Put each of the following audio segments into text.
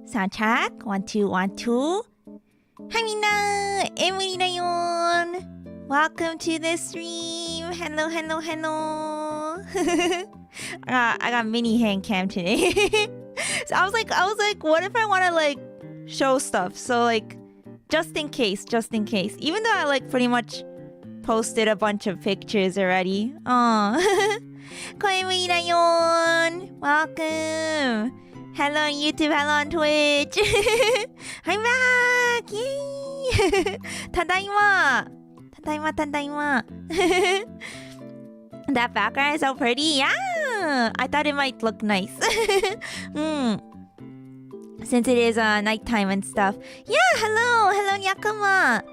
Sound check. 1, 2, 1, 2. Hi, みんな Emuri だよん Welcome to the stream. Hello. I got mini hand cam today. So I was like, what if I want to like show stuff? So like, just in case. Even though I like pretty much posted a bunch of pictures already. Oh, Emuri だよん Welcome. Hello on YouTube, hello on Twitch. I'm back. Yay. ただいま That background is so pretty. Yeah. I thought it might look nice. Since it is nighttime and stuff. Yeah, hello Nyakama.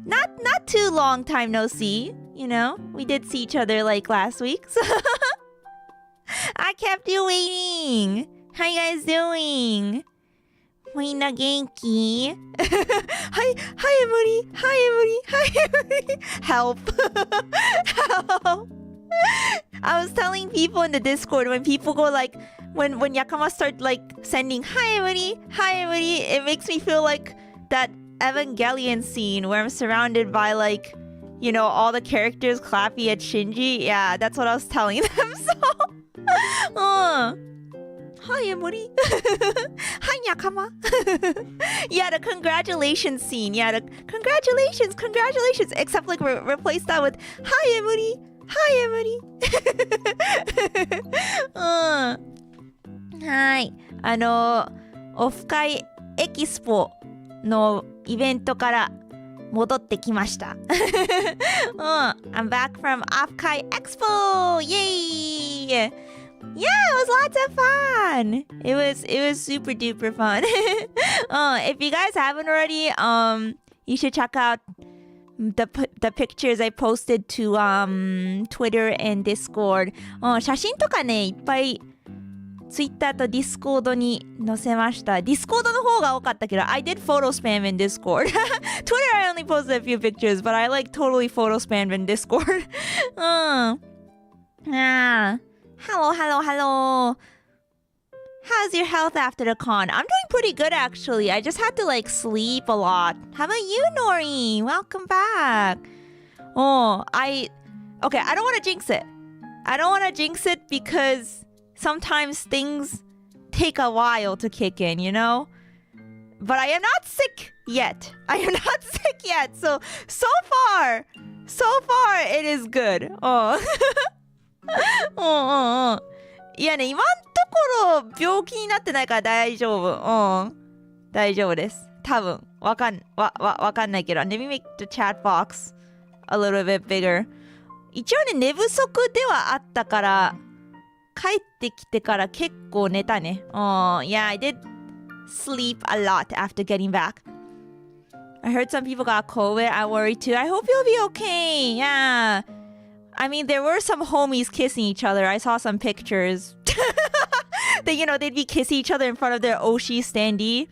Not too long time no see, you know. We did see each other like last week. So I kept you waiting. How you guys doing? みんな元気? Hi Emuri. Help. I was telling people in the Discord when people go like when Yakama start like sending hi Emuri, it makes me feel like that Evangelion scene where I'm surrounded by like, you know, all the characters clapping at Shinji. Yeah, that's what I was telling them. So Hi Emuri. Hi Nyakama. Yeah, the congratulations scene. Yeah, the congratulations. Except like replace that with Hi Emuri. Hi. オフ会エキスポのイベントから戻ってきました。I'm back from OFFKAI Expo. Yay! Yeah, it was lots of fun. It was super duper fun. If you guys haven't already, you should check out the pictures I posted to Twitter and Discord. 写真とかねいっぱい Twitter と Discord に載せました。Discord の方が多かったけど I did photo spam in Discord. Twitter I only posted a few pictures, but I like totally photo spammed in Discord. Hello. How's your health after the con? I'm doing pretty good actually. I just had to like sleep a lot. How about you, Nori? Welcome back. I don't want to jinx it. I don't want to jinx it because sometimes things take a while to kick in, you know? But I am not sick yet. So far it is good. いやね、今んところ病気になってないから大丈夫。大丈夫です。多分。わかんないけど。Let me make the chat box a little bit bigger. 一応ね、寝不足ではあったから、帰ってきてから結構寝たね。Yeah, I did sleep a lot after getting back. I heard some people got COVID. I worry too. I hope you'll be okay. Yeah. I mean, there were some homies kissing each other. I saw some pictures. They'd be kissing each other in front of their Oshi standee.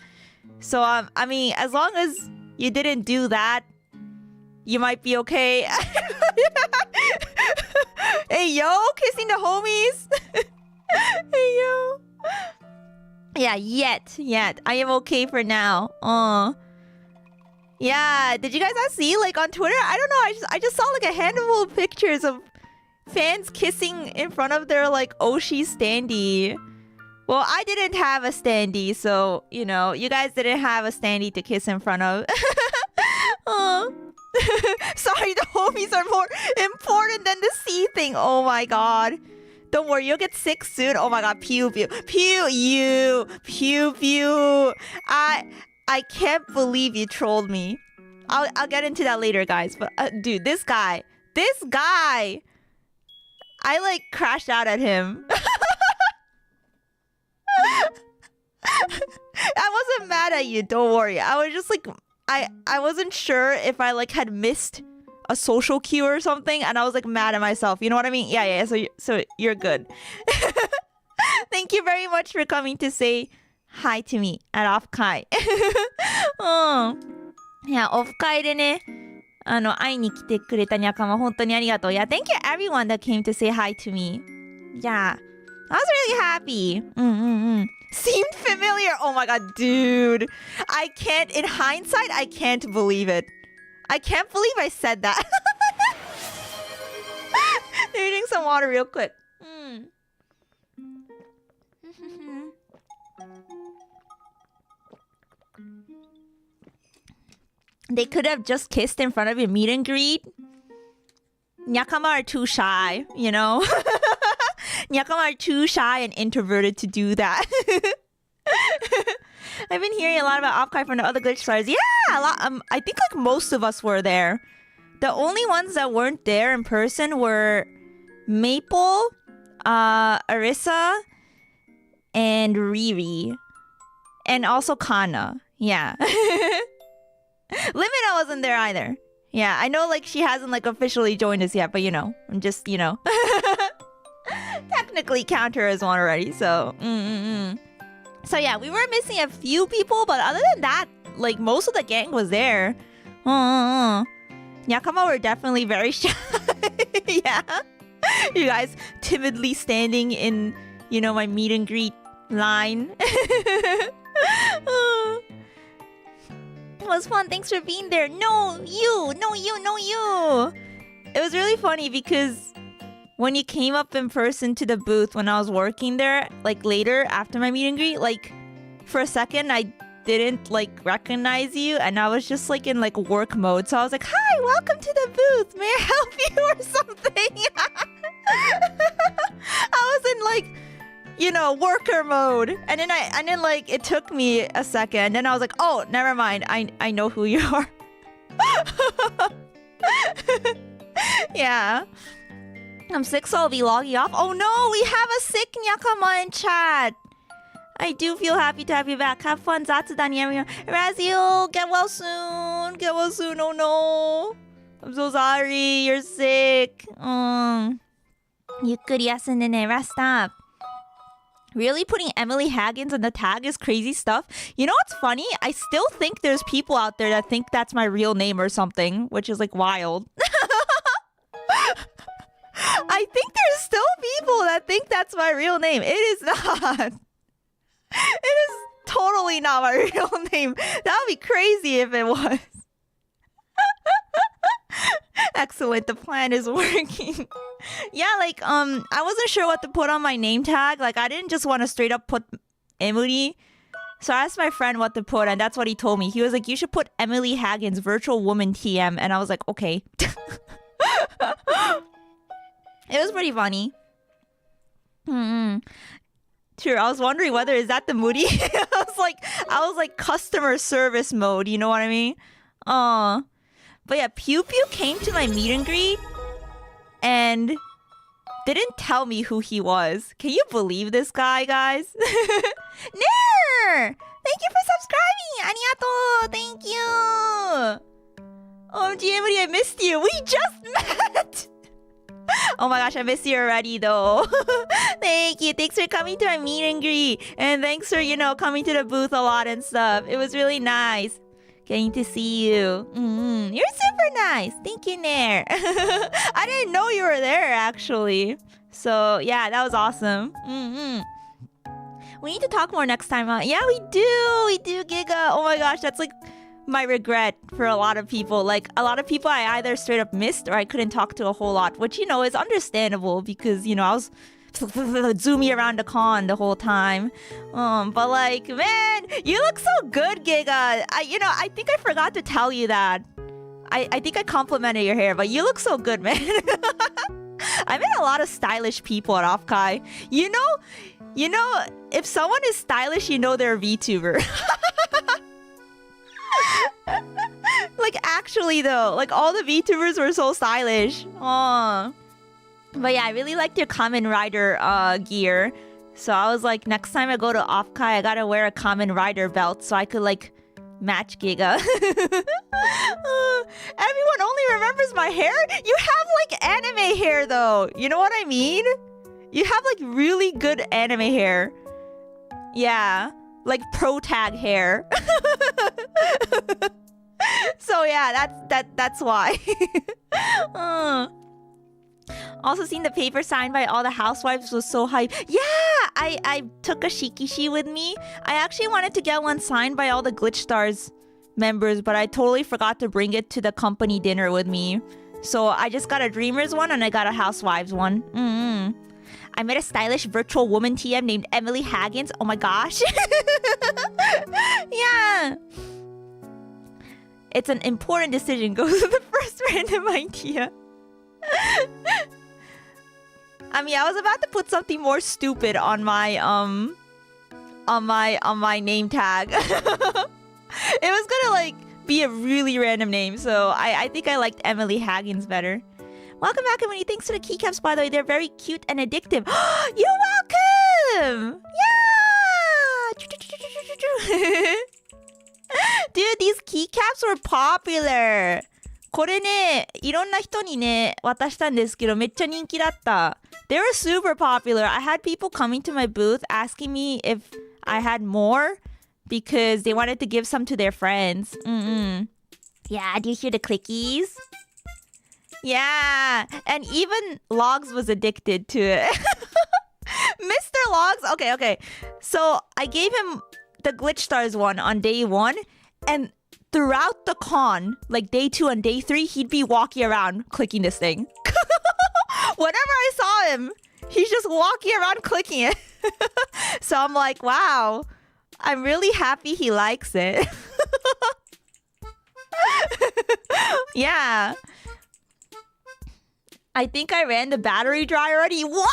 So, I mean, as long as you didn't do that, you might be okay. Hey, yo, kissing the homies. Hey, yo. Yeah, yet. I am okay for now. Yeah, did you guys not see like on Twitter? I don't know. I just saw like a handful of pictures of fans kissing in front of their like Oshi standee. Well, I didn't have a standee, so you know, you guys didn't have a standee to kiss in front of. Sorry, the homies are more important than the sea thing. Oh my god. Don't worry, you'll get sick soon. Oh my god, pew. I can't believe you trolled me. I'll get into that later, guys. But dude, this guy, I like crashed out at him. I wasn't mad at you, don't worry. I was just like, I wasn't sure if I like had missed a social cue or something, and I was like mad at myself. You know what I mean? Yeah. So you're good. Thank you very much for coming to say hi to me at OFFKAI. いや、オフ会でね、会いに来てくれた仲間、本当にありがとう。いや、thank you everyone that came to say hi to me. Yeah. I was really happy. Seemed familiar. Oh my god, dude. I can't, in hindsight, I can't believe it. I can't believe I said that. Drinking some water real quick. They could have just kissed in front of your meet and greet. Nyakama are too shy, you know? Nyakama are too shy and introverted to do that. I've been hearing a lot about OFFKAI from the other glitch stars. Yeah, a lot. I think like most of us were there. The only ones that weren't there in person were Maple, Arissa, and Riri. And also Kana. Yeah. Limina wasn't there either. Yeah, I know like she hasn't like officially joined us yet, but you know, I'm just, you know. Technically count her as one already, so. So yeah, we were missing a few people, but other than that, like most of the gang was there. Nyakama were definitely very shy. Yeah. You guys timidly standing in, you know, my meet and greet line. It was fun. Thanks for being there. No, you. It was really funny because when you came up in person to the booth when I was working there, like later after my meet and greet, like for a second I didn't like recognize you and I was just like in like work mode. So I was like, hi, welcome to the booth. May I help you or something? I was in like, you know, worker mode. And then like it took me a second. And then I was like, oh, never mind. I know who you are. Yeah. I'm sick, so I'll be logging off. Oh no, we have a sick Nyakama in chat. I do feel happy to have you back. Have fun, Zatsudan Yamiya. Razio, get well soon. Get well soon. Oh no. I'm so sorry. You're sick. Yukkuri yasunde ne. Rest up. Really putting Emily Haggins on the tag is crazy stuff. You know what's funny? I still think there's people out there that think that's my real name or something, which is like wild. I think there's still people that think that's my real name. It is not. It is totally not my real name. That would be crazy if it was. Excellent, the plan is working. Yeah, like I wasn't sure what to put on my name tag. Like I didn't just want to straight up put Emuri. So I asked my friend what to put and that's what he told me. He was like, you should put Emily Haggins, virtual woman TM. And I was like, okay. It was pretty funny. Sure, I was wondering whether is that the Moody? I was like customer service mode, you know what I mean? But yeah, Pew Pew came to my meet and greet and didn't tell me who he was. Can you believe this guy, guys? Nair! Thank you for subscribing! Arigato! Thank you! Oh, Emuri, I missed you! We just met! Oh my gosh, I miss you already though. Thank you. Thanks for coming to my meet and greet. And thanks for, you know, coming to the booth a lot and stuff. It was really nice getting to see you. You're super nice. Thank you, Nair. I didn't know you were there actually. So yeah, that was awesome. We need to talk more next time. Yeah, we do, Giga. Oh my gosh, that's like my regret for a lot of people. Like a lot of people I either straight up missed or I couldn't talk to a whole lot, which, you know, is understandable because, you know, I was zooming around the con the whole time. But like, man, you look so good, Giga. I think I forgot to tell you that. I think I complimented your hair, but you look so good, man. I met a lot of stylish people at OFFKAI. You know, if someone is stylish, you know they're a VTuber. Like actually though, like all the VTubers were so stylish. Aww. But yeah, I really liked your Kamen Rider gear. So I was like, next time I go to OFFKAI, I gotta wear a Kamen Rider belt so I could like match Giga. Everyone only remembers my hair? You have like anime hair though. You know what I mean? You have like really good anime hair. Yeah. Like pro tag hair. So yeah, that's why. Also seen the paper signed by all the housewives was so hype. Yeah, I took a shikishi with me. I actually wanted to get one signed by all the Glitch Stars members, but I totally forgot to bring it to the company dinner with me. So I just got a Dreamers one and I got a Housewives one. I met a stylish virtual woman TM named Emily Haggins. Oh my gosh. Yeah. It's an important decision. Goes to the first random idea. I mean, I was about to put something more stupid on my name tag. It was gonna like be a really random name, so I think I liked Emily Haggins better. Welcome back, Emuri. Thanks to the keycaps, by the way. They're very cute and addictive. You're welcome! Yeah! Dude, these keycaps were popular. これね、いろんな人にね、渡したんですけど、めっちゃ人気だった。They were super popular. I had people coming to my booth asking me if I had more because they wanted to give some to their friends. Yeah, do you hear the clickies? Yeah, and even Logs was addicted to it. Mr. Logs? Okay. So I gave him the Glitch Stars one on day 1, and throughout the con, like day 2 and day 3, he'd be walking around clicking this thing. Whenever I saw him, he's just walking around clicking it. So I'm like, wow, I'm really happy he likes it. Yeah. I think I ran the battery dry already. What?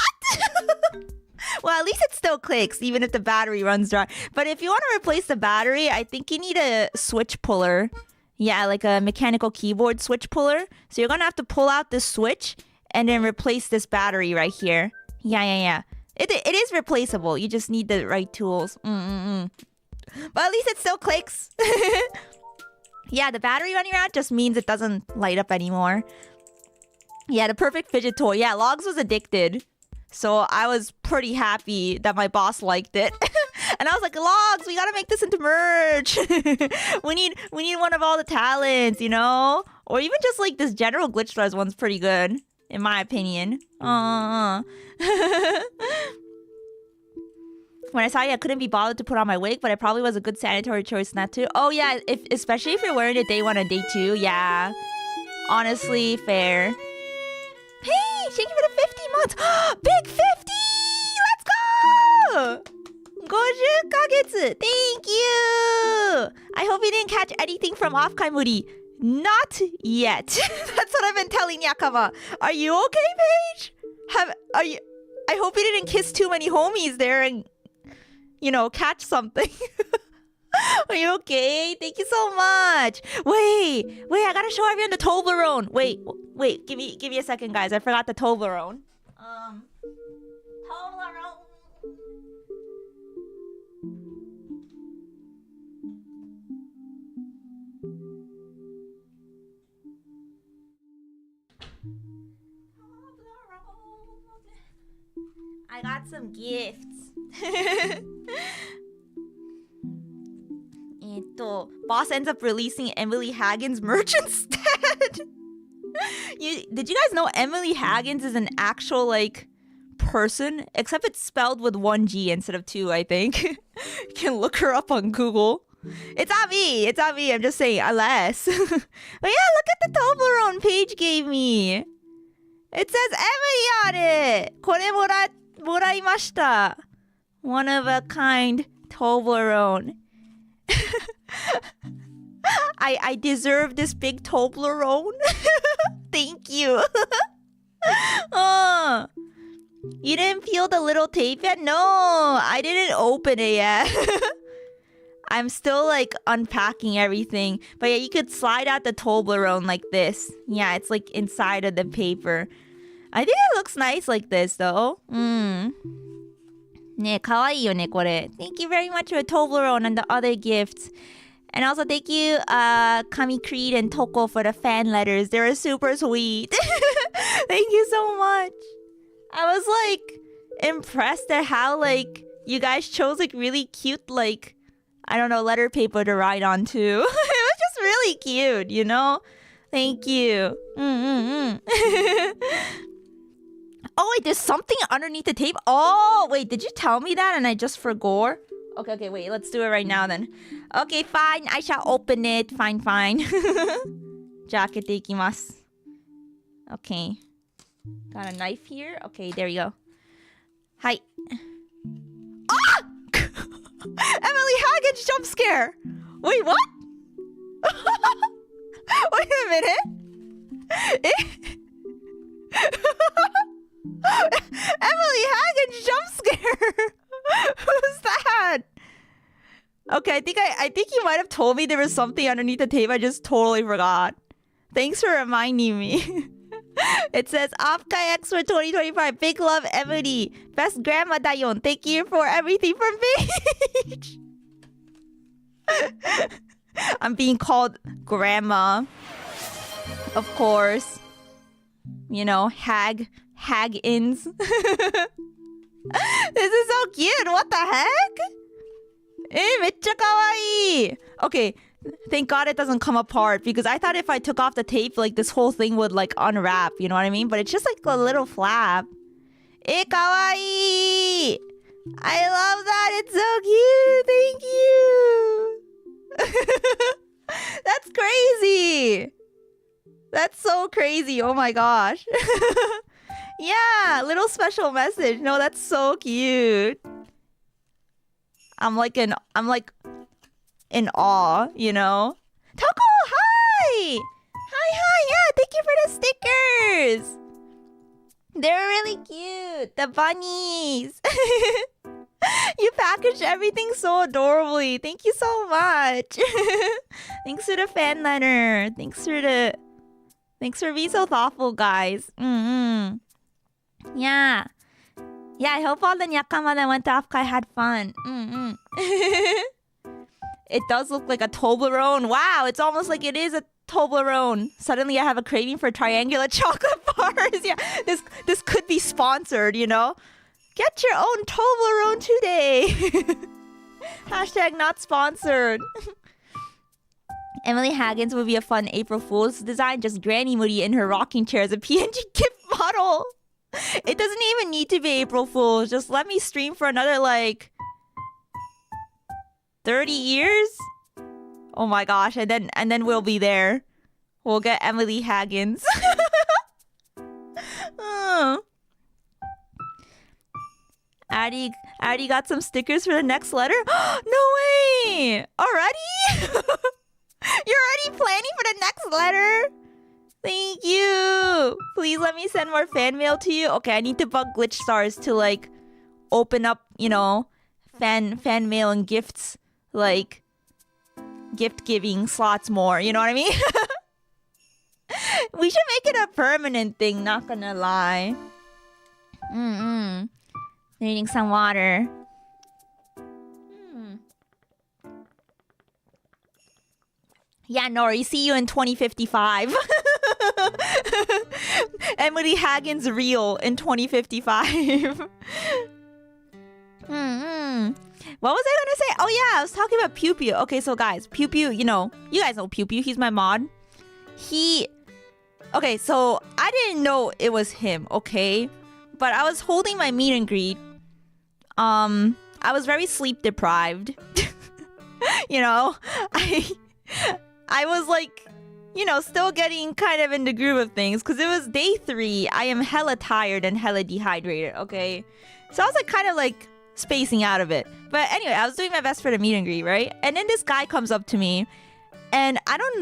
Well, at least it still clicks, even if the battery runs dry. But if you want to replace the battery, I think you need a switch puller. Yeah, like a mechanical keyboard switch puller. So you're going to have to pull out this switch and then replace this battery right here. Yeah. It is replaceable. You just need the right tools. But at least it still clicks. Yeah, the battery running out just means it doesn't light up anymore. Yeah, the perfect fidget toy. Yeah, Logs was addicted. So I was pretty happy that my boss liked it. And I was like, Logs, we gotta make this into merch. we need one of all the talents, you know? Or even just like this general Glitch Stars one's pretty good, in my opinion. When I saw you, I couldn't be bothered to put on my wig, but it probably was a good sanitary choice not to. Oh yeah, especially if you're wearing it day 1 and day 2. Yeah. Honestly, fair. Hey, thank you for the 50 months. Big 50! Let's go! 50 ヶ月. Thank you! I hope you didn't catch anything from OFFKAI Muri. Not yet. That's what I've been telling Yakama. Are you okay, Paige? I hope you didn't kiss too many homies there and, you know, catch something. Are you okay? Thank you so much. Wait, I gotta show everyone the Toblerone. Wait, give me a second, guys. I forgot the Toblerone. Toblerone. I got some gifts. Boss ends up releasing Emily Haggins merch instead. Did you guys know Emily Haggins is an actual like person? Except it's spelled with 1 G instead of 2, I think. You can look her up on Google. It's not me. I'm just saying, unless. But yeah, look at the Toblerone Paige gave me. It says Emily on it. これもらいました. One of a kind Toblerone. I deserve this big Toblerone. Thank you. Oh, you didn't peel the little tape yet? No, I didn't open it yet. I'm still like unpacking everything. But yeah, you could slide out the Toblerone like this. Yeah, it's like inside of the paper. I think it looks nice like this though. ね、かわいいよね、これ. Thank you very much for Toblerone and the other gifts. And also thank you, Kami Creed and Toko for the fan letters. They were super sweet. Thank you so much. I was like impressed at how like you guys chose like really cute like, I don't know, letter paper to write on too. It was just really cute, you know? Thank you. Oh, wait, there's something underneath the tape? Oh, wait, did you tell me that and I just forgot? Okay, wait, let's do it right now then. Okay, fine, I shall open it. Fine. じゃあ開けていきます。Okay. Got a knife here? Okay, there you go. はい。Ah! Emily Haggins jump scare! Wait, what? Wait a minute. Emily Haggins jump scare! Who's that? Okay, I think you might have told me there was something underneath the tape. I just totally forgot. Thanks for reminding me. It says OFFKAI X for 2025. Big love, Emuri. Best grandma dayon. Thank you for everything from Paige. I'm being called grandma. Of course. You know, hag-ins. This is so cute. What the heck? めっちゃ可愛い. Okay, thank God it doesn't come apart because I thought if I took off the tape, like this whole thing would like unwrap, you know what I mean? But it's just like a little flap. 可愛い. I love that. It's so cute. Thank you. That's crazy. That's so crazy. Oh my gosh. Yeah, little special message. No, that's so cute. I'm like in awe, you know. Toko, hi! Hi, yeah, thank you for the stickers. They're really cute. The bunnies. You packaged everything so adorably. Thank you so much. Thanks for the fan letter. Thanks for being so thoughtful, guys. Yeah. Yeah, I hope all the Nyakama that went to OFFKAI had fun. It does look like a Toblerone. Wow, it's almost like it is a Toblerone. Suddenly I have a craving for triangular chocolate bars. Yeah, this could be sponsored, you know? Get your own Toblerone today. Hashtag not sponsored. Emily Haggins would be a fun April Fool's design. Just Granny Moody in her rocking chair as a PNG gift model. It doesn't even need to be April Fool's. Just let me stream for another, like, 30 years? Oh my gosh, and then we'll be there. We'll get Emily Haggins. Addie got some stickers for the next letter? No way! Already? You're already planning for the next letter? Thank you. Please let me send more fan mail to you. Okay, I need to bug Glitch Stars to like open up, you know, fan mail and gifts, like gift giving slots more. You know what I mean? We should make it a permanent thing. Not gonna lie. Needing some water. Yeah, Nori, see you in 2055. Emily Haggins real in 2055. What was I gonna say? Oh yeah, I was talking about Pew Pew. Okay, so guys, Pew Pew, you guys know Pew Pew. He's my mod. Okay, so I didn't know it was him, okay? But I was holding my meet and greet. I was very sleep deprived. You know, I was like, you know, still getting kind of in the groove of things because it was day 3. I am hella tired and hella dehydrated, okay? So I was like kind of like spacing out of it. But anyway, I was doing my best for the meet and greet, right? And then this guy comes up to me and I don't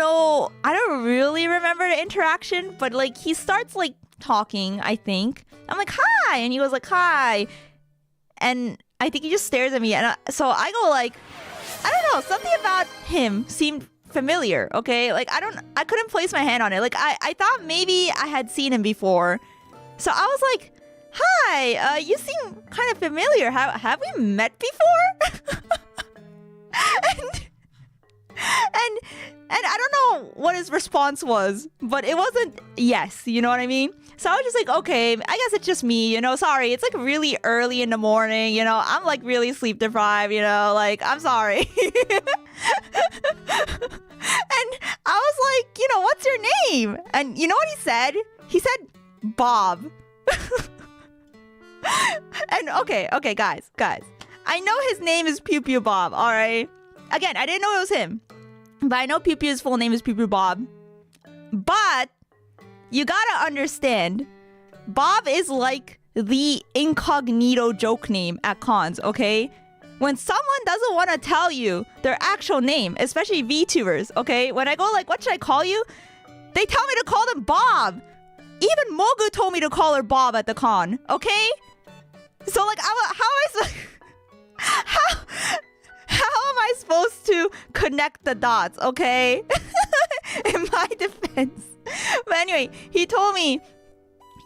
really remember the interaction, but like he starts like talking, I think. I'm like, hi! And he goes like, hi! And I think he just stares at me. And so I go like, I don't know, something about him seemed familiar, okay? Like, I couldn't place my hand on it. Like, I thought maybe I had seen him before. So I was like, hi, you seem kind of familiar. Have we met before? and I don't know what his response was, but it wasn't yes, you know what I mean? So I was just like, okay, I guess it's just me, you know, sorry. It's like really early in the morning, you know, I'm like really sleep deprived, you know, like, I'm sorry. And I was like, you know, what's your name? And you know what he said? He said, Bob. And okay, guys. I know his name is Pew Pew Bob, all right? Again, I didn't know it was him. But I know Pew Pew's full name is Pew Pew Bob. But you gotta understand, Bob is like the incognito joke name at cons, okay? When someone doesn't want to tell you their actual name, especially VTubers, okay? When I go like, what should I call you? They tell me to call them Bob. Even Mogu told me to call her Bob at the con, okay? So like, how am I supposed to connect the dots, okay? In my defense. But anyway, he told me,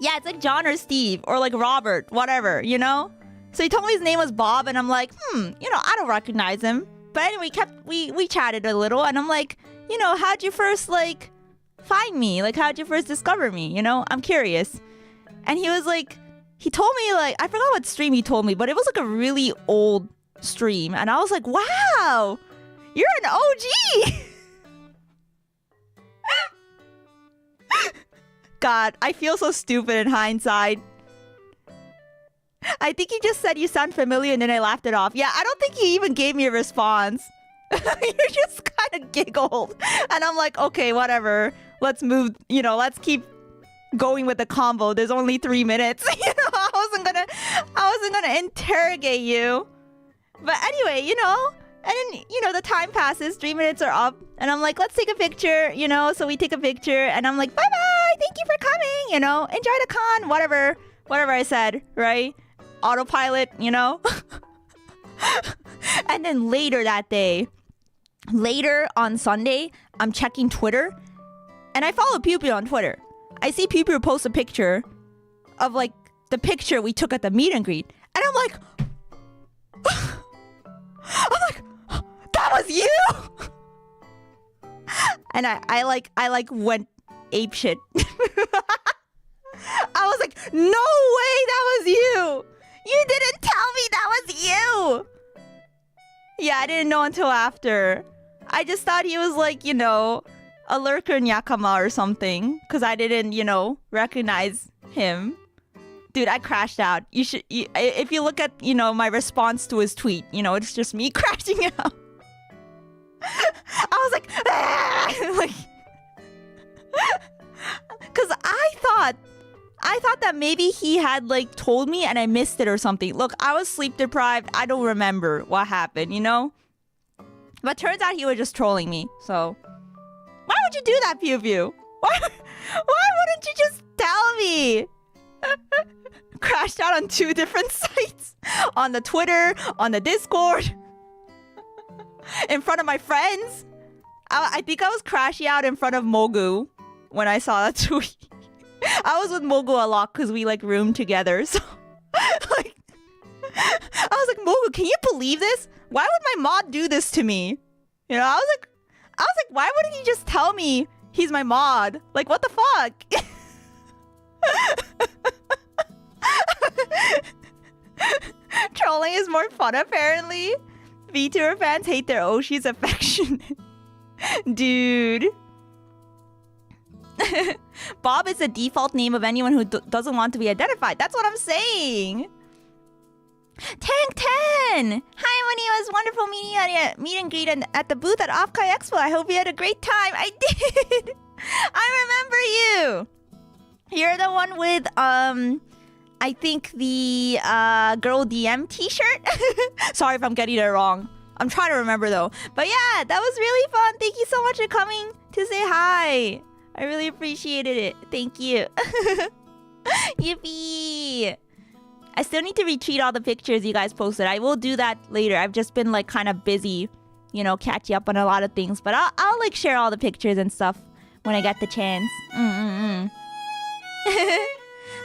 yeah, it's like John or Steve or like Robert, whatever, you know? So he told me his name was Bob, and I'm like, I don't recognize him. But anyway, we chatted a little, and I'm like, how'd you first like find me? Like, how'd you first discover me? I'm curious. And he was like, he told me like, I forgot what stream he told me, but it was like a really old stream, and I was like, wow, you're an OG. God, I feel so stupid in hindsight. I think he just said you sound familiar, and then I laughed it off. Yeah, I don't think he even gave me a response. You just kind of giggled, and I'm like, okay, whatever. Let's move. Let's keep going with the combo. There's only 3 minutes. I wasn't gonna interrogate you. But anyway, and then, the time passes, 3 minutes are up, and I'm like, let's take a picture, so we take a picture, and I'm like, bye-bye, thank you for coming, enjoy the con, whatever I said, right? Autopilot, And then later that day, later on Sunday, I'm checking Twitter, and I follow Pew Pew on Twitter. I see Pew Pew post a picture of, like, the picture we took at the meet and greet, and I'm like, that was you! And I went apeshit. I was like, no way, that was you! You didn't tell me that was you! Yeah, I didn't know until after. I just thought he was like, a lurker Nyakama or something, because I didn't, recognize him. Dude, I crashed out. If you look at, my response to his tweet, it's just me crashing out. I was like, because I thought that maybe he had like told me and I missed it or something. Look, I was sleep deprived. I don't remember what happened, But turns out he was just trolling me. So why would you do that, Pew Pew? Why wouldn't you just tell me? Crashed out on 2 different sites. On the Twitter, on the Discord. In front of my friends. I think I was crashing out in front of Mogu when I saw that tweet. I was with Mogu a lot because we like roomed together. So like, I was like, Mogu, can you believe this? Why would my mod do this to me? I was like, why wouldn't he just tell me he's my mod? Like, what the fuck? Trolling is more fun, apparently. VTuber fans hate their Oshi's affection. Dude. Bob is the default name of anyone who doesn't want to be identified. That's what I'm saying. Tank 10! Hi, Winnie. It was wonderful meeting you at meet and greet at the booth at OFFKAI Expo. I hope you had a great time. I did! I remember you! You're the one with, I think the girl DM t-shirt? Sorry if I'm getting it wrong. I'm trying to remember though. But yeah, that was really fun. Thank you so much for coming to say hi. I really appreciated it. Thank you. Yippee! I still need to retweet all the pictures you guys posted. I will do that later. I've just been like kind of busy, catching up on a lot of things. But I'll like share all the pictures and stuff when I get the chance.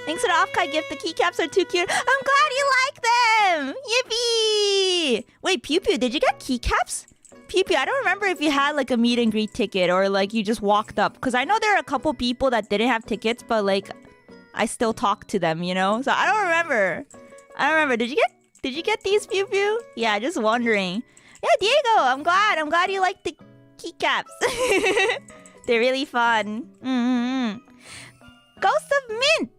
Thanks for the OFFKAI gift. The keycaps are too cute. I'm glad you like them! Yippee! Wait, Pew Pew, did you get keycaps? Pew Pew, I don't remember if you had like a meet and greet ticket or like you just walked up. Because I know there are a couple people that didn't have tickets, but like I still talked to them, So I don't remember. Did you get these, Pew Pew? Yeah, just wondering. Yeah, Diego, I'm glad you like the keycaps. They're really fun. Ghost of Mint!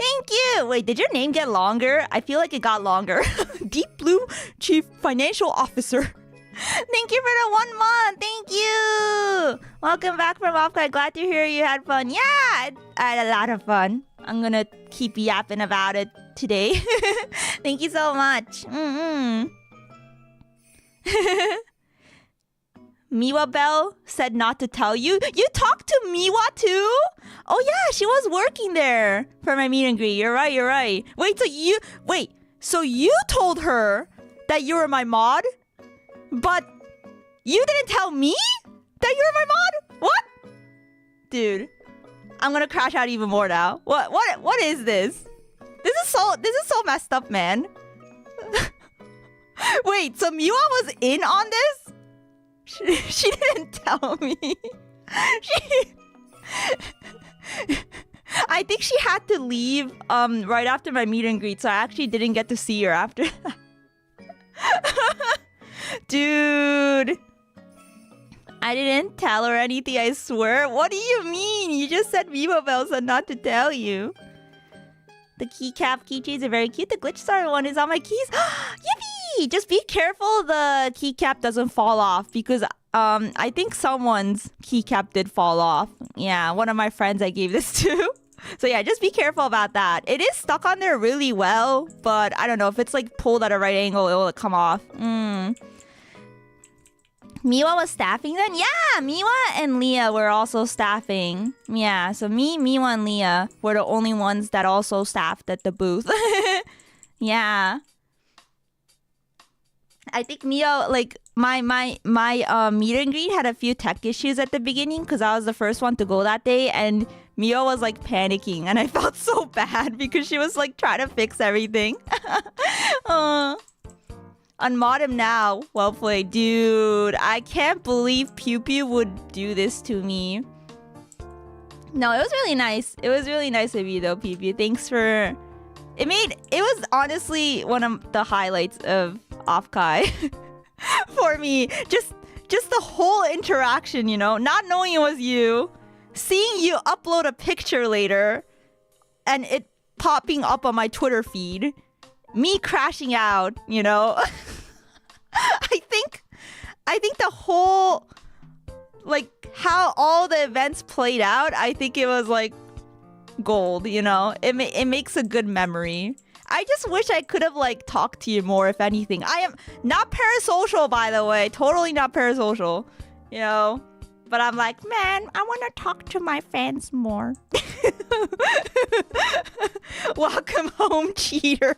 Thank you. Wait, did your name get longer? I feel like it got longer. Deep Blue Chief Financial Officer. Thank you for the 1 month. Thank you. Welcome back from OFFKAI. Glad to hear you had fun. Yeah, I had a lot of fun. I'm gonna keep yapping about it today. Thank you so much. Miwa Bell said not to tell you. You talked to Miwa too? Oh yeah, she was working there for my meet and greet. You're right. So you told her that you were my mod? But you didn't tell me that you were my mod? What? Dude, I'm gonna crash out even more now. What is this? This is so messed up, man. Wait, so Miwa was in on this? She didn't tell me. I think she had to leave right after my meet and greet, so I actually didn't get to see her after that. Dude, I didn't tell her anything, I swear. What do you mean? You just said Vivo Bell said not to tell you. The keycap keychains are very cute. The glitch star one is on my keys. Yippee! Just be careful the keycap doesn't fall off, because I think someone's keycap did fall off. Yeah, one of my friends I gave this to. So yeah, just be careful about that. It is stuck on there really well, but I don't know, if it's like pulled at a right angle, it will come off. Miwa was staffing then? Yeah, Miwa and Leah were also staffing. Yeah, so me, Miwa, and Leah were the only ones that also staffed at the booth. Yeah. I think Mio, like, my meet and greet had a few tech issues at the beginning because I was the first one to go that day, and Mio was like panicking, and I felt so bad because she was like trying to fix everything. Unmod him now. Well played. Dude, I can't believe Pew Pew would do this to me. No, it was really nice. It was really nice of you though, Pew Pew. Thanks for... It was honestly one of the highlights of OFFKAI for me. Just the whole interaction, you know? Not knowing it was you. Seeing you upload a picture later and it popping up on my Twitter feed. Me crashing out, you know? I think the whole, like, how all the events played out, I think it was like gold, you know? It makes a good memory. I just wish I could have like talked to you more, if anything. I am not parasocial, by the way. Totally not parasocial, you know? But I'm like, man, I want to talk to my fans more. Welcome home, cheater.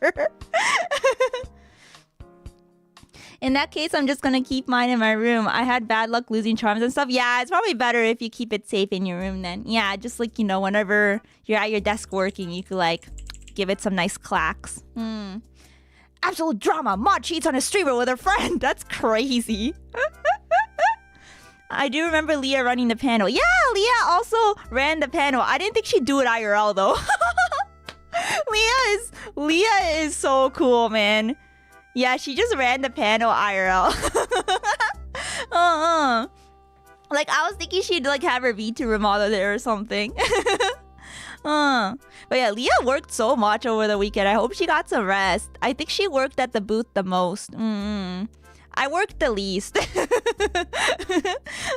In that case, I'm just going to keep mine in my room. I had bad luck losing charms and stuff. Yeah, it's probably better if you keep it safe in your room then. Yeah, just like, you know, whenever you're at your desk working, you could like give it some nice clacks. Absolute drama. Mod cheats on a streamer with her friend. That's crazy. I do remember Leah running the panel. Yeah, Leah also ran the panel. I didn't think she'd do it IRL though. Leah is so cool, man. Yeah, she just ran the panel IRL. Like, I was thinking she'd like have her VTuber model there or something. But yeah, Leah worked so much over the weekend. I hope she got some rest. I think she worked at the booth the most. I worked the least.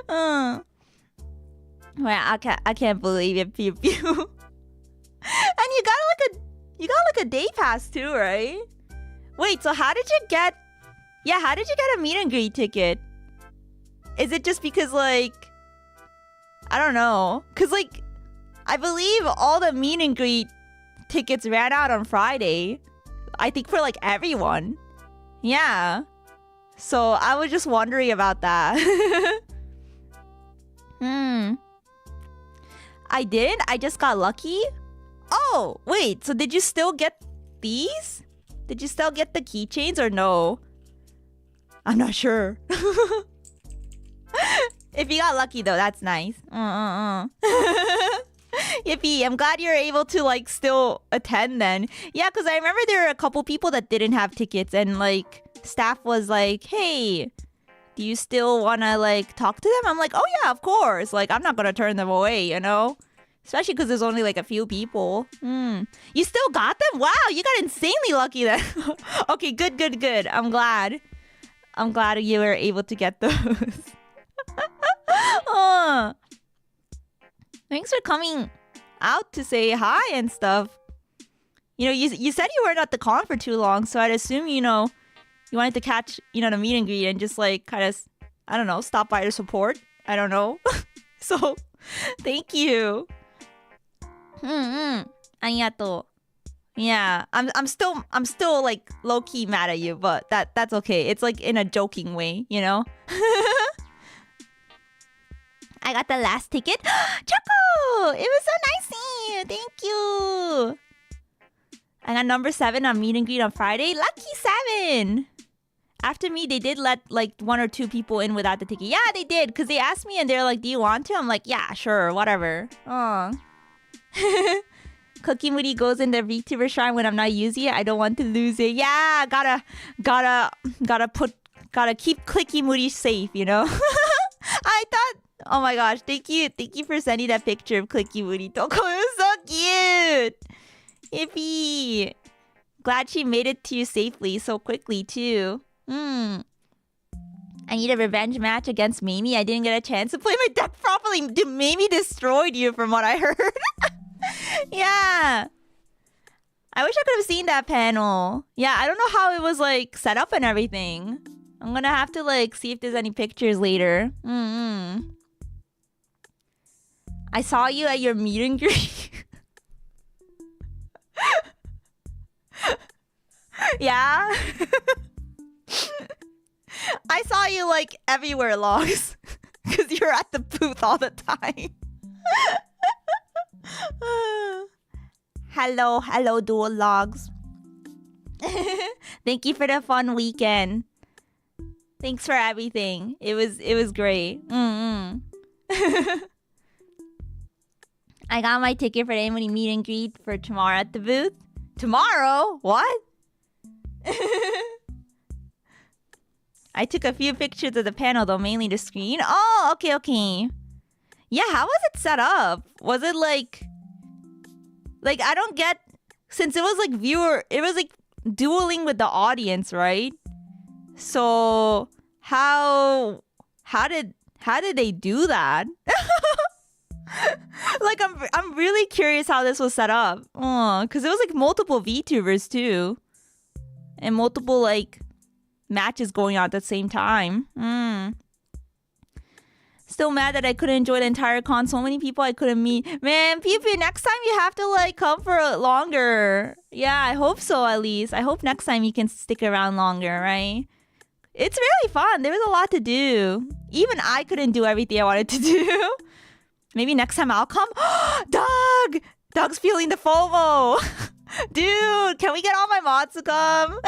Well, I can't believe it, Pew Pew. And you got like a day pass too, right? Wait, so how did you get a meet and greet ticket? Is it just because like, I don't know, cause like I believe all the meet and greet tickets ran out on Friday. I think for like everyone. Yeah. So I was just wondering about that. I didn't? I just got lucky? Oh, wait. So did you still get these? Did you still get the keychains or no? I'm not sure. If you got lucky though, that's nice. Yippee, I'm glad you're able to like still attend then. Yeah, because I remember there were a couple people that didn't have tickets and like staff was like, hey, do you still want to like talk to them? I'm like, oh yeah, of course. Like, I'm not going to turn them away, you know? Especially because there's only like a few people. You still got them? Wow, you got insanely lucky then. Okay, good. I'm glad you were able to get those. Thanks for coming out to say hi and stuff. You know, you said you weren't at the con for too long, so I'd assume, you know, you wanted to catch, you know, the meet and greet and just like kind of, I don't know, stop by to support. I don't know. So, thank you. Arigatou. Yeah, I'm still like low key mad at you, but that's okay. It's like in a joking way, you know. I got the last ticket. Choco! It was so nice seeing you. Thank you. I got number 7 on meet and greet on Friday. Lucky 7. After me, they did let like 1 or 2 people in without the ticket. Yeah, they did. Because they asked me and they're like, do you want to? I'm like, yeah, sure, whatever. Cookie Moody goes in the VTuber shrine when I'm not using it. I don't want to lose it. Yeah, gotta keep Clicky Moody safe, you know? I thought, oh my gosh, thank you for sending that picture of Clicky Moody Toko. It was so cute. Yippee. Glad she made it to you safely so quickly too. I need a revenge match against Mamie. I didn't get a chance to play my deck properly. Mamie destroyed you from what I heard. Yeah. I wish I could have seen that panel. Yeah, I don't know how it was like set up and everything. I'm gonna have to like see if there's any pictures later. I saw you at your meet and greet. Yeah. I saw you like everywhere, Logs. Because you're at the booth all the time. Hello, Dual Logs. Thank you for the fun weekend. Thanks for everything. It was great. I got my ticket for the Emuri meet and greet for tomorrow at the booth. Tomorrow? What? I took a few pictures of the panel though, mainly the screen. Oh, okay. Yeah, how was it set up? Was it like I don't get, since it was like it was like dueling with the audience, right? So how did they do that? Like I'm really curious how this was set up. Because it was like multiple VTubers too. And multiple like matches going on at the same time. Still mad that I couldn't enjoy the entire con. So many people I couldn't meet. Man, Pew, next time you have to like come for longer. Yeah, I hope so at least. I hope next time you can stick around longer, right? It's really fun. There was a lot to do. Even I couldn't do everything I wanted to do. Maybe next time I'll come. Doug! Doug's feeling the FOMO. Dude, can we get all my mods to come?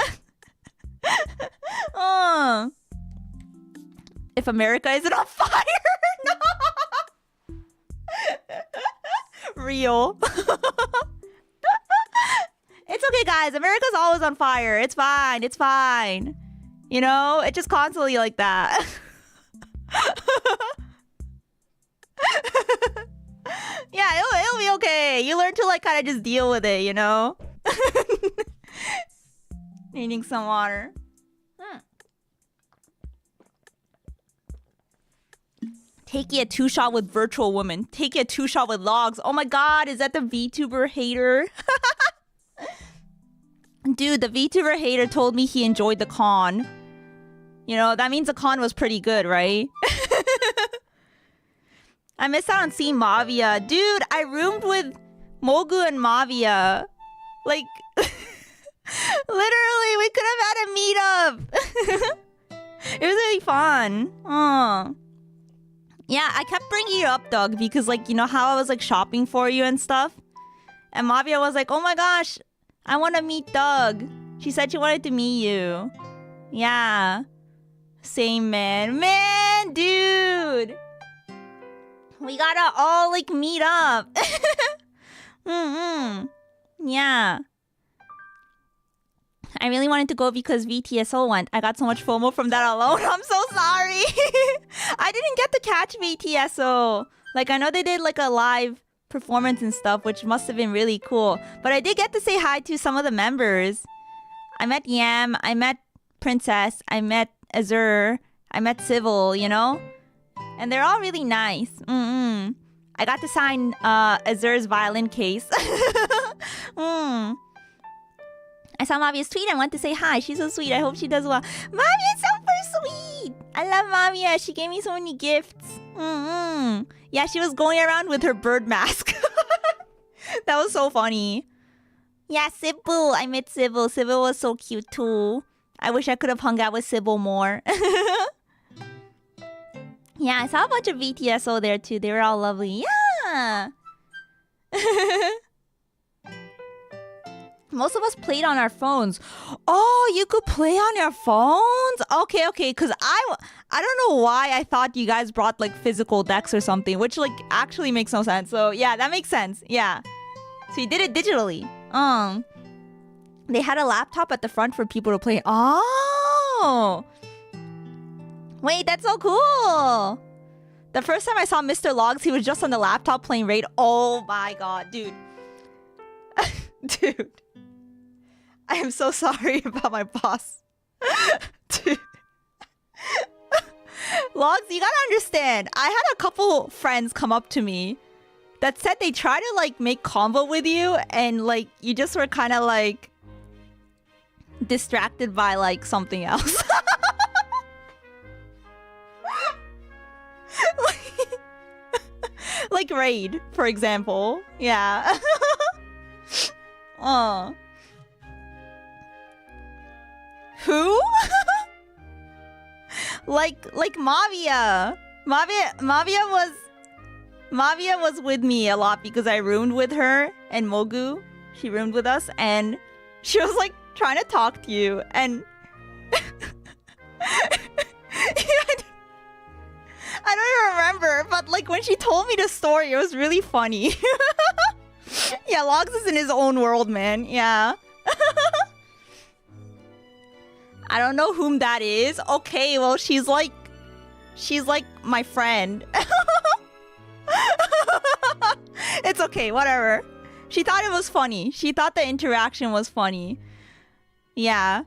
If America isn't on fire, no. Real. It's okay, guys. America's always on fire. It's fine. You know, it's just constantly like that. Yeah, it'll be okay. You learn to like kind of just deal with it, you know? Needing some water. Taking a 2-shot with virtual woman. Taking a 2-shot with Logs. Oh my god, is that the VTuber hater? Dude, the VTuber hater told me he enjoyed the con. You know, that means the con was pretty good, right? I missed out on seeing Mavia. Dude, I roomed with Mogu and Mavia. Like, literally, we could have had a meetup. It was really fun. Yeah, I kept bringing you up, Doug, because, like, you know how I was, like, shopping for you and stuff? And Mavia was like, oh my gosh, I want to meet Doug. She said she wanted to meet you. Yeah. Same, man. Man, dude. We gotta all, like, meet up. Yeah. I really wanted to go because VTSO went. I got so much FOMO from that alone. I'm so sorry. I didn't get to catch VTSO. Like, I know they did, like, a live performance and stuff, which must have been really cool. But I did get to say hi to some of the members. I met Yam, I met Princess, I met Azur, I met Civil, you know? And they're all really nice. I got to sign Azur's violin case. I saw Mavia's tweet and went to say hi. She's so sweet. I hope she does well. Mavia is super sweet. I love Mavia. She gave me so many gifts. Yeah, she was going around with her bird mask. That was so funny. Yeah, Sybil. I met Sybil. Sybil was so cute too. I wish I could have hung out with Sybil more. Yeah, I saw a bunch of VTSO there too. They were all lovely. Yeah. Most of us played on our phones. Oh, you could play on your phones? Okay, because I don't know why I thought you guys brought like physical decks or something, which like actually makes no sense. So yeah, that makes sense. Yeah. So you did it digitally. They had a laptop at the front for people to play. Oh. Wait, that's so cool. The first time I saw Mr. Logs, he was just on the laptop playing Raid. Oh my god, dude. Dude. I am so sorry about my boss. Dude. Logs, you gotta understand. I had a couple friends come up to me that said they try to like make convo with you and like you just were kind of like distracted by like something else. Like Raid, for example. Yeah. Who? like Mavia. Mavia was with me a lot because I roomed with her and Mogu. She roomed with us and she was like trying to talk to you and I don't even remember, but like when she told me the story, it was really funny. Yeah, Logs is in his own world, man. Yeah. I don't know whom that is. Okay, well, she's like my friend. It's okay, whatever. She thought it was funny. She thought the interaction was funny. Yeah.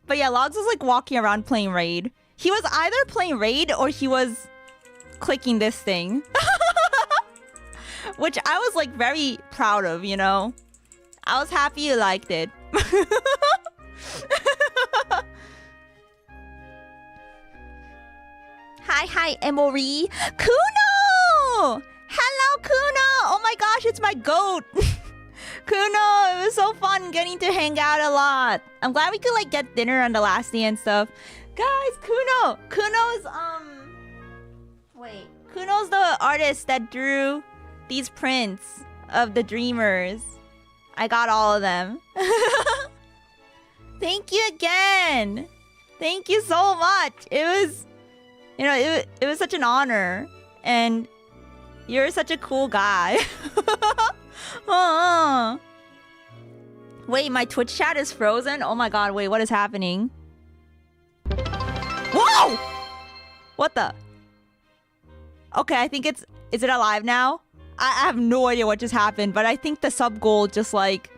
But yeah, Logs was like walking around playing Raid. He was either playing Raid or he was clicking this thing. Which I was like very proud of, you know? I was happy you liked it. Hi, Emuri. Kuno! Hello, Kuno! Oh my gosh, it's my goat. Kuno, it was so fun getting to hang out a lot. I'm glad we could like get dinner on the last day and stuff. Guys, Kuno's Kuno's the artist that drew these prints of the Dreamers. I got all of them. Thank you again. Thank you so much. It was, you know, it was such an honor. And you're such a cool guy. Wait, my Twitch chat is frozen? Oh my god, wait, what is happening? Whoa! What the? Okay, I think is it alive now? I have no idea what just happened, but I think the sub goal just like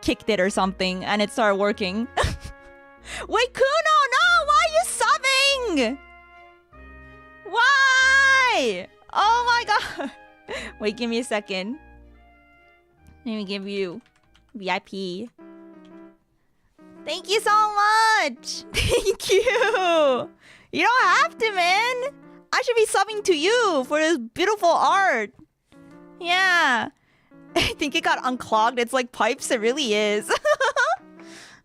kicked it or something and it started working. Wait, Kuno, no! Why are you subbing? Why? Oh my god. Wait, give me a second. Let me give you VIP. Thank you so much. Thank you. You don't have to, man. I should be subbing to you for this beautiful art. Yeah. I think it got unclogged. It's like pipes. It really is.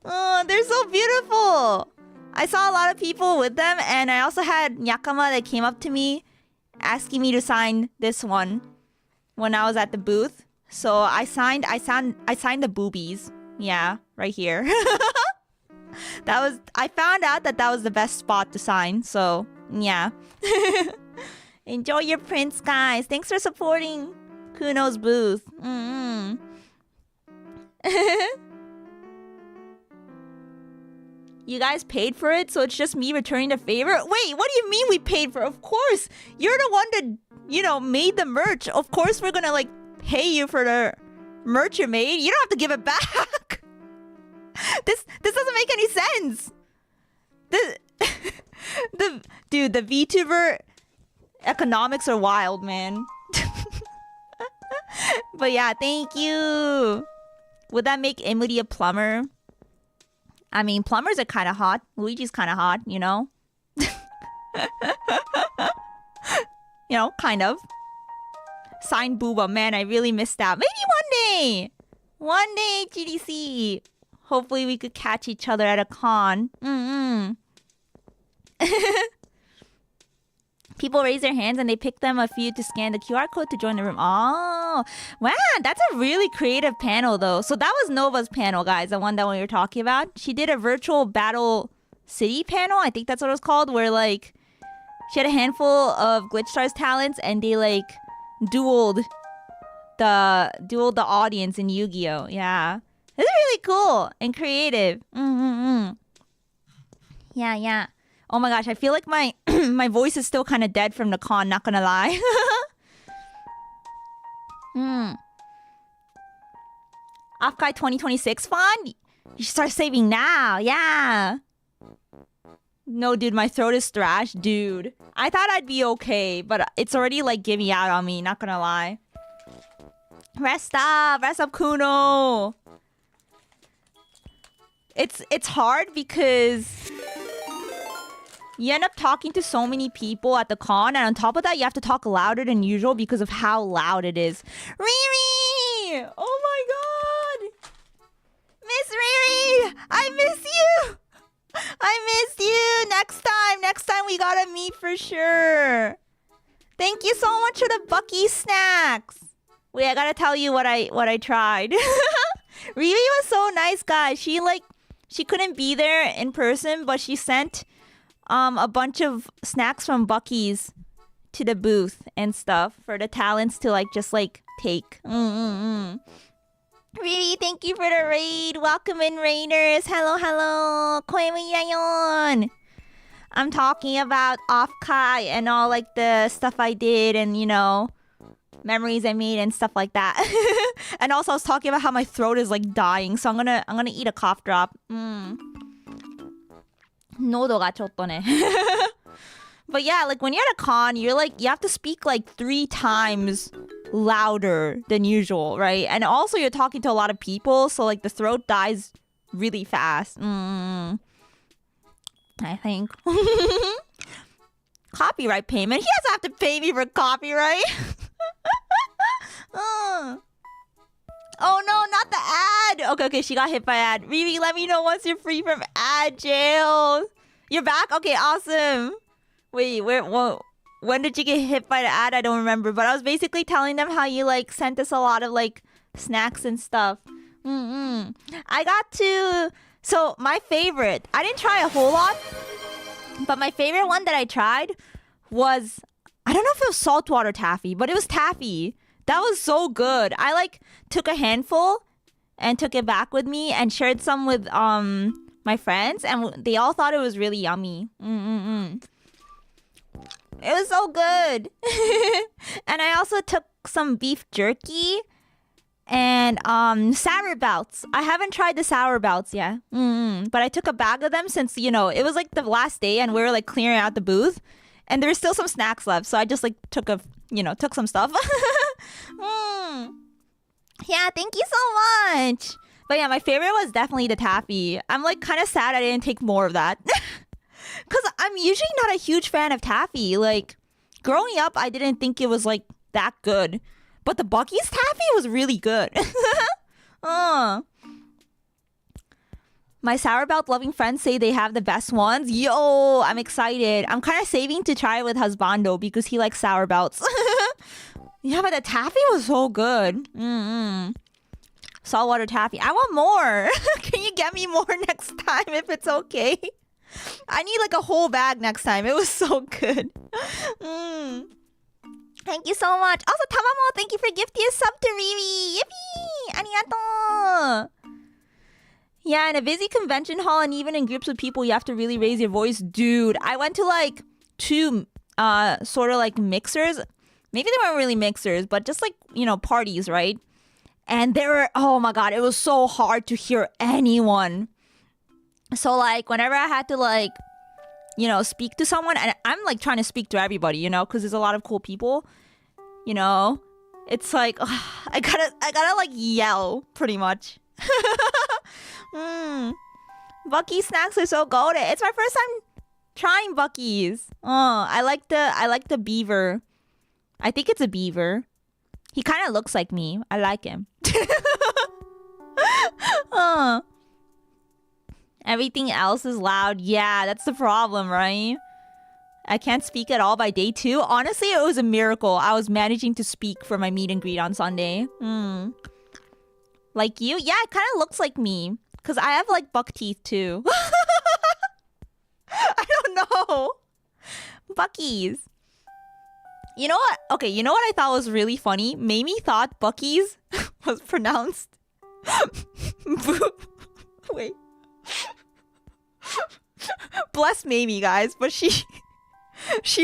Oh, they're so beautiful. I saw a lot of people with them, and I also had Nyakama that came up to me asking me to sign this one when I was at the booth. So I signed the boobies. Yeah, right here. I found out that was the best spot to sign. So yeah. Enjoy your prints, guys. Thanks for supporting Kuno's booth. You guys paid for it, so it's just me returning the favor? Wait, what do you mean we paid for it? Of course! You're the one made the merch. Of course we're gonna like pay you for the merch you made. You don't have to give it back. This doesn't make any sense. The VTuber economics are wild, man. But yeah, thank you. Would that make Emuri a plumber? I mean, plumbers are kind of hot. Luigi's kind of hot, kind of. Sign booba. Man, I really missed out. Maybe one day. One day, GDC. Hopefully we could catch each other at a con. People raise their hands and they pick them a few to scan the QR code to join the room. Oh, wow. That's a really creative panel, though. So that was Nova's panel, guys. The one that we were talking about. She did a virtual battle city panel. I think that's what it was called. Where, like, she had a handful of Glitch Stars talents and they, like, dueled the audience in Yu-Gi-Oh! Yeah. This is really cool and creative. Yeah. Oh my gosh, I feel like my my voice is still kind of dead from the con, not gonna lie. OFFKAI 2026 fund? You should start saving now, yeah. No, dude, my throat is thrashed, dude. I thought I'd be okay, but it's already like giving out on me, not gonna lie. Rest up, Kuno. It's hard because you end up talking to so many people at the con, and on top of that, you have to talk louder than usual because of how loud it is. Riri! Oh my god! Miss Riri! I miss you! I missed you! Next time we gotta meet for sure. Thank you so much for the Bucky snacks. Wait, I gotta tell you what I tried. Riri was so nice, guys. She couldn't be there in person, but she sent a bunch of snacks from Bucky's to the booth and stuff for the talents to just take. Riri, thank you for the raid. Welcome in, raiders. Hello. dayon. I'm talking about OFFKAI and all the stuff I did and memories I made and stuff like that. And also I was talking about how my throat is dying, so I'm gonna eat a cough drop. 喉がちょっとね. But yeah, when you're at a con, you're you have to speak 3 times louder than usual, right? And also you're talking to a lot of people, so the throat dies really fast. I think. Copyright payment? He doesn't have to pay me for copyright. Oh no, not the ad! Okay, she got hit by ad. Riri, let me know once you're free from ad jail. You're back? Okay, awesome. Wait, when did you get hit by the ad? I don't remember. But I was basically telling them how you sent us a lot of snacks and stuff. I got to... So my favorite, I didn't try a whole lot, but my favorite one that I tried was... I don't know if it was saltwater taffy, but it was taffy. That was so good. I took a handful and took it back with me and shared some with my friends, and they all thought it was really yummy. It was so good. And I also took some beef jerky and sour belts. I haven't tried the sour belts yet. But I took a bag of them since it was the last day and we were clearing out the booth. And there's still some snacks left, so I just took some stuff. Yeah, thank you so much. But yeah, my favorite was definitely the taffy. I'm kind of sad I didn't take more of that. Because I'm usually not a huge fan of taffy. Growing up, I didn't think it was that good. But the Bucky's taffy was really good. My sour belt loving friends say they have the best ones. Yo, I'm excited. I'm kind of saving to try it with husbando because he likes sour belts. Yeah, but the taffy was so good. Saltwater taffy. I want more. Can you get me more next time if it's okay? I need a whole bag next time. It was so good. Thank you so much. Also, Tamamo, thank you for gifting a sub to Riri. Yippee! Arigato! Yeah, in a busy convention hall and even in groups of people, you have to really raise your voice. Dude, I went to 2 sort of mixers. maybe they weren't really mixers, but just like, parties, right? And they were, oh my God, it was so hard to hear anyone. So like whenever I had to like, speak to someone, and I'm like trying to speak to everybody, because there's a lot of cool people, it's like, I gotta like yell pretty much. Buc-ee snacks are so golden. It's my first time trying Buc-ee's. I like the beaver. I think it's a beaver. He kind of looks like me. I like him. Everything else is loud. Yeah, that's the problem, right? I can't speak at all by day 2. Honestly, it was a miracle. I was managing to speak for my meet and greet on Sunday. Like you? Yeah, it kind of looks like me. Because I have like buck teeth too. I don't know. Buc-ee's. You know what? Okay, you know what I thought was really funny? Mamie thought Buc-ee's was pronounced... Wait. Bless Mamie, guys, but she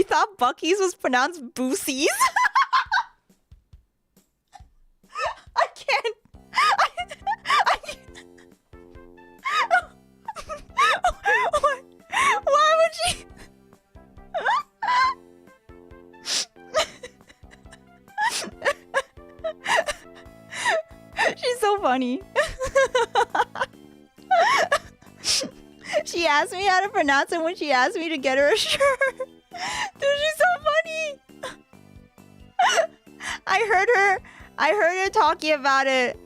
thought Buc-ee's was pronounced Boosies. I can't. Why would she? She's so funny. She asked me how to pronounce it when she asked me to get her a shirt. Dude, she's so funny. I heard her talking about it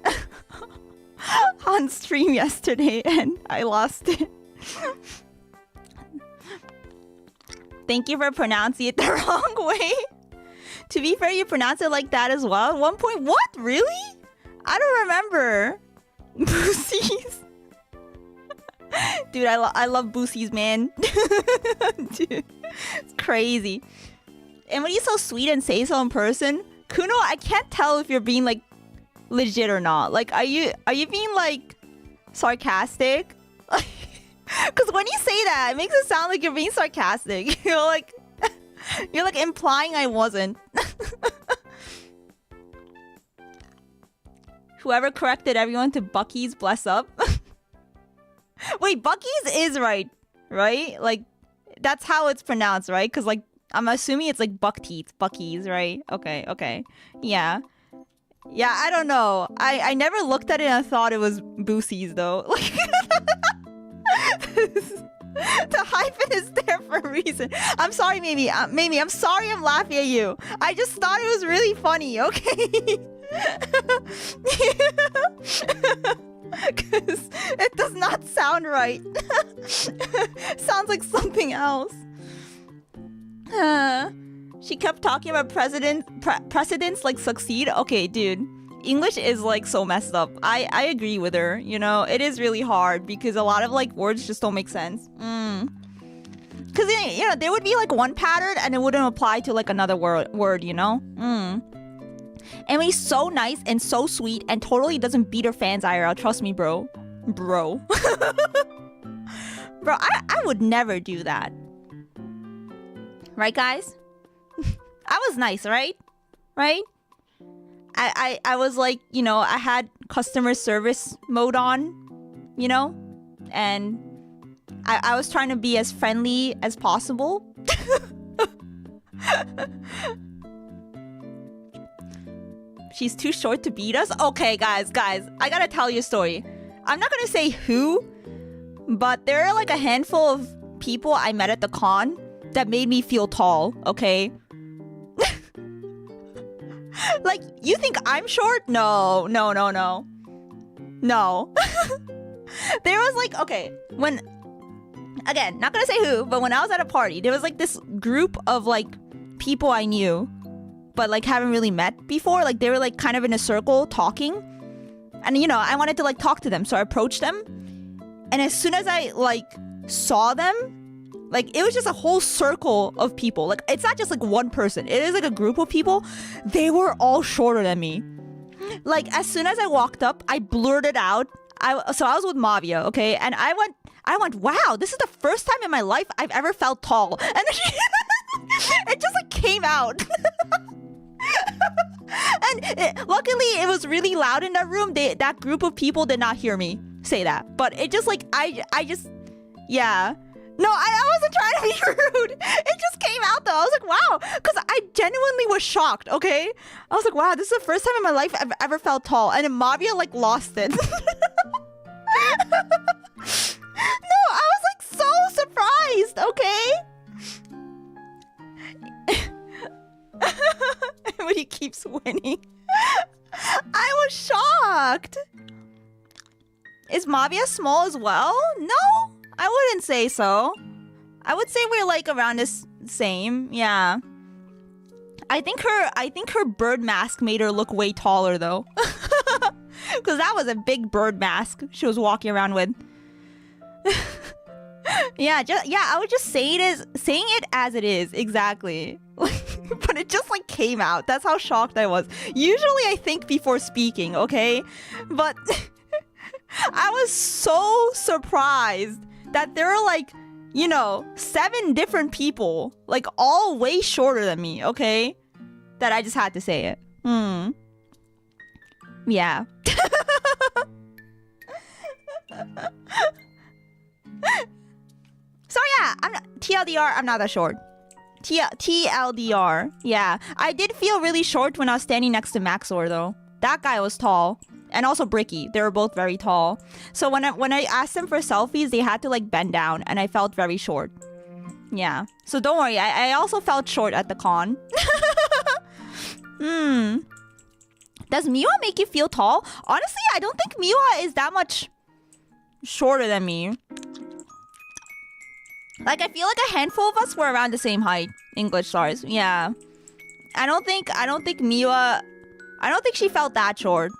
on stream yesterday and I lost it. Thank you for pronouncing it the wrong way. To be fair, you pronounce it like that as well. At one point, what? Really? I don't remember. Boosies. Dude, I love Boosies, man. Dude, it's crazy. And when you're so sweet and say so in person, Kuno, I can't tell if you're being like legit or not. Like, are you being like sarcastic? Because when you say that, it makes it sound like you're being sarcastic. You're like implying I wasn't. Whoever corrected everyone to Buc-ee's, bless up. Wait, Buc-ee's is right? Like, that's how it's pronounced, right? Because, like, I'm assuming it's like buck teeth, Buc-ee's, right? Okay. Yeah, I don't know. I never looked at it and thought it was Boosies, though. Like, the hyphen is there for a reason. I'm sorry, Mimi. Mimi, I'm sorry I'm laughing at you. I just thought it was really funny, okay? Because it does not sound right. Sounds like something else. She kept talking about precedents like succeed. Okay, dude. English is like so messed up. I agree with her. It is really hard because a lot of like words just don't make sense. Because there would be like one pattern and it wouldn't apply to like another word. And he's so nice and so sweet and totally doesn't beat her fans IRL. Trust me, bro. Bro, I would never do that. Right, guys? I was nice, right? I was like, I had customer service mode on, and I was trying to be as friendly as possible. She's too short to beat us? Okay, guys, I gotta tell you a story. I'm not gonna say who, but there are like a handful of people I met at the con that made me feel tall, okay? Like, you think I'm short? No. There was like, okay, again, not gonna say who, but when I was at a party, there was like this group of like people I knew, but like haven't really met before. Like they were like kind of in a circle talking. And I wanted to like talk to them. So I approached them. And as soon as I like saw them, like it was just a whole circle of people. Like it's not just like one person. It is like a group of people. They were all shorter than me. Like as soon as I walked up, I blurted out. So I was with Mavia, okay? And I went, wow, this is the first time in my life I've ever felt tall. And then it just like came out. Luckily, it was really loud in that room. That group of people did not hear me say that. But it just like, I just, yeah. No, I wasn't trying to be rude. It just came out though. I was like, wow. Because I genuinely was shocked, okay? I was like, wow, this is the first time in my life I've ever felt tall. And then Mavia like lost it. No, I was like so surprised, okay? Everybody keeps winning. I was shocked. Is Mavia small as well? No, I wouldn't say so. I would say we're like around the same. Yeah. I think her bird mask made her look way taller though. Because that was a big bird mask she was walking around with. Yeah, I would just saying it as it is, exactly. But it just like came out. That's how shocked I was. Usually I think before speaking, okay? But I was so surprised that there are like, 7 different people, like all way shorter than me, okay? That I just had to say it. Yeah. So yeah, TLDR, I'm not that short. TLDR, yeah. I did feel really short when I was standing next to Maxor though. That guy was tall. And also Bricky. They were both very tall. So when I asked them for selfies, they had to like bend down and I felt very short. Yeah. So don't worry, I also felt short at the con. Does Miwa make you feel tall? Honestly, I don't think Miwa is that much shorter than me. Like, I feel like a handful of us were around the same height. English stars. Yeah. I don't think Miwa... I don't think she felt that short.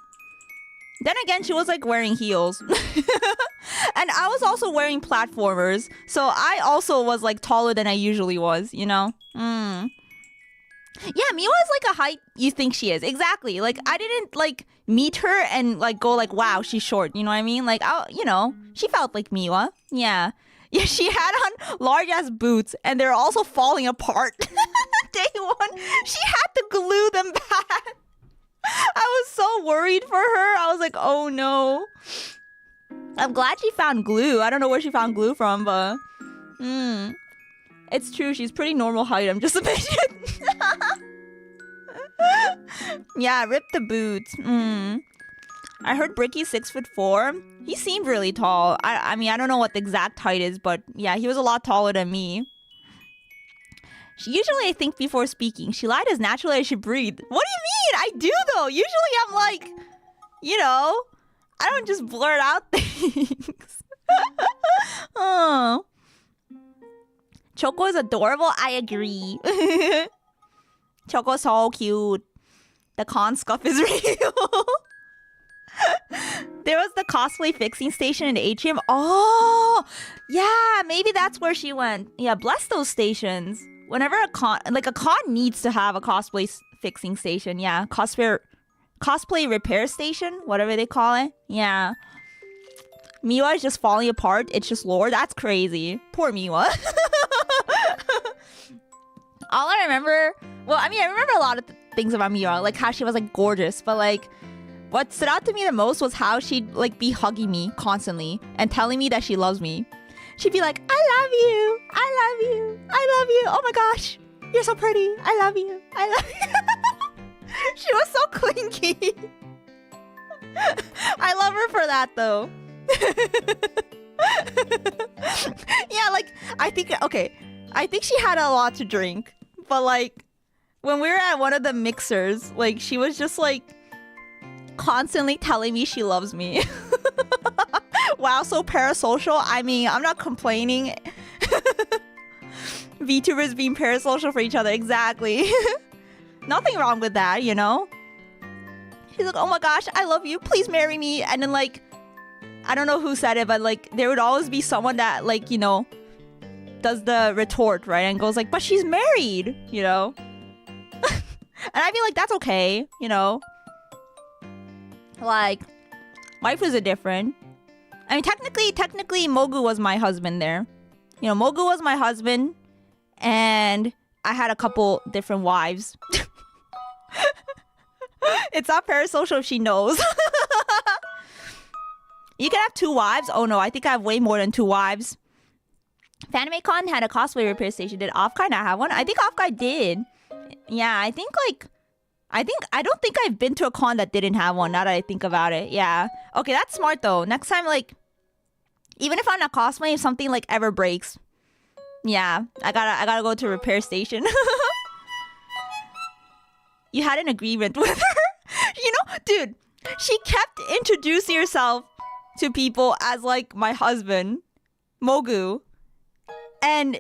Then again, she was like wearing heels. And I was also wearing platformers. So I also was like taller than I usually was, Yeah, Miwa is like a height you think she is. Exactly. Like, I didn't like meet her and like go like, wow, she's short. You know what I mean? Like, she felt like Miwa. Yeah. Yeah, she had on large ass boots and they're also falling apart. Day one, she had to glue them back. I was so worried for her. I was like, oh no. I'm glad she found glue. I don't know where she found glue from, but it's true. She's pretty normal height. I'm just a midget. Yeah, rip the boots. I heard Bricky's 6'4". He seemed really tall. I mean, I don't know what the exact height is, but yeah, he was a lot taller than me. Usually I think before speaking. She lied as naturally as she breathed. What do you mean? I do though. Usually I'm like, I don't just blurt out things. Oh. Choco is adorable. I agree. Choco's so cute. The con scuff is real. There was the cosplay fixing station in the atrium. Oh, yeah, maybe that's where she went. Yeah, bless those stations. Whenever a con needs to have a cosplay fixing station. Yeah, cosplay repair station, whatever they call it. Yeah. Miwa is just falling apart. It's just lore. That's crazy. Poor Miwa. All I remember... Well, I mean, I remember a lot of things about Miwa. Like, how she was, like, gorgeous. But, like, what stood out to me the most was how she'd, like, be hugging me constantly. And telling me that she loves me. She'd be like, I love you. I love you. I love you. Oh, my gosh. You're so pretty. I love you. I love you. She was so clingy. I love her for that, though. Yeah, like, I think she had a lot to drink. But, like, when we were at one of the mixers, like, she was just, like, constantly telling me she loves me. Wow, so parasocial. I mean, I'm not complaining. VTubers being parasocial for each other. Exactly. Nothing wrong with that, you know? She's like, oh my gosh, I love you. Please marry me. And then, like, I don't know who said it, but, like, there would always be someone that, like, you know, does the retort, right? And goes like, but she's married, you know? And I'd be like, that's okay, you know? Like, waifus are different. I mean, technically, Mogu was my husband there. You know, Mogu was my husband. And I had a couple different wives. It's not parasocial if she knows. You can have 2 wives? Oh no, I think I have way more than 2 wives. FanimeCon had a cosplay repair station. Did OFFKAI not have one? I think OFFKAI did. Yeah, I don't think I've been to a con that didn't have one, now that I think about it. Yeah. Okay, that's smart though. Next time, like, even if I'm not cosplaying, if something like ever breaks, yeah, I gotta go to a repair station. You had an agreement with her? You know, dude, she kept introducing herself to people as like my husband, Mogu. And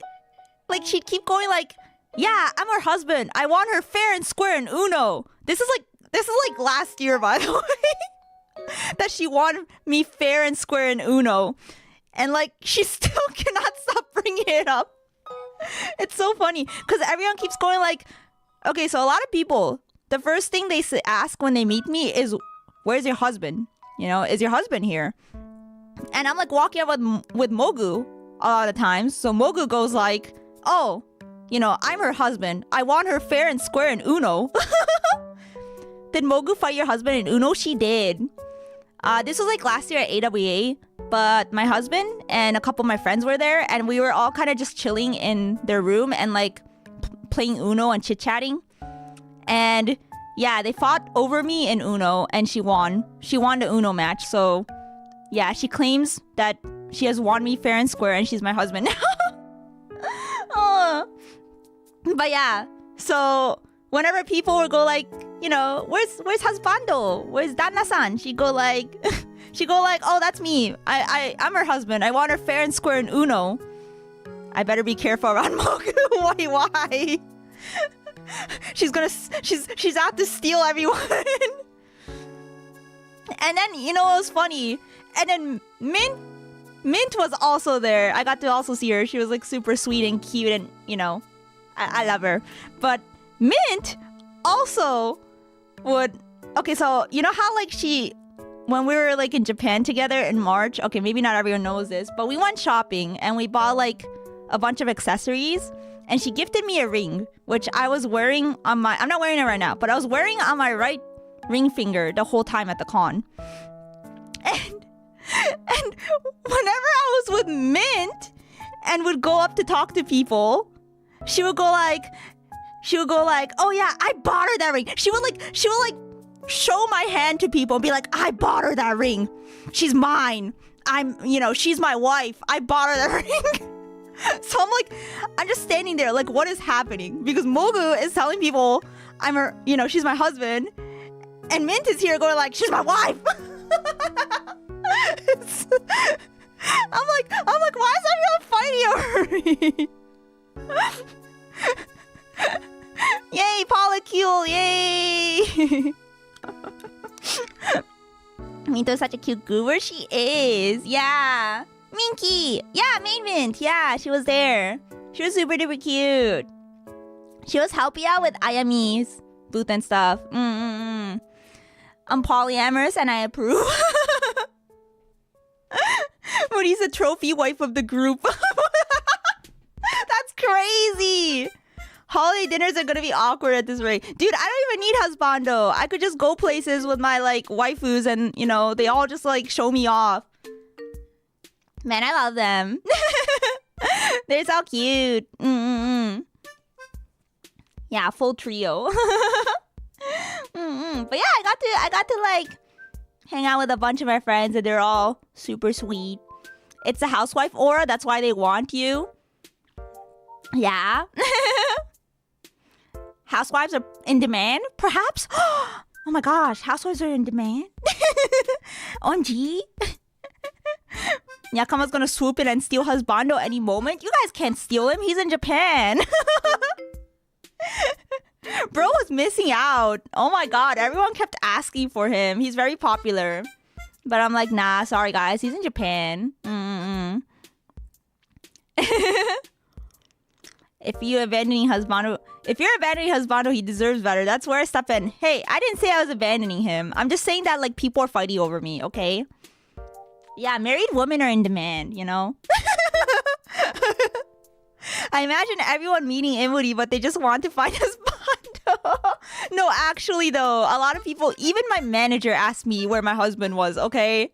like she'd keep going like, yeah, I'm her husband. I want her fair and square in Uno. This is like last year, by the way. That she wanted me fair and square in Uno. And like she still cannot stop bringing it up. It's so funny because everyone keeps going like, okay, so a lot of people, the first thing they ask when they meet me is, where's your husband? You know, is your husband here? And I'm like walking up with Mogu a lot of times. So Mogu goes like, oh, you know, I'm her husband. I want her fair and square in Uno. Did Mogu fight your husband in Uno? She did. This was like last year at AWA. But my husband and a couple of my friends were there. And we were all kind of just chilling in their room and like playing Uno and chit-chatting. And yeah, they fought over me in Uno and she won. She won the Uno match. So yeah, she claims that she has won me fair and square and she's my husband now. But yeah, so whenever people would go like, you know, where's husbando? Where's Danna-san? She'd go like, oh, that's me. I'm her husband. I want her fair and square in Uno. I better be careful around Mogu. Why? She's out to steal everyone. And then, you know what was funny? And then Mint was also there. I got to also see her. She was like super sweet and cute and, you know, I love her. But Mint also would... Okay, so you know how like when we were like in Japan together in March, okay, maybe not everyone knows this, but we went shopping and we bought like a bunch of accessories and she gifted me a ring, which I was wearing on my... I'm not wearing it right now, but I was wearing on my right ring finger the whole time at the con. And whenever I was with Mint and would go up to talk to people, she would go like, oh yeah, I bought her that ring. She would like show my hand to people and be like, I bought her that ring. She's mine. She's my wife. I bought her that ring. So I'm just standing there like, what is happening? Because Mogu is telling people I'm her, she's my husband. And Mint is here going like, she's my wife. I'm like, why is everyone fighting over me? Yay, polycule, yay! Minto's such a cute goober. She is, yeah. Minky, yeah, main Mint, yeah, she was there. She was super duper cute. She was helping out with Ayami's booth and stuff. I'm polyamorous and I approve. Muri's the trophy wife of the group. That's crazy. Holiday dinners are gonna be awkward at this rate. Dude, I don't even need husbando. I could just go places with my like waifus and they all just like show me off. Man, I love them. They're so cute. Yeah, full trio. But yeah, I got to like hang out with a bunch of my friends and they're all super sweet. It's the housewife aura, that's why they want you. Yeah. Housewives are in demand, perhaps? Oh my gosh, housewives are in demand? OMG. Yakama's gonna swoop in and steal husbando any moment. You guys can't steal him, he's in Japan. Bro was missing out. Oh my god, everyone kept asking for him. He's very popular. But I'm like, nah, sorry guys, he's in Japan. If you're abandoning husbando, he deserves better. That's where I step in. Hey, I didn't say I was abandoning him. I'm just saying that like people are fighting over me, okay? Yeah, married women are in demand, I imagine everyone meeting Emuri, but they just want to find husbando. No, actually though, a lot of people, even my manager asked me where my husband was, okay?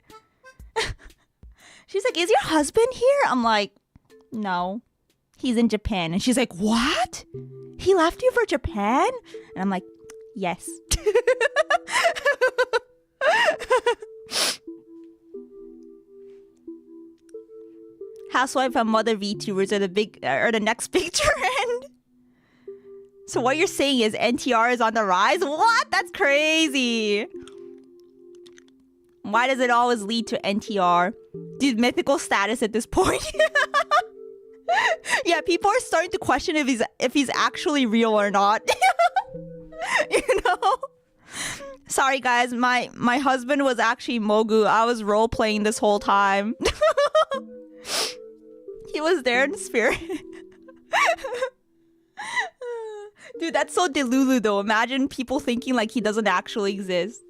She's like, is your husband here? I'm like, no, he's in Japan. And she's like, what? He left you for Japan? And I'm like, yes. Housewife and mother VTubers are the next big trend. So what you're saying is NTR is on the rise? What? That's crazy. Why does it always lead to NTR? Dude, mythical status at this point. Yeah, people are starting to question if he's actually real or not. You know? Sorry guys, my husband was actually Mogu. I was role playing this whole time. He was there in spirit. Dude, that's so delulu though. Imagine people thinking like he doesn't actually exist.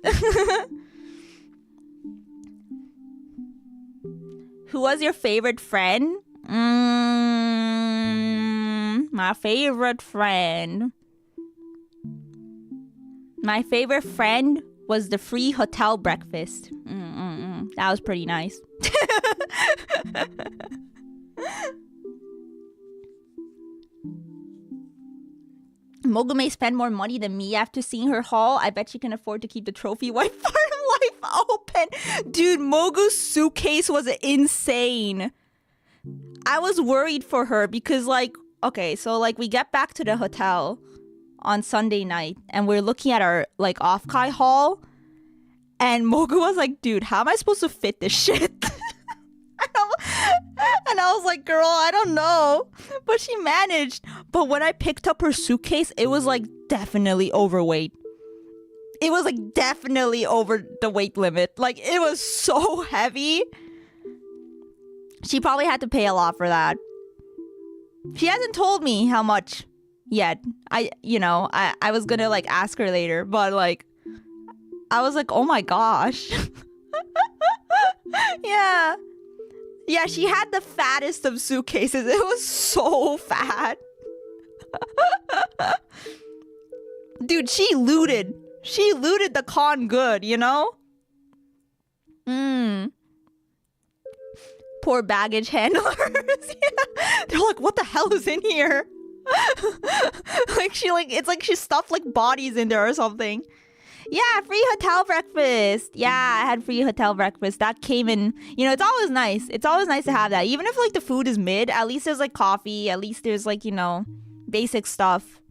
Who was your favorite friend? My favorite friend. My favorite friend was the free hotel breakfast. That was pretty nice. Mogu may spend more money than me after seeing her haul. I bet she can afford to keep the trophy wife part of life open. Dude, Mogu's suitcase was insane. I was worried for her because like, okay, so like we get back to the hotel on Sunday night and we're looking at our like OFFKAI haul. And Mogu was like, dude, how am I supposed to fit this shit? And I was like, girl, I don't know. But she managed. But when I picked up her suitcase, it was like definitely overweight. It was like definitely over the weight limit. Like it was so heavy. She probably had to pay a lot for that. She hasn't told me how much yet. I was gonna like ask her later, but like I was like, oh my gosh. Yeah. Yeah, she had the fattest of suitcases. It was so fat. Dude, she looted. She looted the con good, you know? Poor baggage handlers. Yeah. They're like, what the hell is in here? It's like she stuffed like bodies in there or something. Yeah, free hotel breakfast. Yeah, I had free hotel breakfast. That came in, it's always nice. It's always nice to have that. Even if like the food is mid, at least there's like coffee. At least there's like, basic stuff.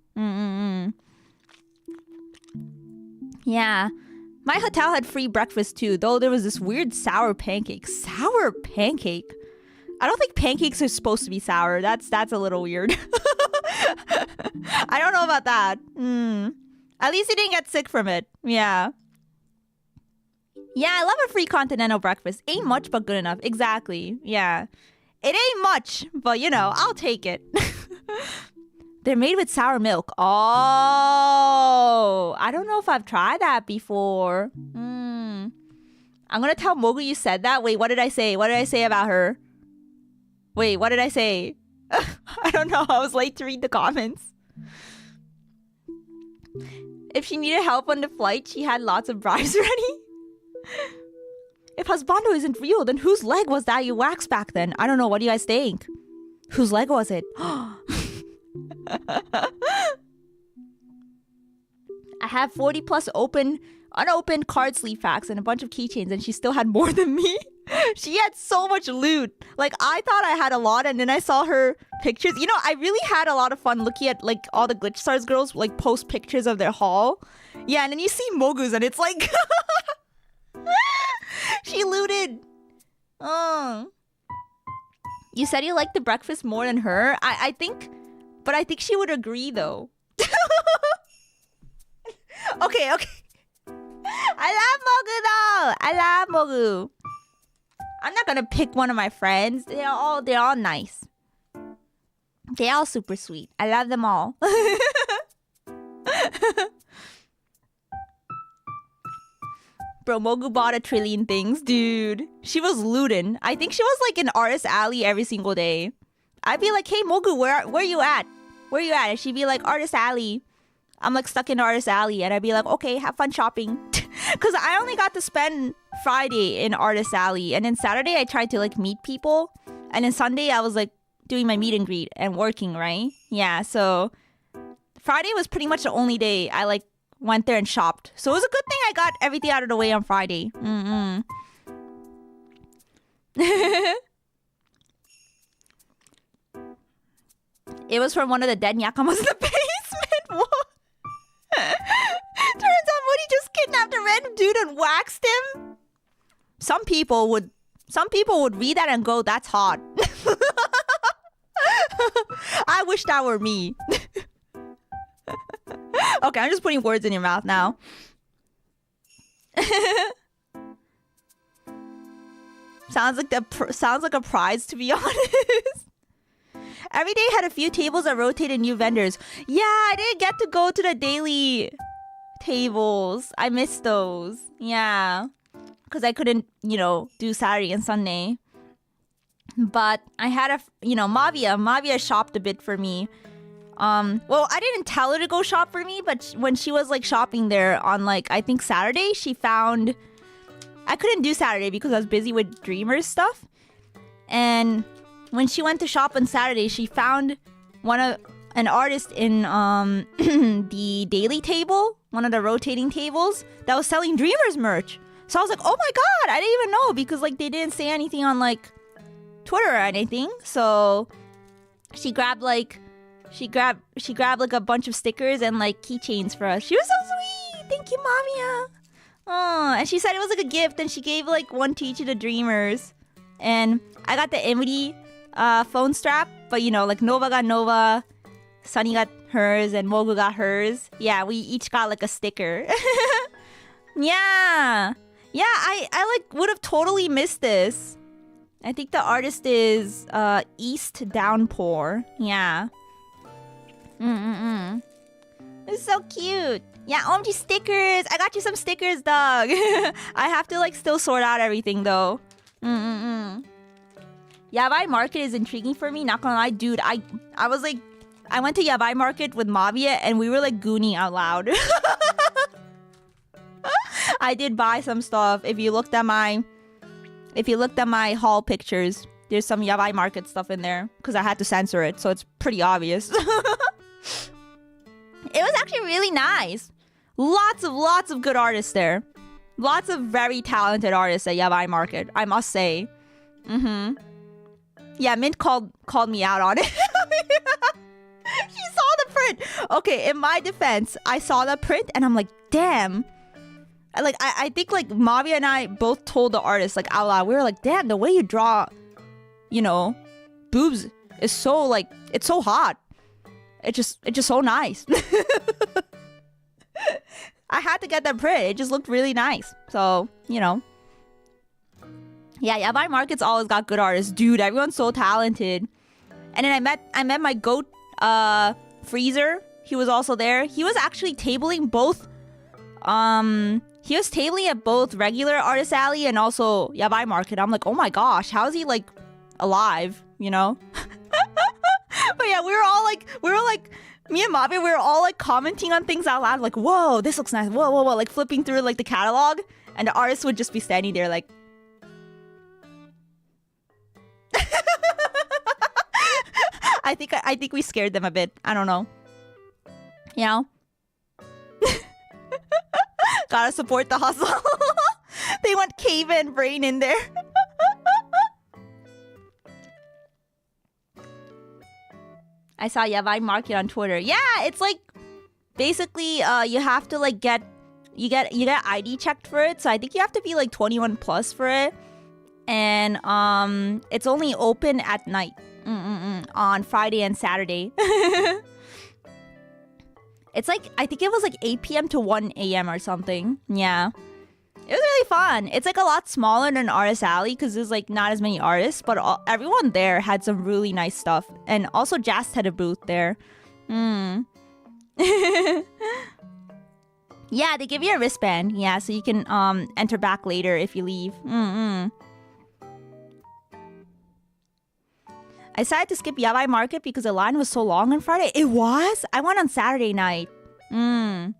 Yeah. My hotel had free breakfast too, though there was this weird sour pancake. Sour pancake? I don't think pancakes are supposed to be sour. That's a little weird. I don't know about that. At least you didn't get sick from it. Yeah. Yeah, I love a free continental breakfast. Ain't much, but good enough. Exactly. Yeah. It ain't much, but I'll take it. They're made with sour milk. Oh, I don't know if I've tried that before. I'm gonna tell Mogu you said that. Wait, what did I say? What did I say about her? Wait, what did I say? I don't know. I was late to read the comments. If she needed help on the flight, she had lots of bribes ready. If husbando isn't real, then whose leg was that you waxed back then? I don't know. What do you guys think? Whose leg was it? I have 40 plus unopened card sleeve packs and a bunch of keychains, and she still had more than me. She had so much loot. Like, I thought I had a lot, and then I saw her pictures. I really had a lot of fun looking at like all the Glitch Stars girls like post pictures of their haul. Yeah, and then you see Mogu's and it's like she looted. Oh. You said you liked the breakfast more than her. I think she would agree though. Okay. I love Mogu though. I love Mogu. I'm not gonna pick one of my friends. They're all nice. They're all super sweet. I love them all. Bro, Mogu bought 1 trillion things, dude. She was looting. I think she was like in Artist Alley every single day. I'd be like, hey Mogu, where you at? Where you at? And she'd be like, Artist Alley. I'm like stuck in Artist Alley, and I'd be like, okay, have fun shopping. Because I only got to spend Friday in Artist Alley, and then Saturday I tried to like meet people, and then Sunday I was like doing my meet and greet and working, right? Yeah, so Friday was pretty much the only day I like went there and shopped. So it was a good thing I got everything out of the way on Friday. It was from one of the dead Yakamas in the basement. What? Turns out Moody just kidnapped a random dude and waxed him. Some people would read that and go, "That's hot." I wish that were me. Okay, I'm just putting words in your mouth now. Sounds like a prize, to be honest. Every day had a few tables that rotated new vendors. Yeah, I didn't get to go to the daily tables. I missed those. Yeah, because I couldn't, do Saturday and Sunday. But I had Mavia shopped a bit for me. Well, I didn't tell her to go shop for me, but when she was like shopping there on like, I think Saturday, she found, I couldn't do Saturday because I was busy with Dreamers stuff. And when she went to shop on Saturday, she found an artist in the daily table, one of the rotating tables that was selling Dreamers merch. So I was like, oh my God, I didn't even know, because like they didn't say anything on like Twitter or anything. So she grabbed like a bunch of stickers and like keychains for us. She was so sweet. Thank you, Mamiya. Oh, and she said it was like a gift, and she gave like one to each of the Dreamers. And I got the Emuri phone strap, but like Nova got Nova, Sunny got hers, and Mogu got hers. Yeah, we each got like a sticker. Yeah, I like would have totally missed this. I think the artist is East Downpour. Yeah. It's so cute. Yeah, OMG stickers. I got you some stickers, dog. I have to like still sort out everything though. Yabai Market is intriguing for me. Not gonna lie, dude. I was like, I went to Yabai Market with Mavia and we were like gooning out loud. I did buy some stuff. If you looked at my haul pictures, there's some Yabai Market stuff in there because I had to censor it, so it's pretty obvious. It was actually really nice. Lots of good artists there. Lots of very talented artists at Yabai Market, I must say. Yeah, Mint called me out on it. She saw the print. Okay, in my defense, I saw the print and I'm like, damn. Like I think like Mavia and I both told the artist like out loud. We were like, damn, the way you draw, boobs is so like, it's so hot. It's just so nice. I had to get that print. It just looked really nice. So, Yeah, Yabai Market's always got good artists. Dude, everyone's so talented. And then I met my goat Freezer. He was also there. He was actually tabling both he was tabling at both regular Artist Alley and also Yabai Market. I'm like, oh my gosh, how is he like alive, But yeah, we were like, me and Mabe, we were all like commenting on things out loud, like, whoa, this looks nice, whoa, like flipping through like the catalog, and the artist would just be standing there like, I think we scared them a bit. I don't know. Gotta support the hustle. They went Cave and Brain in there. I saw Yabai Market on Twitter. Yeah, it's like basically you have to like get ID checked for it. So I think you have to be like 21 plus for it. And it's only open at night on Friday and Saturday. It's like, I think it was like 8 p.m. to 1 a.m. or something. Yeah. It was really fun. It's like a lot smaller than Artist Alley because there's like not as many artists, but everyone there had some really nice stuff. And also Jast had a booth there. Yeah, they give you a wristband. Yeah, so you can enter back later if you leave. I decided to skip Yabai Market because the line was so long on Friday. It was? I went on Saturday night. And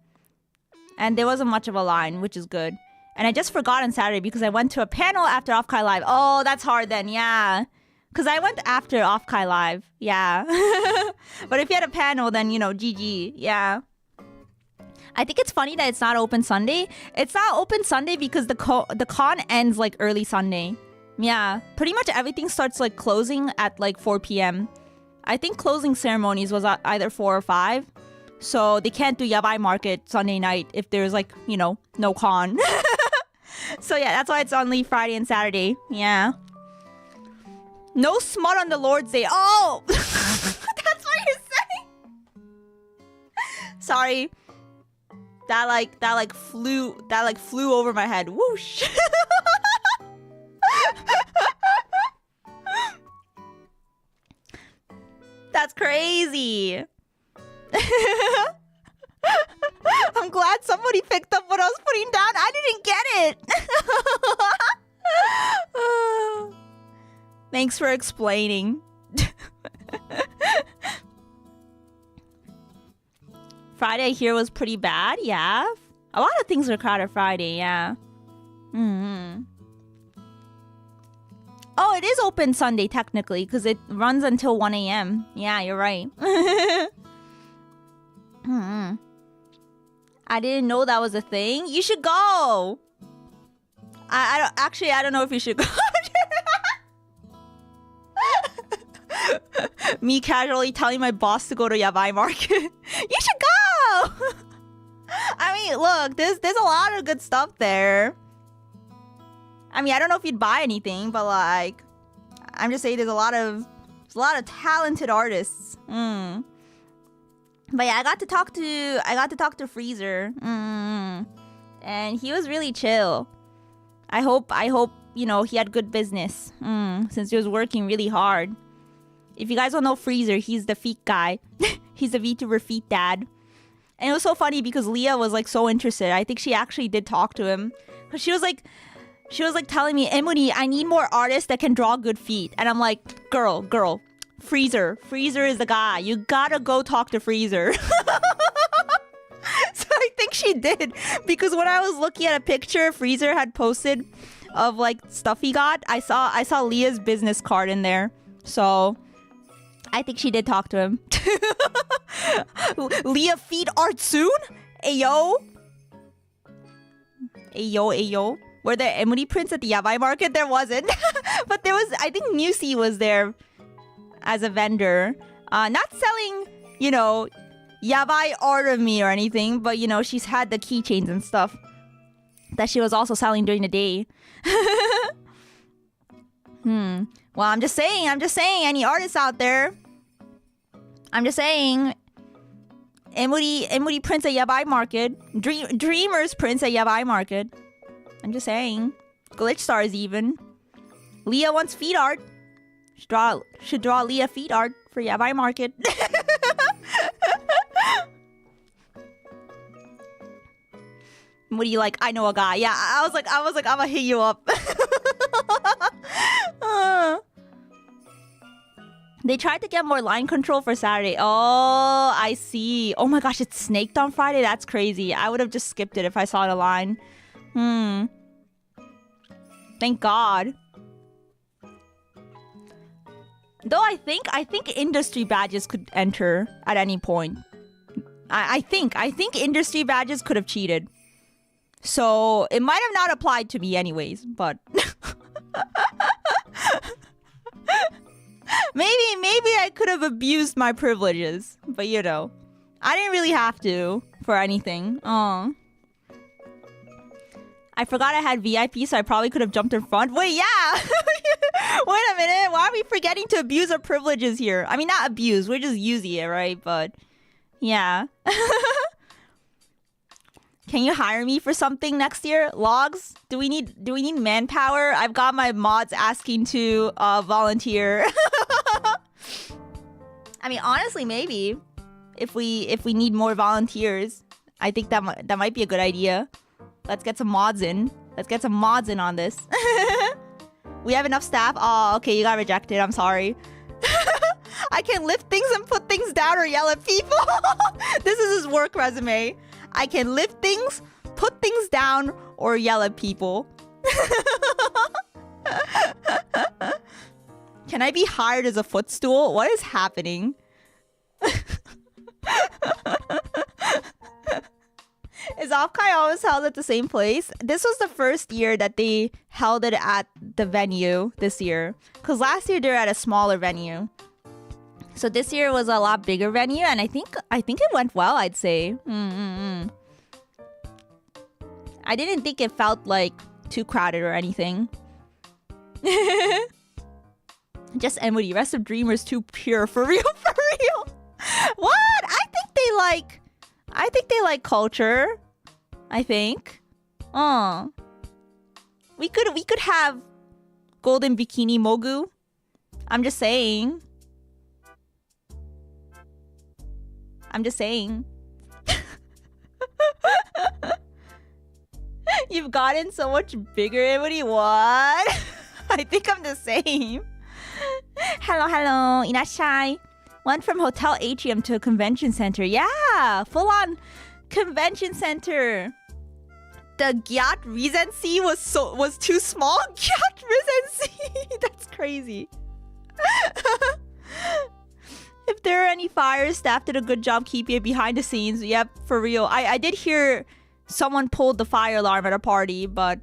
there wasn't much of a line, which is good. And I just forgot on Saturday because I went to a panel after OFFKAI Live. Oh, that's hard then, yeah. Because I went after OFFKAI Live, yeah. But if you had a panel, then, you know, GG, yeah. I think it's funny that it's not open Sunday. It's not open Sunday because the con ends like early Sunday. Yeah, pretty much everything starts like closing at like 4 p.m. I think closing ceremonies was either 4 or 5. So they can't do Yabai Market Sunday night if there's like, you know, no con. So yeah, that's why it's only Friday and Saturday. Yeah. No smut on the Lord's Day. Oh! That's what you're saying? Sorry. That flew over my head. Whoosh. That's crazy. I'm glad somebody picked up what I was putting down. I didn't get it. Thanks for explaining. Friday here was pretty bad, yeah. A lot of things were crowded Friday, yeah. Oh, it is open Sunday technically because it runs until 1 a.m. Yeah, you're right. I didn't know that was a thing. You should go. I don't know if you should go. Me casually telling my boss to go to Yabai Market. You should go. I mean, look, there's a lot of good stuff there. I mean, I don't know if you'd buy anything, but like, I'm just saying there's a lot of talented artists. But yeah, I got to talk to Freezer. And he was really chill. I hope you know he had good business. Since he was working really hard. If you guys don't know Freezer, he's the feet guy. He's the VTuber feet dad. And it was so funny because Leah was like so interested. I think she actually did talk to him. Cause she was like telling me, Emuri, I need more artists that can draw good feet. And I'm like, girl, Freezer is the guy. You gotta go talk to Freezer. So I think she did. Because when I was looking at a picture Freezer had posted of like stuff he got, I saw Leah's business card in there. So I think she did talk to him. Leah feet art soon? Ayo. Were there Emuri prints at the Yabai Market? There wasn't. But there was, I think Musi was there as a vendor. Not selling, you know, Yabai art of me or anything, but you know, she's had the keychains and stuff that she was also selling during the day. Well, I'm just saying, any artists out there? I'm just saying, Emuri prints at Yabai Market. Dreamers prints at Yabai Market. I'm just saying. Glitch stars even. Leah wants feet art. Should draw Leah feet art for Yabai Market. What do you like? I know a guy. Yeah, I was like, I'm gonna hit you up. They tried to get more line control for Saturday. Oh, I see. Oh my gosh, it's snaked on Friday? That's crazy. I would have just skipped it if I saw the line. Thank God. Though I think industry badges could enter at any point. I think industry badges could have cheated. So it might have not applied to me anyways, but maybe I could have abused my privileges, but you know, I didn't really have to for anything. I forgot I had VIP, so I probably could have jumped in front. Wait, yeah. Wait a minute. Why are we forgetting to abuse our privileges here? I mean, not abuse. We're just using it, right? But yeah. Can you hire me for something next year? Logs? Do we need manpower? I've got my mods asking to volunteer. I mean, honestly, maybe if we need more volunteers, I think that might be a good idea. Let's get some mods in. Let's get some mods in on this. We have enough staff. Oh, okay, you got rejected. I'm sorry. I I can lift things and put things down or yell at people. This is his work resume. I can lift things, put things down, or yell at people. Can I be hired as a footstool? What is happening? Is OFFKAI always held at the same place? This was the first year that they held it at the venue this year. Because last year they were at a smaller venue. So this year was a lot bigger venue, and I think it went well, I'd say. I didn't think it felt like too crowded or anything. Just Emuri, rest of Dreamers too pure, for real, for real. What? I think they like culture. I think. We could have Golden Bikini Mogu. I'm just saying. You've gotten so much bigger, Emuri. What? I think I'm the same. Hello, Inashai. Went from hotel atrium to a convention center. Yeah, full on convention center. The Gyat Regency was too small. Gyat Regency. That's crazy. If there are any fires, staff did a good job keeping it behind the scenes. Yep, for real. I did hear someone pulled the fire alarm at a party, but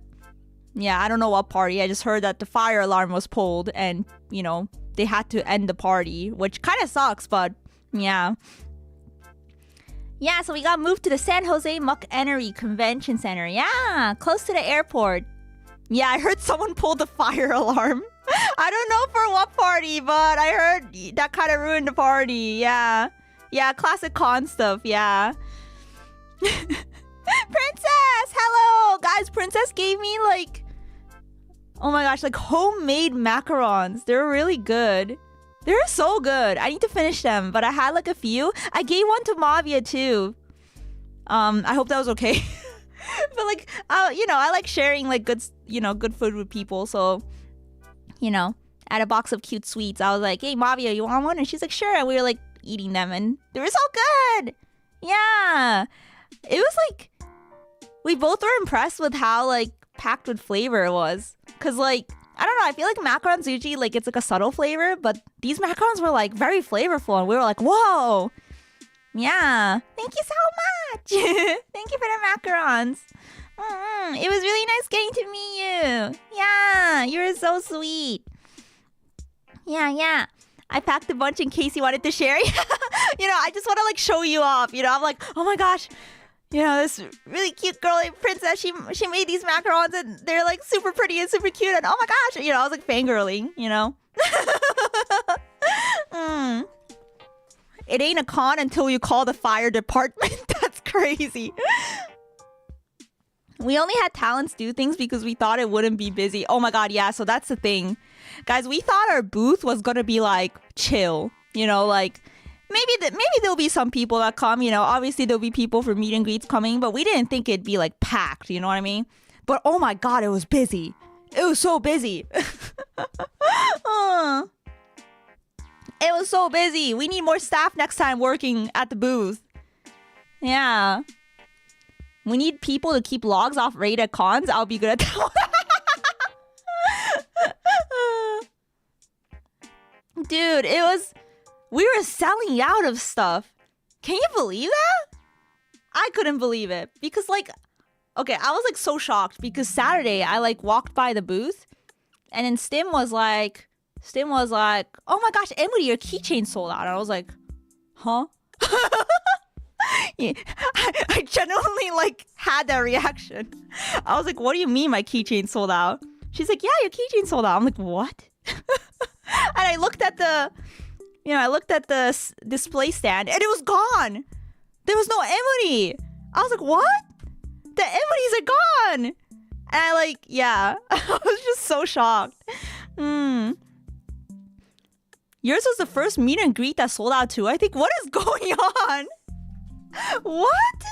yeah, I don't know what party. I just heard that the fire alarm was pulled and, you know, they had to end the party, which kind of sucks, but yeah. Yeah, so we got moved to the San Jose McEnery Convention Center. Yeah, close to the airport. Yeah, I heard someone pulled the fire alarm. I don't know for what party, but I heard that kind of ruined the party. Yeah. Yeah, classic con stuff, yeah. Princess! Hello! Guys, Princess gave me like... Oh my gosh, like homemade macarons. They're really good. They're so good. I need to finish them, but I had like a few. I gave one to Mavia too. I hope that was okay. But like, you know, I like sharing like good food with people. So, you know, I had a box of cute sweets. I was like, hey, Mavia, you want one? And she's like, sure. And we were like eating them and they were so good. Yeah. It was like, we both were impressed with how like packed with flavor it was. Cause like, I don't know, I feel like macarons usually like it's like a subtle flavor, but these macarons were like very flavorful and we were like, whoa. Yeah. Thank you so much. Thank you for the macarons. It was really nice getting to meet you. Yeah, you're so sweet. Yeah. I packed a bunch in case you wanted to share. You know, I just want to like show you off. You know, I'm like, oh my gosh. You know, this really cute girl named Princess, she made these macarons and they're like super pretty and super cute and oh my gosh, you know, I was like fangirling, you know. It ain't a con until you call the fire department. That's crazy. We only had talents do things because we thought it wouldn't be busy. Oh my god, yeah, so that's the thing. Guys, we thought our booth was gonna be like chill, you know, like maybe there'll be some people that come, you know, obviously there'll be people for meet and greets coming, but we didn't think it'd be like packed, you know what I mean? But oh my god, it was busy. It was so busy. It was so busy. We need more staff next time working at the booth. Yeah. We need people to keep logs off rated cons. I'll be good at that one. Dude, we were selling out of stuff. Can you believe that? I couldn't believe it. Because like, okay, I was like so shocked because Saturday I like walked by the booth and then Stim was like, oh my gosh, Emuri, your keychain sold out. And I was like, huh? Yeah, I genuinely like had that reaction. I was like, what do you mean my keychain sold out? She's like, yeah, your keychain sold out. I'm like, what? And I looked at the display stand and it was gone. There was no Emuri. I was like, what? The Emuris are gone. And I like, yeah, I was just so shocked. Yours was the first meet and greet that sold out too. I think, what is going on? What?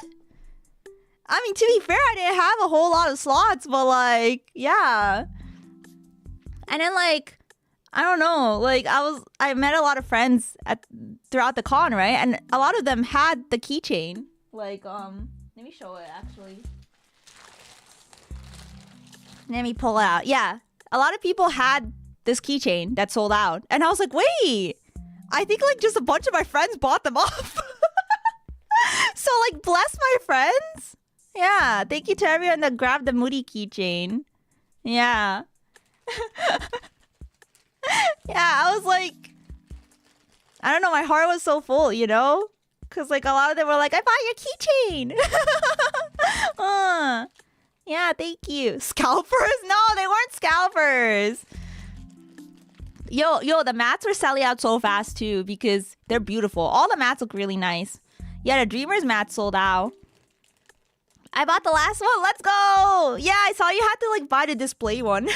I mean, to be fair, I didn't have a whole lot of slots, but like, yeah. And then like, I don't know. Like I met a lot of friends throughout the con, right? And a lot of them had the keychain. Like let me show it actually. Let me pull it out. Yeah, a lot of people had this keychain that sold out, and I was like, wait, I think like just a bunch of my friends bought them off. So like, bless my friends. Yeah, thank you to everyone that grabbed the Moody keychain. Yeah. Yeah, I was like, I don't know, my heart was so full, you know? Because like a lot of them were like, I bought your keychain. Yeah, thank you. Scalpers? No, they weren't scalpers. Yo, the mats were selling out so fast too because they're beautiful. All the mats look really nice. Yeah, the Dreamers mat sold out. I bought the last one. Let's go. Yeah, I saw you had to like buy the display one.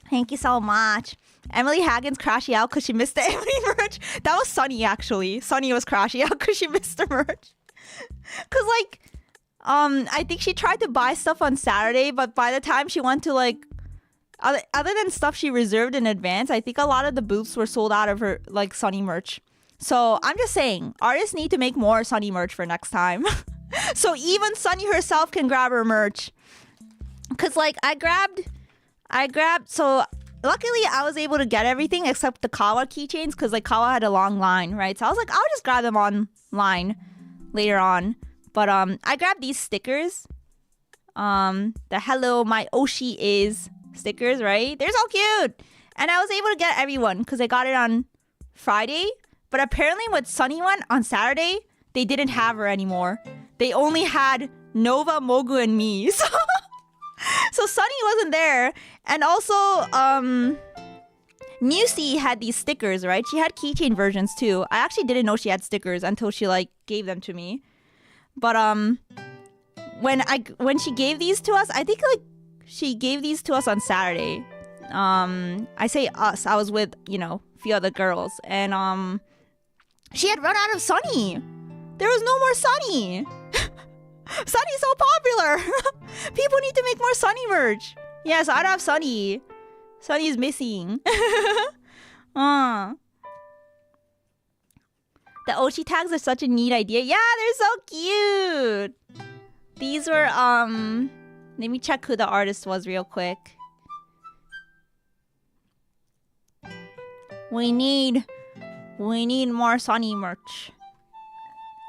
Thank you so much. Emily Hagen's crashing out because she missed the Emily merch. That was Sunny actually. Sunny was crashing out because she missed the merch. Cause like, I think she tried to buy stuff on Saturday, but by the time she went to like, other than stuff she reserved in advance, I think a lot of the booths were sold out of her like Sunny merch. So I'm just saying, artists need to make more Sunny merch for next time. So even Sunny herself can grab her merch. Cause like I grabbed, so luckily I was able to get everything except the Kawa keychains because like Kawa had a long line, right? So I was like, I'll just grab them online later on. But I grabbed these stickers. The hello, my Oshi is stickers, right? They're so cute. And I was able to get everyone because I got it on Friday. But apparently with Sunny one on Saturday, they didn't have her anymore. They only had Nova, Mogu, and me. So Sunny wasn't there. And also, Newsy had these stickers, right? She had keychain versions too. I actually didn't know she had stickers until she like gave them to me. But when she gave these to us, I think like she gave these to us on Saturday. I say us. I was with, you know, a few other girls, and she had run out of Sunny. There was no more Sunny. Sunny's so popular. People need to make more Sunny merch. Yes, I don't have Sunny. Sunny's missing. The Oshi tags are such a neat idea. Yeah, they're so cute. These were let me check who the artist was real quick. We need more Sunny merch.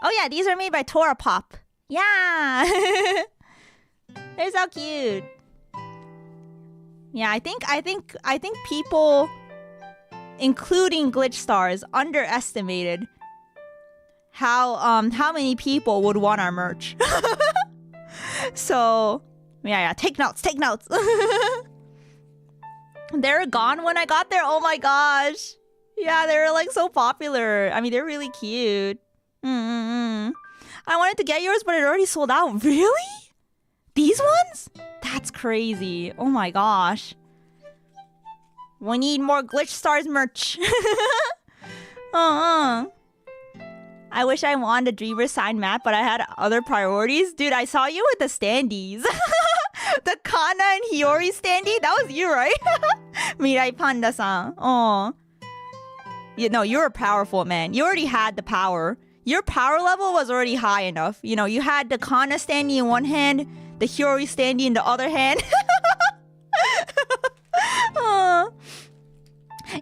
Oh yeah, these are made by Tora Pop. Yeah. They're so cute. Yeah, I think people, including Glitch Stars, underestimated how many people would want our merch. So yeah, take notes. They were gone when I got there. Oh my gosh. Yeah, they were like so popular. I mean, they're really cute. I wanted to get yours, but it already sold out. Really? These ones? That's crazy. Oh my gosh. We need more Glitch Stars merch. I wish I wanted a Dreamer sign mat, but I had other priorities. Dude, I saw you with the standees. The Kana and Hiyori standee? That was you, right? Mirai Panda-san. Oh. You know, you're powerful, man. You already had the power. Your power level was already high enough. You know, you had the Kana standee in one hand, the Hiyori standee in the other hand.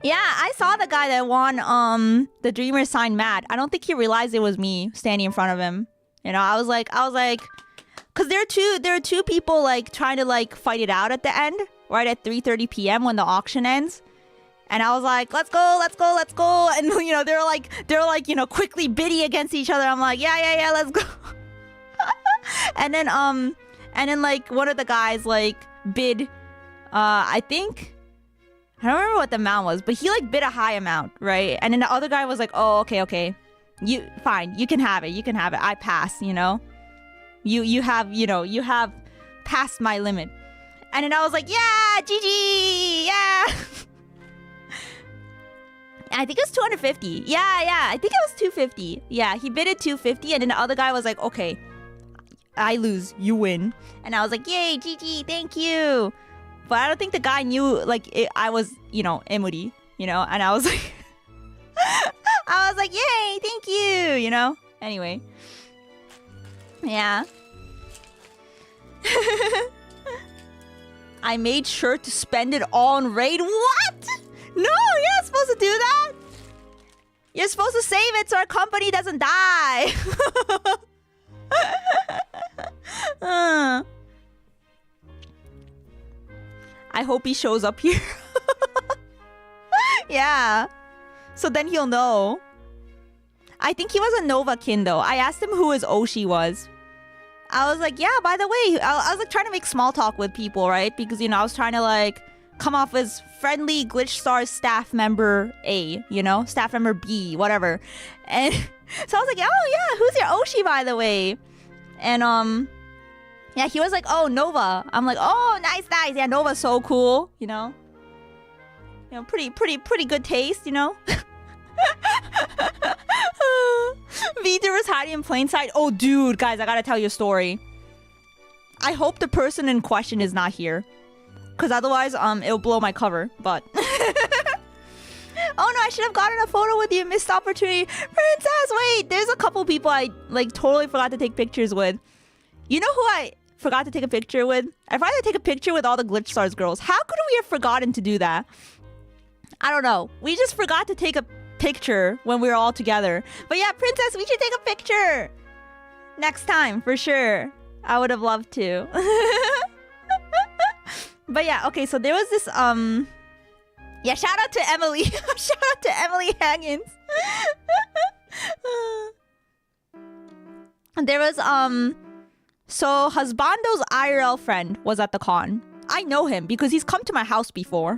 Yeah, I saw the guy that won the Dreamer sign mat. I don't think he realized it was me standing in front of him. You know, I was like, because there are two people like trying to like fight it out at the end, right at 3:30 p.m. when the auction ends. And I was like, let's go. And you know, they're like, you know, quickly bidding against each other. I'm like, yeah, let's go. And then like one of the guys like bid, I don't remember what the amount was, but he like bid a high amount, right? And then the other guy was like, oh, okay. You can have it. I pass, you know? You have passed my limit. And then I was like, yeah, GG, yeah. I think it was 250. Yeah, I think it was 250. Yeah, he bid at 250, and then the other guy was like, okay, I lose, you win. And I was like, yay, GG, thank you. But I don't think the guy knew, like, I was, Emuri, and I was like, yay, thank you, Anyway. Yeah. I made sure to spend it all on raid. What? No, you're not supposed to do that. You're supposed to save it so our company doesn't die. I hope he shows up here. Yeah. So then he'll know. I think he was a Nova kin though. I asked him who his Oshi was. I was like, yeah, by the way, I was like trying to make small talk with people, right? Because, I was trying to like come off as friendly Glitch Stars staff member A, staff member B, whatever. And so I was like, oh yeah, who's your Oshi, by the way? And yeah, he was like, oh, Nova. I'm like, oh, nice. Yeah, Nova's so cool, pretty good taste, Vita was hiding in plain sight. Oh, dude, guys, I gotta tell you a story. I hope the person in question is not here, because otherwise, it'll blow my cover. But oh no, I should have gotten a photo with you. Missed opportunity, princess. Wait, there's a couple people I like totally forgot to take pictures with. You know who I forgot to take a picture with? I forgot to take a picture with all the Glitch Stars girls. How could we have forgotten to do that? I don't know. We just forgot to take a picture when we were all together. But yeah, princess, we should take a picture next time for sure. I would have loved to. But yeah, okay, so there was this yeah, shout out to Emily. Shout out to Emily Haggins. There was so Husbando's IRL friend was at the con. I know him because he's come to my house before.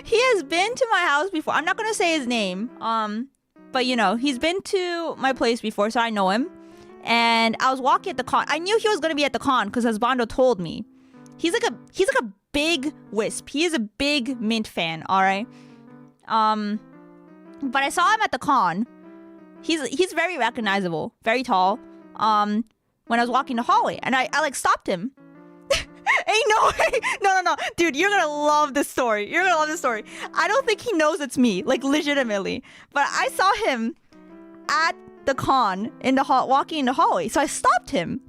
He has been to my house before. I'm not gonna say his name. But he's been to my place before, so I know him. And I was walking at the con. I knew he was gonna be at the con because Husbando told me. He's like a big wisp. He is a big Mint fan, alright? But I saw him at the con. He's very recognizable, very tall. When I was walking the hallway, and I like stopped him. Hey, no way! No. Dude, you're gonna love this story. I don't think he knows it's me, like legitimately. But I saw him at the con in the walking in the hallway. So I stopped him.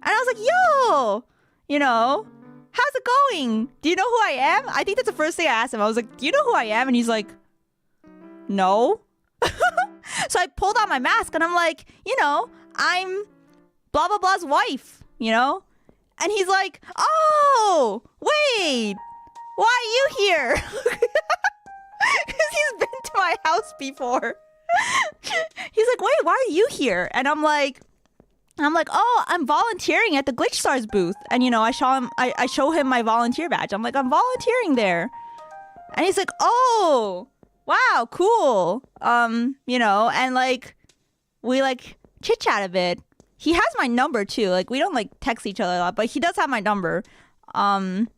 And I was like, yo, how's it going? Do you know who I am? I think that's the first thing I asked him. I was like, do you know who I am? And he's like, no. So I pulled out my mask and I'm like, I'm blah, blah, blah's wife, And he's like, oh, wait, why are you here? Because he's been to my house before. He's like, wait, why are you here? And I'm like, oh, I'm volunteering at the Glitch Stars booth. And, I show him my volunteer badge. I'm like, I'm volunteering there. And he's like, oh, wow, cool. And like, we like chit chat a bit. He has my number too. Like, we don't like text each other a lot, but he does have my number. Moody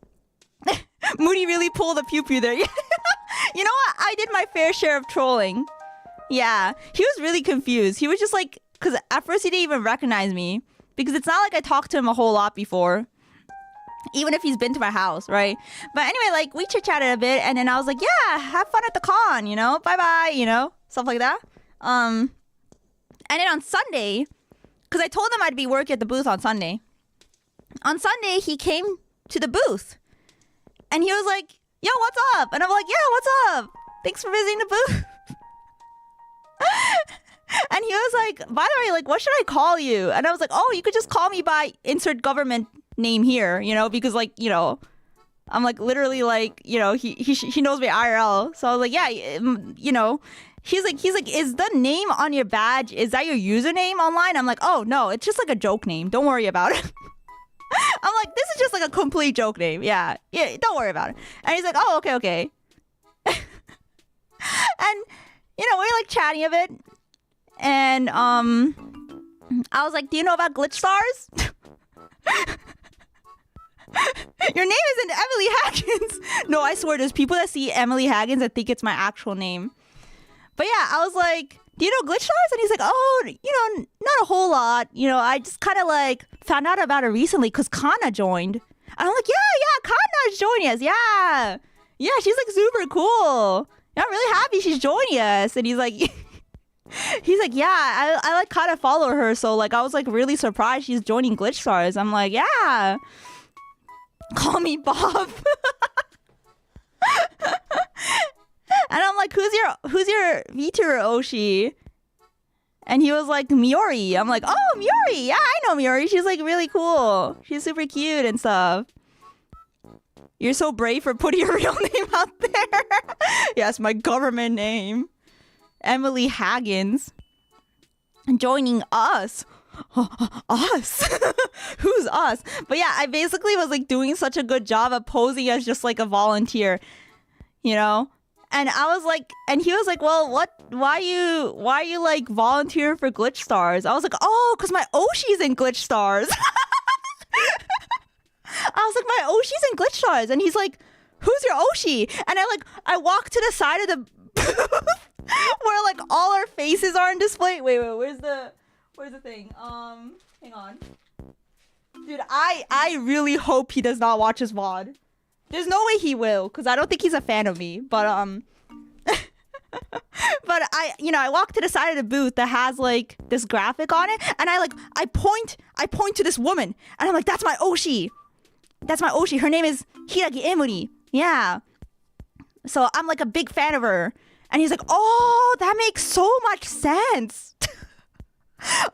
really pulled a pew pew there. You know what? I did my fair share of trolling. Yeah, he was really confused. He was just like, because at first he didn't even recognize me, because it's not like I talked to him a whole lot before, even if he's been to my house, right? But anyway, like, we chit chatted a bit, and then I was like, yeah, have fun at the con, bye bye, stuff like that. And then on Sunday, because I told him I'd be working at the booth on Sunday. On Sunday, he came to the booth. And he was like, yo, what's up? And I'm like, yeah, what's up? Thanks for visiting the booth. And he was like, by the way, like, what should I call you? And I was like, oh, you could just call me by insert government name here, because like, I'm like literally like, he knows me IRL. So I was like, yeah, He's like, is the name on your badge, is that your username online? I'm like, oh, no, it's just like a joke name. Don't worry about it. I'm like, this is just like a complete joke name. Yeah, don't worry about it. And he's like, oh, okay. And, we're like chatting a bit. And I was like, do you know about Glitch Stars? Your name isn't Emily Haggins. No, I swear, there's people that see Emily Haggins and think it's my actual name. But yeah, I was like, do you know Glitch Stars? And he's like, oh, not a whole lot. I just kind of like found out about it recently because Kana joined. And I'm like, yeah, Kanna's joining us. Yeah, she's like super cool. I'm really happy she's joining us. And he's like, yeah, I like kind of follow her. So like, I was like really surprised she's joining Glitch Stars. I'm like, yeah, call me Bob. And I'm like, who's your VTuber Oshi? And he was like, Miori. I'm like, oh, Miori. Yeah, I know Miori. She's like really cool. She's super cute and stuff. You're so brave for putting your real name out there. Yes, my government name. Emily Haggins. Joining us. Us? Who's us? But yeah, I basically was like doing such a good job of posing as just like a volunteer, you know? And I was like, and he was like, well, why you like volunteer for Glitch Stars? I was like, oh, because my Oshi's in Glitch Stars. I was like, my Oshi's in Glitch Stars. And he's like, who's your Oshi? And I walked to the side of the booth where like all our faces are on display. Wait, where's the thing? Hang on. Dude, I really hope he does not watch his VOD. There's no way he will, because I don't think he's a fan of me. But but I walk to the side of the booth that has like this graphic on it, and I point to this woman, and I'm like, that's my Oshi. That's my Oshi. Her name is Hiiragi Emuri. Yeah. So I'm like a big fan of her. And he's like, oh, that makes so much sense.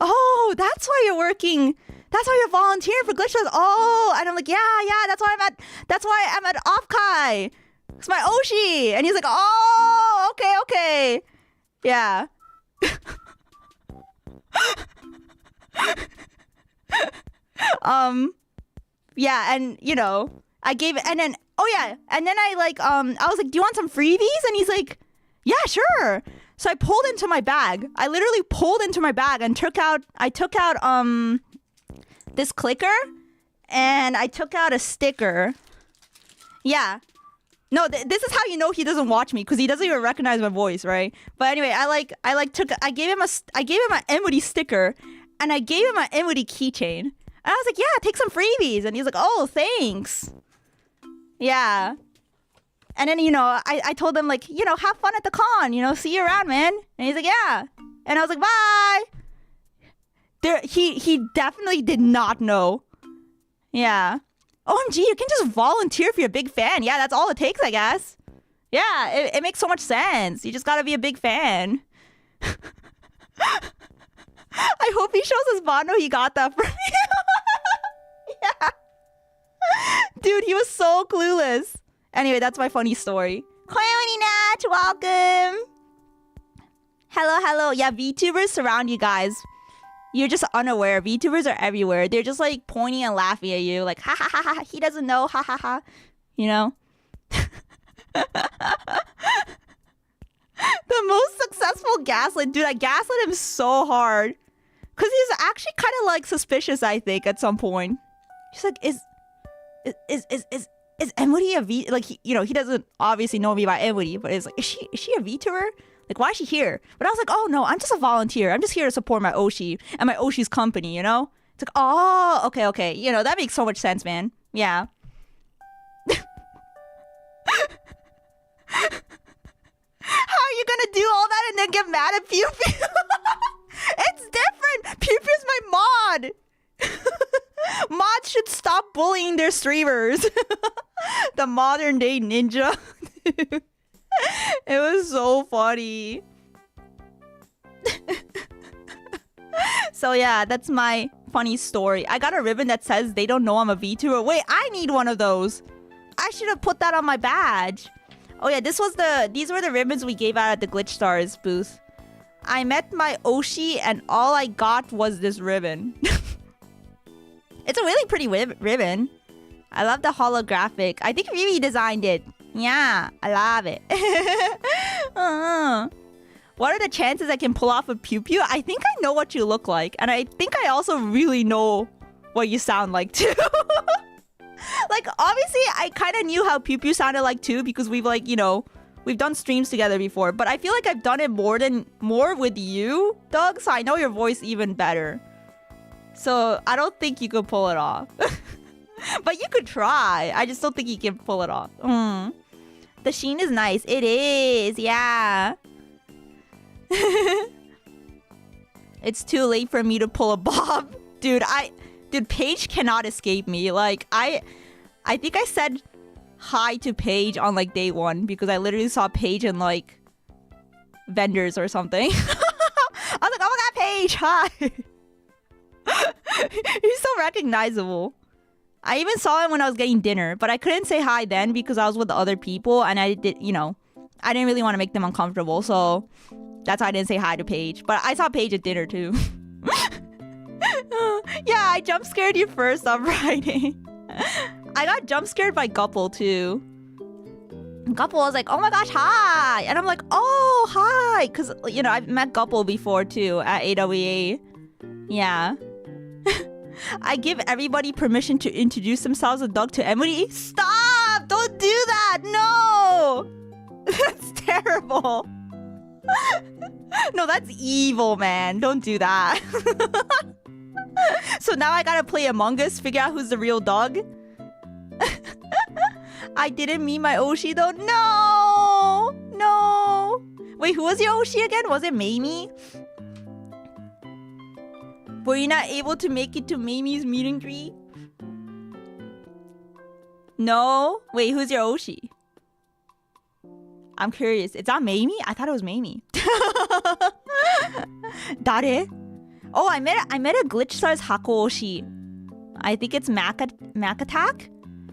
Oh, that's why you're working. That's why you're volunteering for Glitch Stars. Oh, and I'm like, yeah, that's why I'm at OFFKAI. It's my Oshi. And he's like, oh, okay. Yeah. Yeah, and I gave it, and then I was like, do you want some freebies? And he's like, yeah, sure. So I pulled into my bag. I literally pulled into my bag and I took out this clicker, and I took out a sticker. Yeah. No, this is how you know he doesn't watch me, because he doesn't even recognize my voice, right? But anyway, I gave him an Emuri sticker, and I gave him an Emuri keychain. And I was like, yeah, take some freebies. And he's like, oh, thanks. Yeah. And then, I told him, like, have fun at the con, see you around, man. And he's like, yeah. And I was like, bye. He definitely did not know. Yeah. OMG, you can just volunteer if you're a big fan. Yeah, that's all it takes, I guess. Yeah, it makes so much sense. You just gotta be a big fan. I hope he shows his Bono he got that from you. Yeah. Dude, he was so clueless. Anyway, that's my funny story. Nat, welcome. Hello. Yeah, VTubers surround you guys. You're just unaware. VTubers are everywhere. They're just like pointing and laughing at you. Like, ha ha ha ha. He doesn't know. Ha ha ha. The most successful gaslit. Dude, I gaslit him so hard. Because he's actually kind of like suspicious, I think, at some point. He's like, is Emuri a V? Like, he doesn't obviously know me by Emuri, but it's like, is she a VTuber? Like, why is she here? But I was like, oh no, I'm just a volunteer. I'm just here to support my Oshi and my Oshi's company, It's like, oh, okay. That makes so much sense, man. Yeah. How are you gonna do all that and then get mad at Pew Pew? It's different. Pew Pew's my mod. Mods should stop bullying their streamers. The modern day ninja. It was so funny. So yeah, that's my funny story. I got a ribbon that says they don't know I'm a VTuber. Wait, I need one of those. I should have put that on my badge. Oh yeah, these were the ribbons we gave out at the Glitch Stars booth. I met my Oshi and all I got was this ribbon. It's a really pretty ribbon. I love the holographic. I think Riri designed it. Yeah, I love it. What are the chances I can pull off a Pew Pew? I think I know what you look like. And I think I also really know what you sound like too. Like, obviously, I kind of knew how Pew Pew sounded like too, because we've like, we've done streams together before. But I feel like I've done it more with you, Doug, so I know your voice even better. So I don't think you could pull it off. But you could try. I just don't think you can pull it off. The sheen is nice. It is, yeah. It's too late for me to pull a bob. Dude, Paige cannot escape me. Like, I think I said hi to Paige on like day one because I literally saw Paige in like vendors or something. I was like, oh my god, Paige, hi. He's so recognizable. I even saw him when I was getting dinner, but I couldn't say hi then because I was with the other people and I didn't really want to make them uncomfortable, so that's why I didn't say hi to Paige. But I saw Paige at dinner too. Yeah, I jump scared you first on Friday. I got jump scared by Gupple too. Gupple was like, oh my gosh, hi! And I'm like, oh, hi! Because, I've met Gupple before too at AWA. Yeah. I give everybody permission to introduce themselves as Doug to Emuri. Stop! Don't do that! No! That's terrible. No, that's evil, man. Don't do that. So now I gotta play Among Us, figure out who's the real dog. I didn't meet my Oshi though. No! No! Wait, who was your Oshi again? Was it Mamie? Were you not able to make it to Mamie's meet and greet? No? Wait, who's your Oshi? I'm curious. It's not Mamie? I thought it was Mamie. Dare? Oh, I met a Glitch Stars Hako Oshi. I think it's Mac Attack?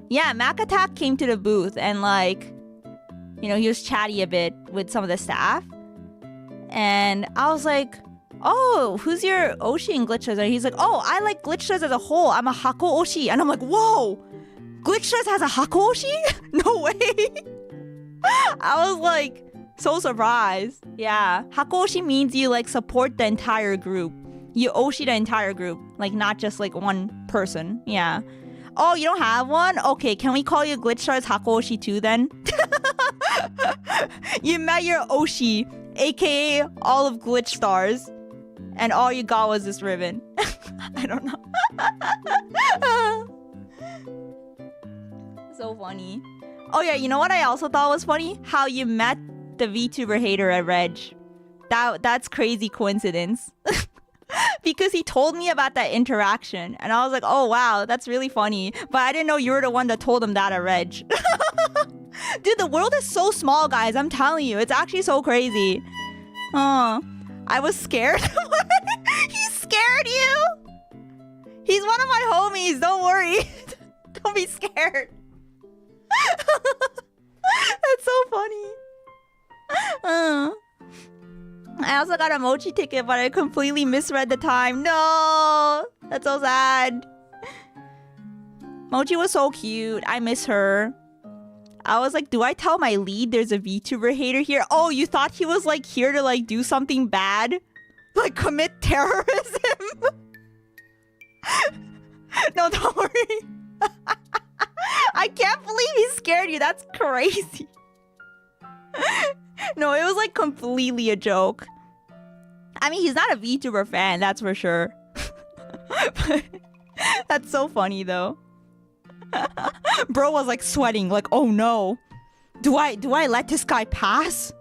Yeah, Mac Attack came to the booth and he was chatty a bit with some of the staff. And I was like, oh, who's your Oshi in Glitch Stars? And he's like, oh, I like Glitch Stars as a whole. I'm a Hako Oshi. And I'm like, whoa, Glitch Stars has a Hako Oshi? No way. I was like, so surprised. Yeah, Hako Oshi means you support the entire group. You Oshi the entire group, not just one person. Yeah. Oh, you don't have one? Okay, can we call you Glitch Stars Hako Oshi too then? You met your Oshi, aka all of Glitch Stars, and all you got was this ribbon. I don't know. So funny. Oh yeah, you know what I also thought was funny? How you met the VTuber hater at Reg. That's crazy coincidence. Because he told me about that interaction and I was like, oh wow, that's really funny. But I didn't know you were the one that told him that at Reg. Dude, the world is so small, guys. I'm telling you, it's actually so crazy. Oh, I was scared. He scared you? He's one of my homies, don't worry. Don't be scared. That's so funny. I also got a Mochi ticket, but I completely misread the time. No! That's so sad. Mochi was so cute. I miss her. I was like, do I tell my lead there's a VTuber hater here? Oh, you thought he was here to do something bad? Commit terrorism? No, don't worry. I can't believe he scared you. That's crazy. No, it was completely a joke. I mean, he's not a VTuber fan, that's for sure. But that's so funny though. Bro was sweating, oh no. Do I let this guy pass?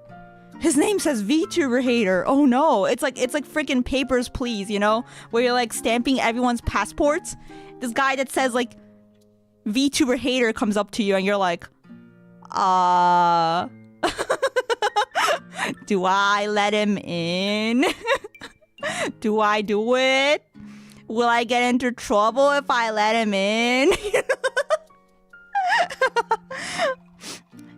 His name says VTuber hater. Oh no. It's like freaking Papers, Please, where you're stamping everyone's passports. This guy that says VTuber hater comes up to you and you're like, do I let him in? Do I do it? Will I get into trouble if I let him in?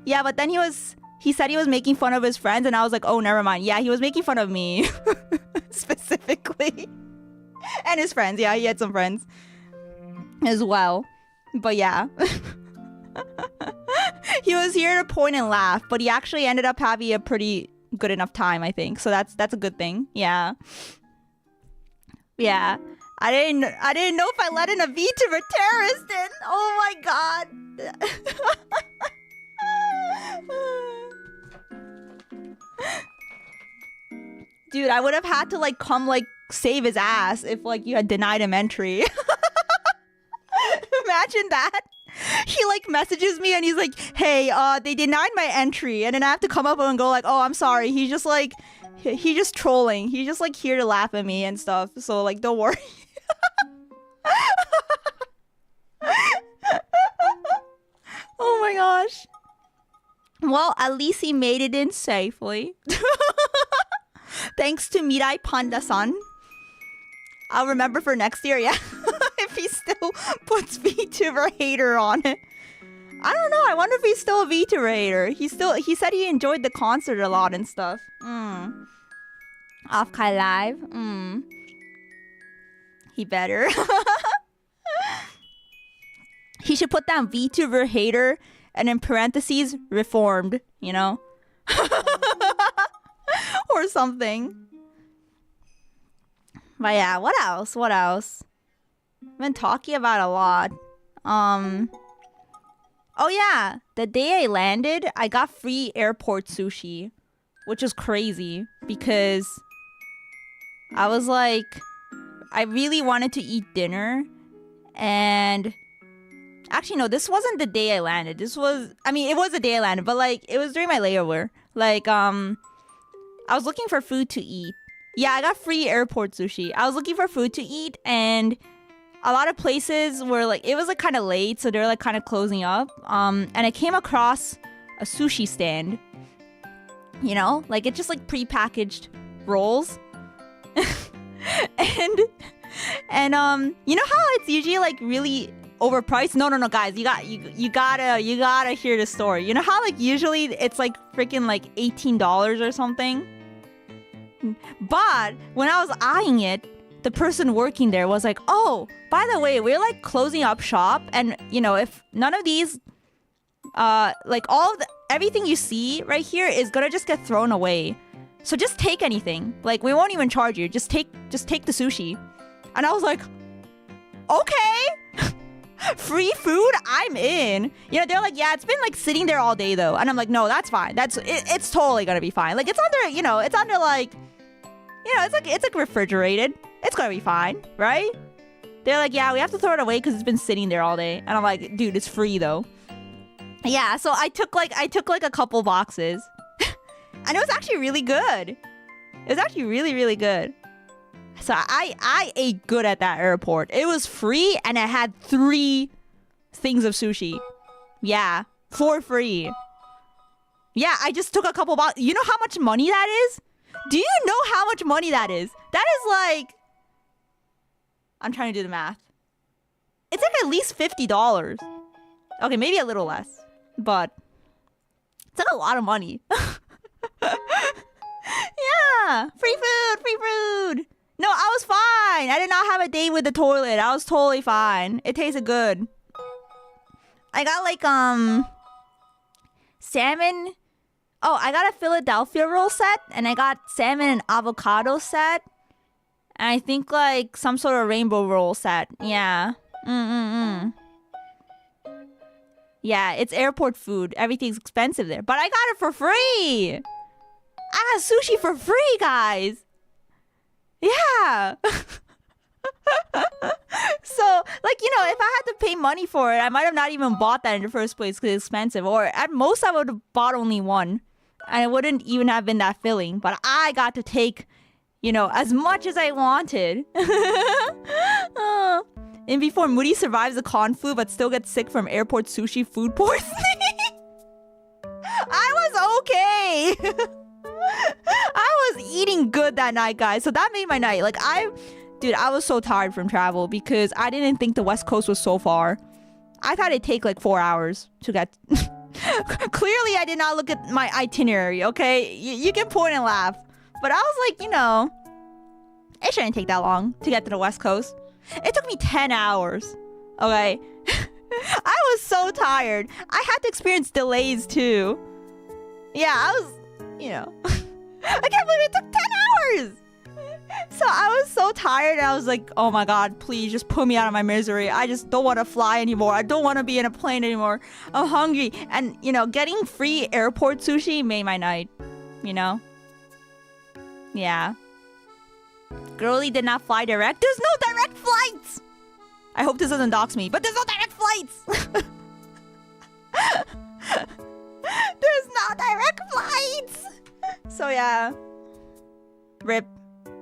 Yeah, but then he said he was making fun of his friends and I was like, oh, never mind. Yeah, he was making fun of me. Specifically. And his friends. Yeah, he had some friends as well. But yeah. He was here to point and laugh, but he actually ended up having a pretty good enough time, I think. So that's a good thing. Yeah. Yeah. I didn't know if I let in a VTuber terrorist in. Oh my god. Dude, I would have had to come save his ass if you had denied him entry. Imagine that. He like messages me and he's like, hey, they denied my entry. And then I have to come up and go like, oh, I'm sorry. He's just like, he's just trolling. He's just like here to laugh at me and stuff. So like, don't worry. Oh my gosh. Well, at least he made it in safely. Thanks to Mirai Panda-san. I'll remember for next year, yeah. If he still puts VTuber hater on it. I don't know. I wonder if he's still a VTuber hater. He said he enjoyed the concert a lot and stuff. OFFKAI Live. He better. He should put down VTuber hater and in parentheses reformed, you know? Or something. But yeah, what else? What else? I've been talking about a lot. Oh yeah, the day I landed, I got free airport sushi, which was crazy because I was like, I really wanted to eat dinner, and actually no, this wasn't the day I landed. This was, I mean, it was the day I landed, but like it was during my layover. Like I was looking for food to eat. Yeah, I got free airport sushi. I was looking for food to eat, and a lot of places were like, it was like kind of late, so they're like kind of closing up. And I came across a sushi stand. You know, like it's just like pre-packaged rolls. and you know how it's usually like really overpriced? No, guys, you gotta hear the story. You know how like usually it's like freaking like $18 or something? But when I was eyeing it, the person working there was like, oh, by the way, we're like closing up shop, and you know, if none of these like everything you see right here is gonna just get thrown away, so just take anything, like we won't even charge you, just take the sushi. And I was like, okay. Free food, I'm in. You know, they're like, yeah, it's been like sitting there all day though. And I'm like, no, that's fine, it's totally gonna be fine. Like it's under, you know, it's under like, you know, it's like refrigerated. It's gonna be fine, right? They're like, yeah, we have to throw it away because it's been sitting there all day. And I'm like, dude, it's free though. Yeah, so I took like a couple boxes. And it was actually really good. It was actually really, really good. So I ate good at that airport. It was free and it had 3 things of sushi. Yeah, for free. Yeah, I just took a couple boxes. You know how much money that is? Do you know how much money that is? That is like, I'm trying to do the math. It's like at least $50. Okay, maybe a little less, but it's like a lot of money. Yeah, free food. No, I was fine. I did not have a date with the toilet. I was totally fine. It tasted good. I got like salmon. Oh, I got a Philadelphia roll set, and I got salmon and avocado set, and I think like some sort of rainbow roll set. Yeah. Yeah, it's airport food. Everything's expensive there, but I got it for free. I got sushi for free, guys. Yeah. So, like, you know, if I had to pay money for it, I might have not even bought that in the first place because it's expensive. Or at most, I would have bought only one. And it wouldn't even have been that filling. But I got to take, you know, as much as I wanted. And before Emuri survives the con flu but still gets sick from airport sushi food poisoning. I was okay. I was eating good that night, guys. So that made my night. Like, dude, I was so tired from travel because I didn't think the West Coast was so far. I thought it'd take like 4 hours to get... Clearly, I did not look at my itinerary, okay? You can point and laugh. But I was like, you know, it shouldn't take that long to get to the West Coast. It took me 10 hours, okay? I was so tired. I had to experience delays, too. Yeah, I was, you know... I can't believe it took 10 hours! So I was so tired, and I was like, oh my god, please just put me out of my misery. I just don't want to fly anymore. I don't want to be in a plane anymore. I'm hungry. And, you know, getting free airport sushi made my night. You know? Yeah. Girlie did not fly direct. There's no direct flights! I hope this doesn't dox me, but there's no direct flights. There's no direct flights. So yeah. Rip.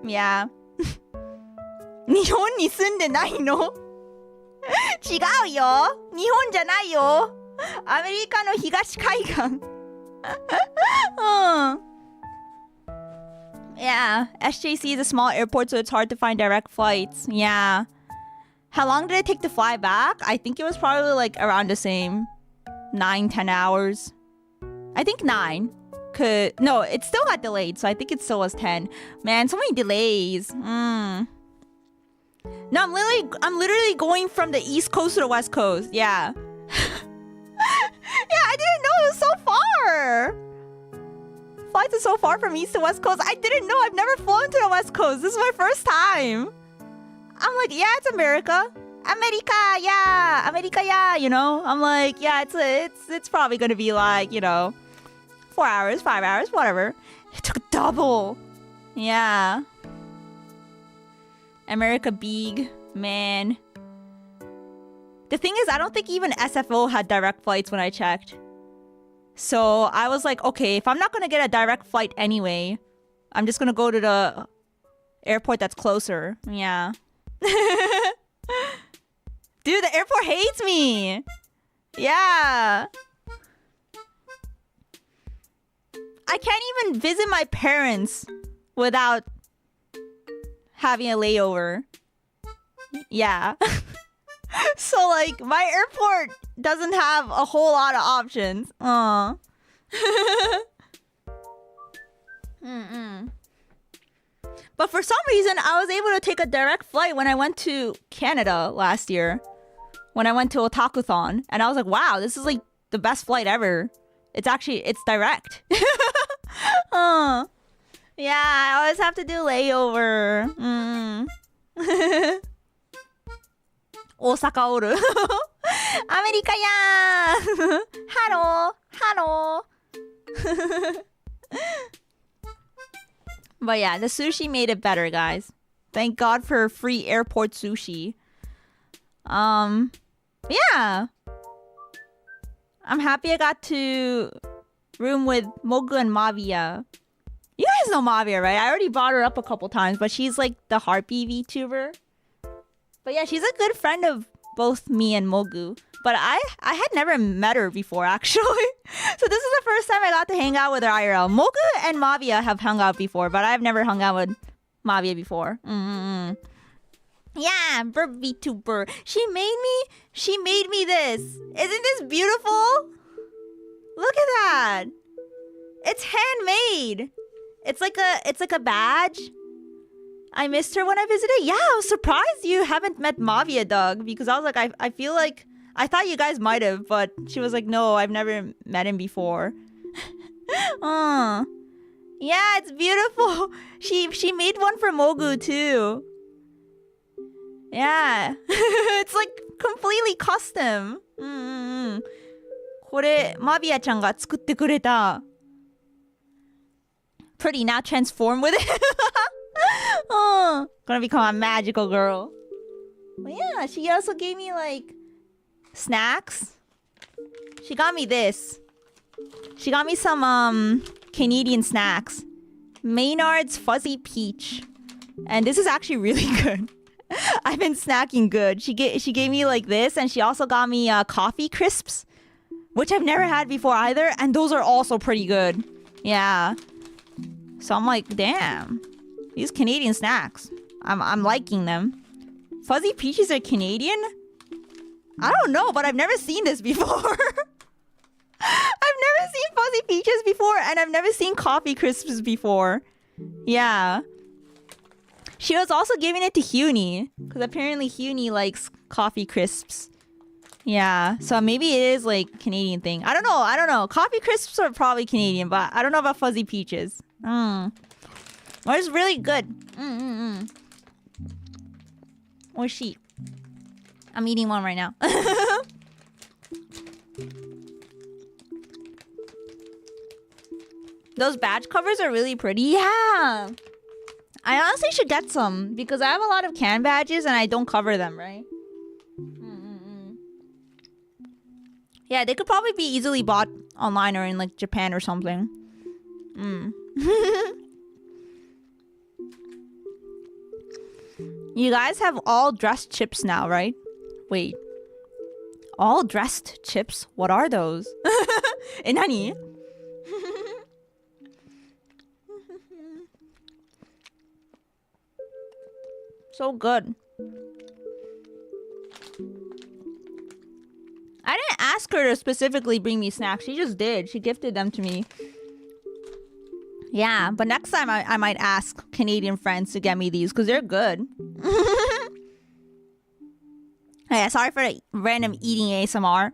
Yeah. 日本に住んでないの？違うよ。日本じゃないよ。アメリカの東海岸。Yeah, SJC is a small airport, so it's hard to find direct flights. Yeah. How long did it take to fly back? I think it was probably like around the same. 9-10 hours. I think 9. No, it still got delayed, so I think it still was 10. Man, so many delays. No, I'm literally going from the East Coast to the West Coast. Yeah. Yeah, I didn't know it was so far. Flights are so far from East to West Coast. I didn't know. I've never flown to the West Coast. This is my first time. I'm like, yeah, it's America. America, yeah. America, yeah. You know? I'm like, yeah, it's probably gonna be like, 4 hours, 5 hours, whatever. It took double. Yeah. America big, man. The thing is, I don't think even SFO had direct flights when I checked. So I was like, okay, if I'm not gonna get a direct flight anyway, I'm just gonna go to the airport that's closer. Yeah. Dude, the airport hates me. Yeah. I can't even visit my parents without having a layover. Yeah. So, like, my airport doesn't have a whole lot of options. But for some reason, I was able to take a direct flight when I went to Canada last year. When I went to Otakuthon. And I was like, wow, this is like the best flight ever. It's direct. Yeah, I always have to do layover. Osaka oru. America ya. Hello. But yeah, the sushi made it better, guys. Thank God for free airport sushi. Yeah. I'm happy I got to room with Mogu and Mavia. You guys know Mavia, right? I already brought her up a couple times, but she's like the Harpy VTuber. But yeah, she's a good friend of both me and Mogu. But I had never met her before, actually. So this is the first time I got to hang out with her IRL. Mogu and Mavia have hung out before, but I've never hung out with Mavia before. Yeah, Burp VTuber. She made me this. Isn't this beautiful? Look at that. It's handmade. It's like a badge. I missed her when I visited. Yeah, I was surprised you haven't met Mavia, Doug, because I was like, I feel like I thought you guys might have, but she was like, no, I've never met him before. Yeah, it's beautiful. She made one for Mogu too. Yeah. It's like completely custom. これマビアちゃんが作ってくれた。Pretty, now transform with it. Gonna become a magical girl. But yeah, she also gave me like snacks. She got me this. She got me some Canadian snacks. Maynard's Fuzzy Peach. And this is actually really good. I've been snacking good. She gave me like this, and she also got me coffee crisps, which I've never had before either, and those are also pretty good. Yeah. So I'm like, damn. These Canadian snacks. I'm liking them. Fuzzy Peaches are Canadian? I don't know, but I've never seen this before. I've never seen Fuzzy Peaches before, and I've never seen coffee crisps before. Yeah. She was also giving it to Huni, because apparently Huni likes coffee crisps. Yeah, so maybe it is like Canadian thing. I don't know. Coffee crisps are probably Canadian, but I don't know about Fuzzy Peaches. Well, it's really good. Oishi. I'm eating one right now. Those badge covers are really pretty. Yeah. I honestly should get some because I have a lot of can badges and I don't cover them, right? Yeah, they could probably be easily bought online or in like Japan or something. You guys have all dressed chips now, right? Wait. All dressed chips? What are those? Nani? So good. I didn't ask her to specifically bring me snacks. She just did. She gifted them to me. Yeah, but next time I might ask Canadian friends to get me these because they're good. Yeah, sorry for the random eating ASMR.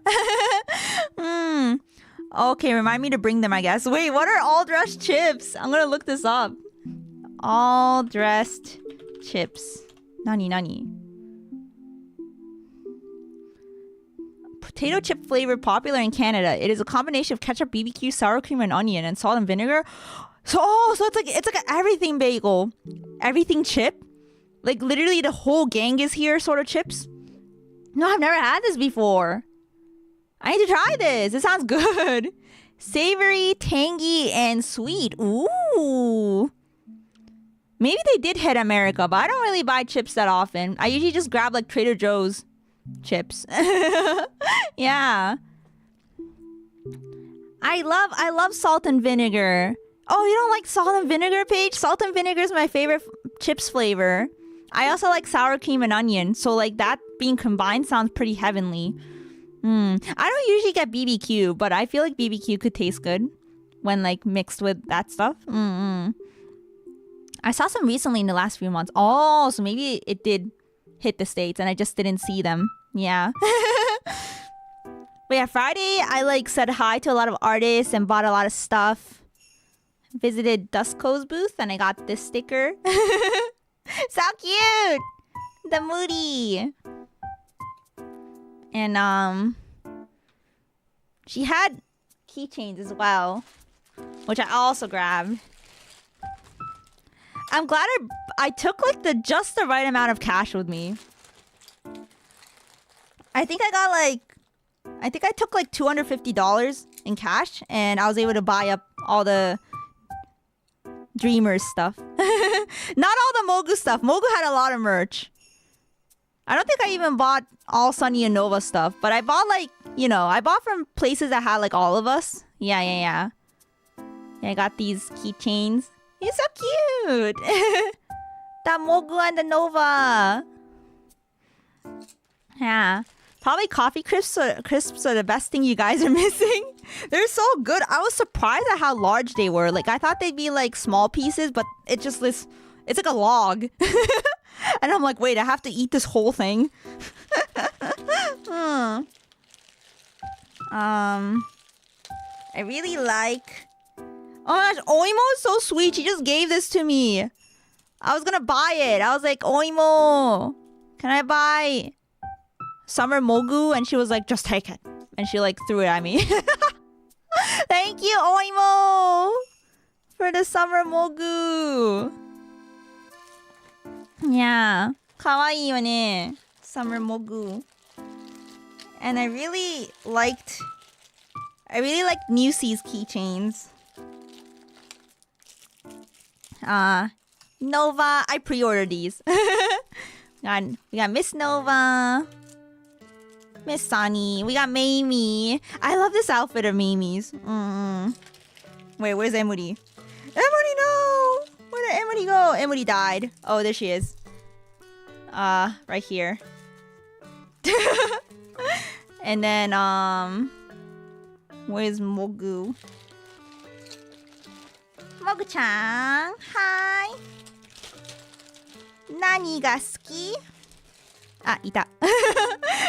Okay, remind me to bring them, I guess. Wait, what are all dressed chips? I'm gonna look this up. All dressed chips. Nani? Potato chip flavor popular in Canada. It is a combination of ketchup, BBQ, sour cream, and onion, and salt and vinegar. So it's like an everything bagel, everything chip. Like literally the whole gang is here, sort of chips. No, I've never had this before. I need to try this. It sounds good. Savory, tangy, and sweet. Ooh. Maybe they did hit America, but I don't really buy chips that often. I usually just grab like Trader Joe's chips. Yeah. I love salt and vinegar. Oh, you don't like salt and vinegar, Paige? Salt and vinegar is my favorite chips flavor. I also like sour cream and onion. So like that being combined sounds pretty heavenly. I don't usually get BBQ, but I feel like BBQ could taste good when like mixed with that stuff. I saw some recently in the last few months. Oh, so maybe it did hit the States and I just didn't see them. Yeah. But yeah, Friday I like said hi to a lot of artists and bought a lot of stuff. Visited Dusko's booth and I got this sticker. So cute! The Moody. And she had keychains as well, which I also grabbed. I'm glad I took like just the right amount of cash with me. I think I took like $250 in cash and I was able to buy up all the Dreamers stuff. Not all the Mogu stuff. Mogu had a lot of merch. I don't think I even bought all Sunny and Nova stuff, but I bought like, I bought from places that had like all of us. Yeah, I got these keychains. He's so cute. The Mogu and the Nova. Yeah. Probably coffee crisps are the best thing you guys are missing. They're so good. I was surprised at how large they were. Like I thought they'd be like small pieces, but it's like a log. And I'm like, wait, I have to eat this whole thing. I really like... Oh my gosh, Oimo is so sweet. She just gave this to me. I was gonna buy it. I was like, Oimo, can I buy Summer Mogu? And she was like, just take it. And she like threw it at me. Thank you, Oimo, for the Summer Mogu. Yeah. Kawaii yo ne. Summer Mogu. And I really liked Newsie's keychains. Nova, I pre-ordered these. We got Miss Nova, Miss Sunny, we got Mamie. I love this outfit of Mamie's. Wait, where's Emuri? Emuri, no! Where did Emuri go? Emuri died. Oh, there she is. Right here. And then, where's Mogu? Mogu-chan, hi! Nani ga suki? Ah, ita.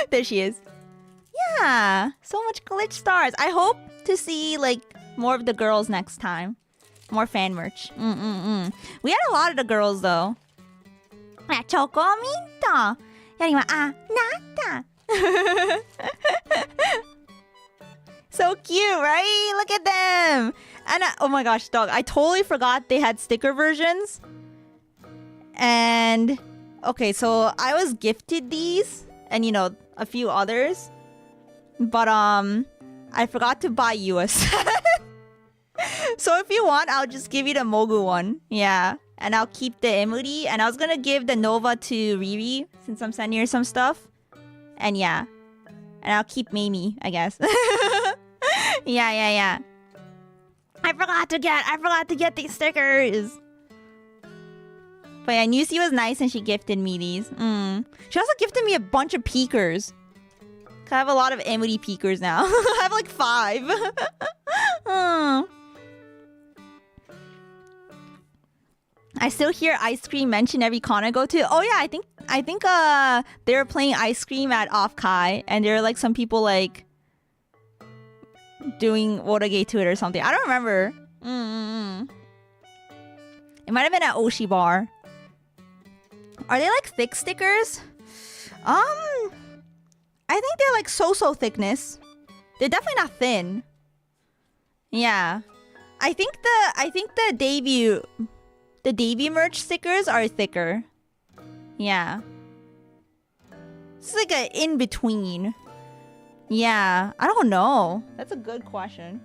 There she is. Yeah, so much glitch stars. I hope to see, like, more of the girls next time. More fan merch. We had a lot of the girls, though. Ah, chocominto. Yarima, ah, nata. So cute, right? Look at them. And oh my gosh, dog, I totally forgot they had sticker versions. And okay, so I was gifted these and a few others. But I forgot to buy you a set. So if you want, I'll just give you the Mogu one. Yeah. And I'll keep the Emuri. And I was gonna give the Nova to Riri since I'm sending her some stuff. And yeah. And I'll keep Mamie, I guess. Yeah. I forgot to get these stickers. But yeah, Nusi was nice and she gifted me these. She also gifted me a bunch of peekers. I have a lot of Emuri peekers now. I have like 5. I still hear ice cream mentioned every con I go to. Oh yeah, I think they were playing ice cream at OFFKAI and there were like some people like doing Wodage to it or something. I don't remember. It might have been at Oshi Bar. Are they like thick stickers? I think they're like so thickness. They're definitely not thin. Yeah. I think the debut merch stickers are thicker. Yeah. It's like an in-between. Yeah. I don't know. That's a good question.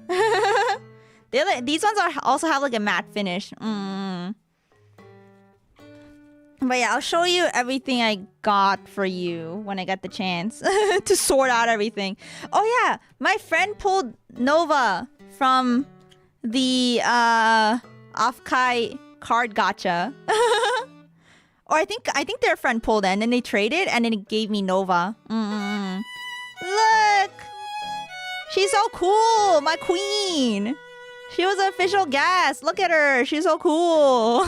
These ones also have like a matte finish. But yeah, I'll show you everything I got for you when I get the chance to sort out everything. Oh yeah, my friend pulled Nova from the OFFKAI card gacha. Or I think their friend pulled it and then they traded and then it gave me Nova. Look! She's so cool! My queen! She was an official guest. Look at her. She's so cool.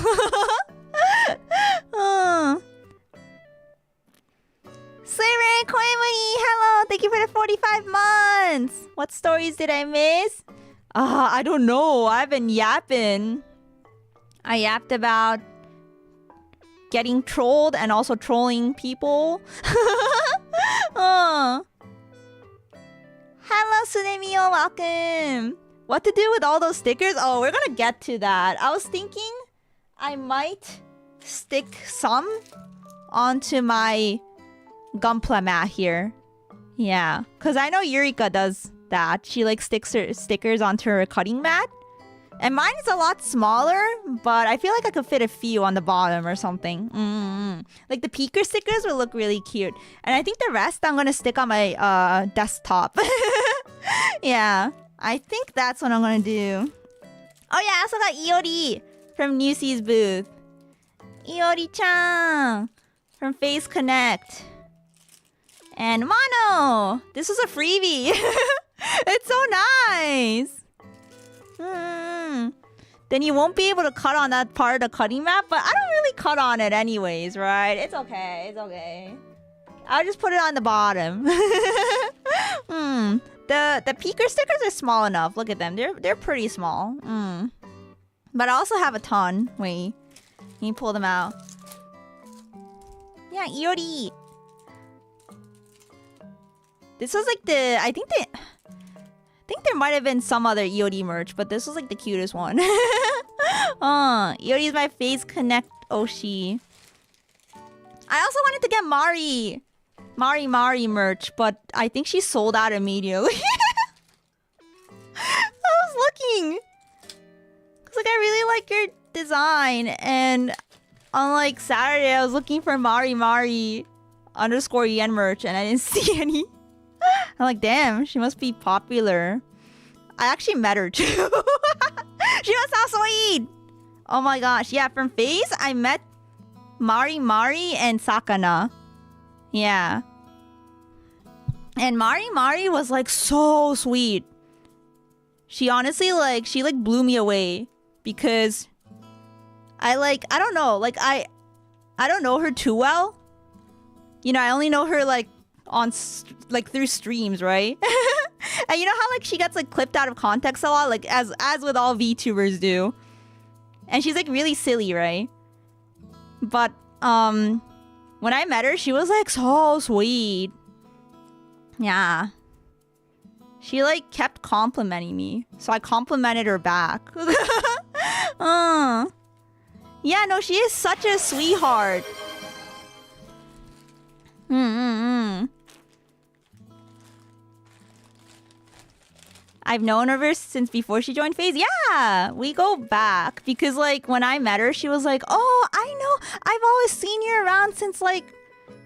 Seiren Koemuri, hello. Thank you for the 45 months. What stories did I miss? I don't know. I've been yapping. I yapped about getting trolled and also trolling people. Hello, Sunemio. Welcome. What to do with all those stickers? Oh, we're gonna get to that. I was thinking I might stick some onto my Gunpla mat here. Yeah, because I know Eureka does that. She like sticks her stickers onto her cutting mat. And mine is a lot smaller, but I feel like I could fit a few on the bottom or something. Like the peeker stickers would look really cute. And I think the rest I'm gonna stick on my desktop. Yeah, I think that's what I'm gonna do. Oh yeah, I also got Iori from Nusi's booth. Iori-chan from Face Connect. And Mono! This was a freebie. It's so nice. Then you won't be able to cut on that part of the cutting mat, but I don't really cut on it anyways, right? It's okay, it's okay. I'll just put it on the bottom. The peeker stickers are small enough. Look at them. They're pretty small. But I also have a ton. Wait. Can you pull them out? Yeah, Iori. This was like I think there might have been some other Iori merch, but this was like the cutest one. Iori is my Face Connect Oshi. I also wanted to get Mari merch, but I think she sold out immediately. I was looking. Cause like I really like your design, and on like Saturday I was looking for Mari _yen merch and I didn't see any. I'm like, damn, she must be popular. I actually met her too. She was so sweet. Oh my gosh. Yeah, from Face, I met Mari and Sakana. Yeah. And Mari was like so sweet. She honestly she blew me away because I don't know, like I don't know her too well. You know, I only know her like on through streams, right? And you know how like she gets like clipped out of context a lot, like as with all VTubers do. And she's like really silly, right? But when I met her, she was like so sweet. Yeah. She like kept complimenting me, so I complimented her back. Yeah, no, she is such a sweetheart. I've known of her since before she joined FaZe. Yeah, we go back because like when I met her, she was like, "Oh, I know. I've always seen you around since like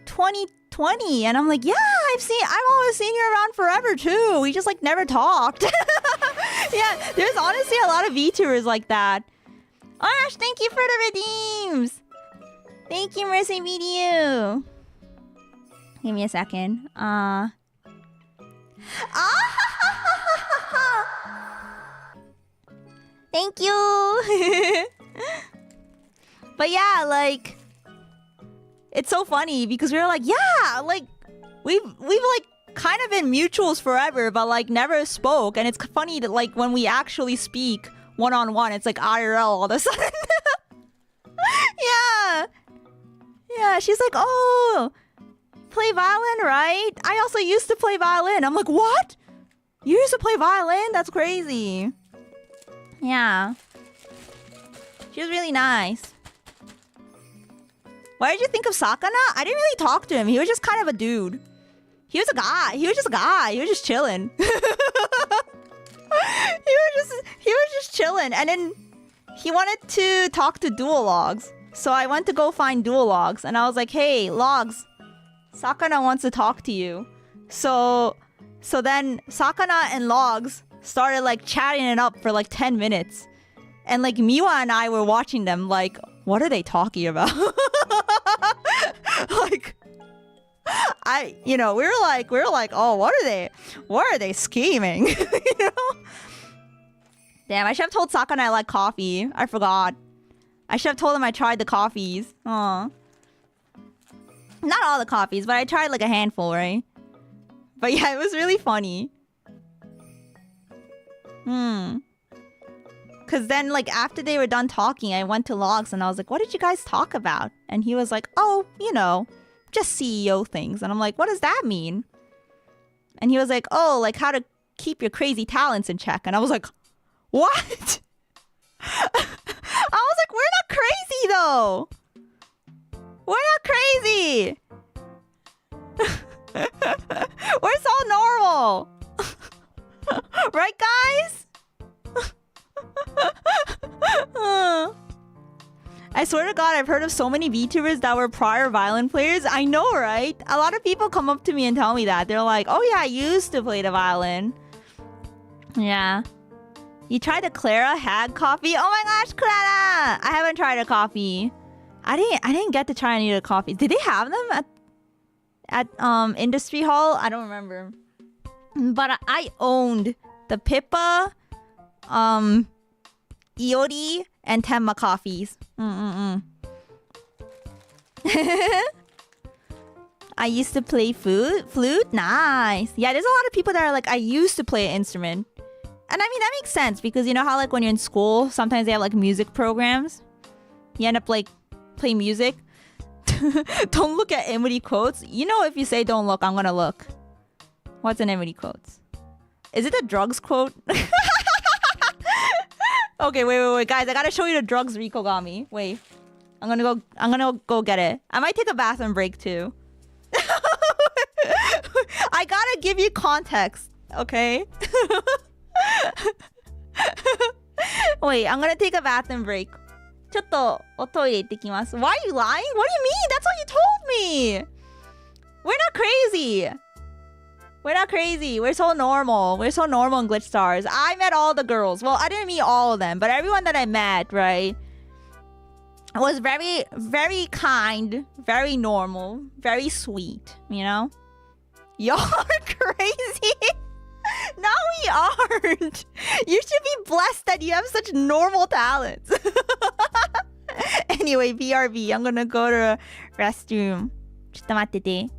2020." And I'm like, "Yeah, I've always seen you around forever too. We just like never talked." Yeah, there's honestly a lot of VTubers like that. Oh gosh, thank you for the redeems. Thank you, Mercy Video. Give me a second. Thank you. But yeah, like it's so funny because we were like, yeah, like we've like kind of been mutuals forever, but like never spoke. And it's funny that like when we actually speak one-on-one, it's like IRL all of a sudden. Yeah, she's like, "Oh, play violin, right? I also used to play violin." I'm like, "What? You used to play violin? That's crazy." Yeah. She was really nice. Why did you think of Sakana? I didn't really talk to him. He was just kind of a dude. He was a guy. He was just chilling. He was just chilling. And then he wanted to talk to Dual Logs. So I went to go find Dual Logs. And I was like, "Hey, Logs, Sakana wants to talk to you." So then Sakana and Logs started like chatting it up for like 10 minutes. And like Miwa and I were watching them like, what are they talking about? Like, we were like, "Oh, what are they scheming?" You know? Damn, I should have told Sakana I like coffee. I forgot. I should have told him I tried the coffees. Aw. Not all the coffees, but I tried like a handful, right? But yeah, it was really funny. Because then, like, after they were done talking, I went to Logs and I was like, "What did you guys talk about?" And he was like, "Oh, just CEO things." And I'm like, "What does that mean?" And he was like, "Oh, like how to keep your crazy talents in check." And I was like, "What?" I was like, "We're not crazy, though. We're not crazy. We're so normal." Right, guys? I swear to God, I've heard of so many VTubers that were prior violin players. I know, right? A lot of people come up to me and tell me that. They're like, "Oh yeah, I used to play the violin." Yeah. You tried the Clara Hag coffee? Oh my gosh, Clara! I haven't tried a coffee. I didn't get to try any of the coffees. Did they have them at Industry Hall? I don't remember. But I owned the Pippa, Iori, and Tenma coffees. I used to play flute. Nice. Yeah, there's a lot of people that are like, "I used to play an instrument." And I mean, that makes sense because you know how like when you're in school, sometimes they have like music programs. You end up like playing music. Don't look at Emuri quotes. If you say "don't look," I'm gonna look. What's an Emuri quotes? Is it a drugs quote? Okay, wait, guys. I gotta show you the drugs Rico got me. Wait. I'm gonna go get it. I might take a bathroom break too. I gotta give you context, okay? Wait, I'm gonna take a bathroom break. ちょっとおトイレ行ってきます。Why are you lying? What do you mean? That's what you told me. We're not crazy. We're not crazy. We're so normal. We're so normal in Glitch Stars. I met all the girls. Well, I didn't meet all of them, but everyone that I met, right, was very, very kind, very normal, very sweet, Y'all are crazy. No, we aren't. You should be blessed that you have such normal talents. Anyway, BRB, I'm gonna go to the restroom. ちょっと待ってて。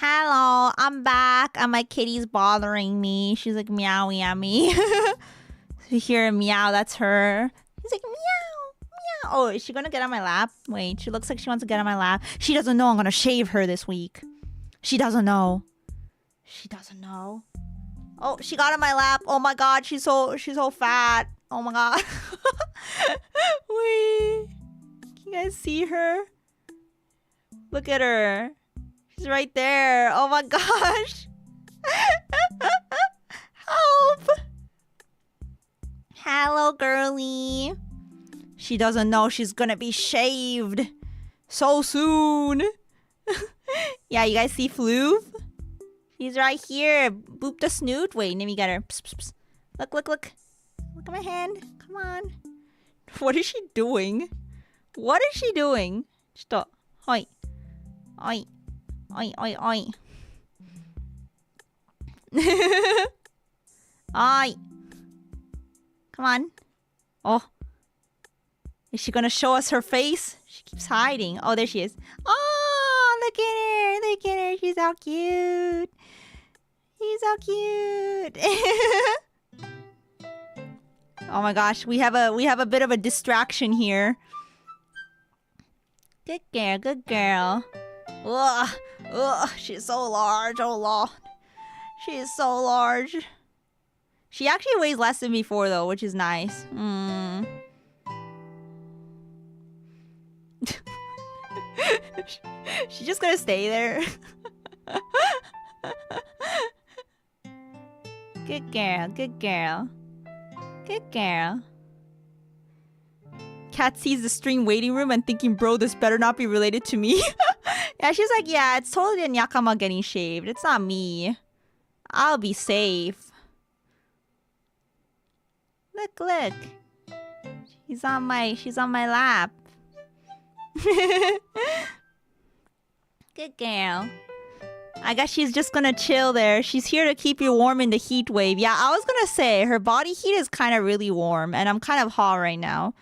Hello, I'm back and my kitty's bothering me. She's like meowing at me. You hear a meow, that's her. He's like meow, meow. Oh, is she gonna get on my lap? Wait, she looks like she wants to get on my lap. She doesn't know I'm gonna shave her this week. She doesn't know. She doesn't know. Oh, she got on my lap. Oh my god, she's so fat. Oh my god. Wait. Can you guys see her? Look at her. She's right there. Oh my gosh. Help. Hello, girly. She doesn't know she's gonna be shaved so soon. Yeah, you guys see Floof? He's right here. Boop the snoot. Wait, let me get her. Psst, psst, psst. Look, look, look. Look at my hand. Come on. What is she doing? What is she doing? Stop. Oi. Oi. Oi, oi, oi. Oi. Come on. Oh. Is she gonna show us her face? She keeps hiding. Oh, there she is. Oh, look at her. Look at her. She's so cute. She's so cute. Oh my gosh, we have a bit of a distraction here. Good girl, good girl. Ugh, ugh, she's so large. Oh lord, she is so large. She actually weighs less than before though, which is nice. She's just gonna stay there. Good girl, good girl. Good girl. Cat sees the stream waiting room and thinking, bro, this better not be related to me. Yeah, she's like, yeah, it's totally a Nyakama getting shaved. It's not me. I'll be safe. Look, look. She's on my lap. Good girl. I guess she's just gonna chill there. She's here to keep you warm in the heat wave. Yeah, I was gonna say, her body heat is kind of really warm, and I'm kind of hot right now.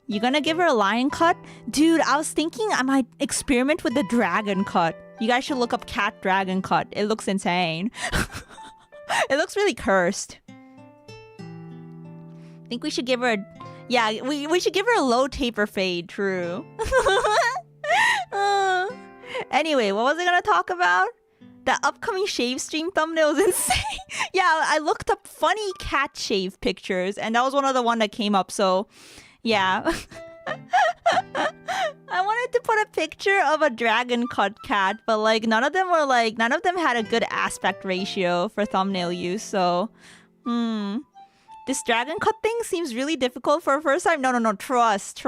You gonna give her a lion cut? Dude, I was thinking I might experiment with the dragon cut. You guys should look up cat dragon cut. It looks insane. It looks really cursed. I think we should give her a... Yeah, we should give her a low taper fade, true. Anyway, what was I gonna talk about? The upcoming shave stream thumbnail is insane. Yeah, I looked up funny cat shave pictures, and that was one of the one that came up, so... Yeah. I wanted to put a picture of a dragon cut cat, but like none of them had a good aspect ratio for thumbnail use, so this dragon cut thing seems really difficult for a first time. No, trust.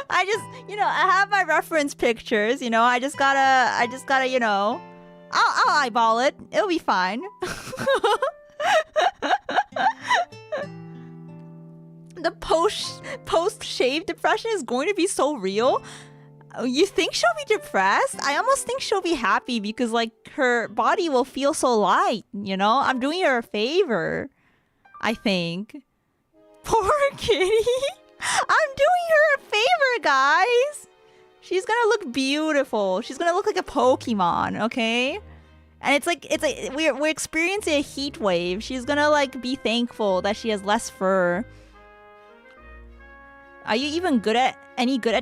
I just, I have my reference pictures, I just gotta, I'll eyeball it. It'll be fine. The post shave depression is going to be so real. You think she'll be depressed? I almost think she'll be happy because like her body will feel so light, I'm doing her a favor, I think. Poor kitty. I'm doing her a favor, guys. She's gonna look beautiful. She's gonna look like a Pokemon, okay? And it's like we're experiencing a heat wave. She's gonna like be thankful that she has less fur. Are you even good at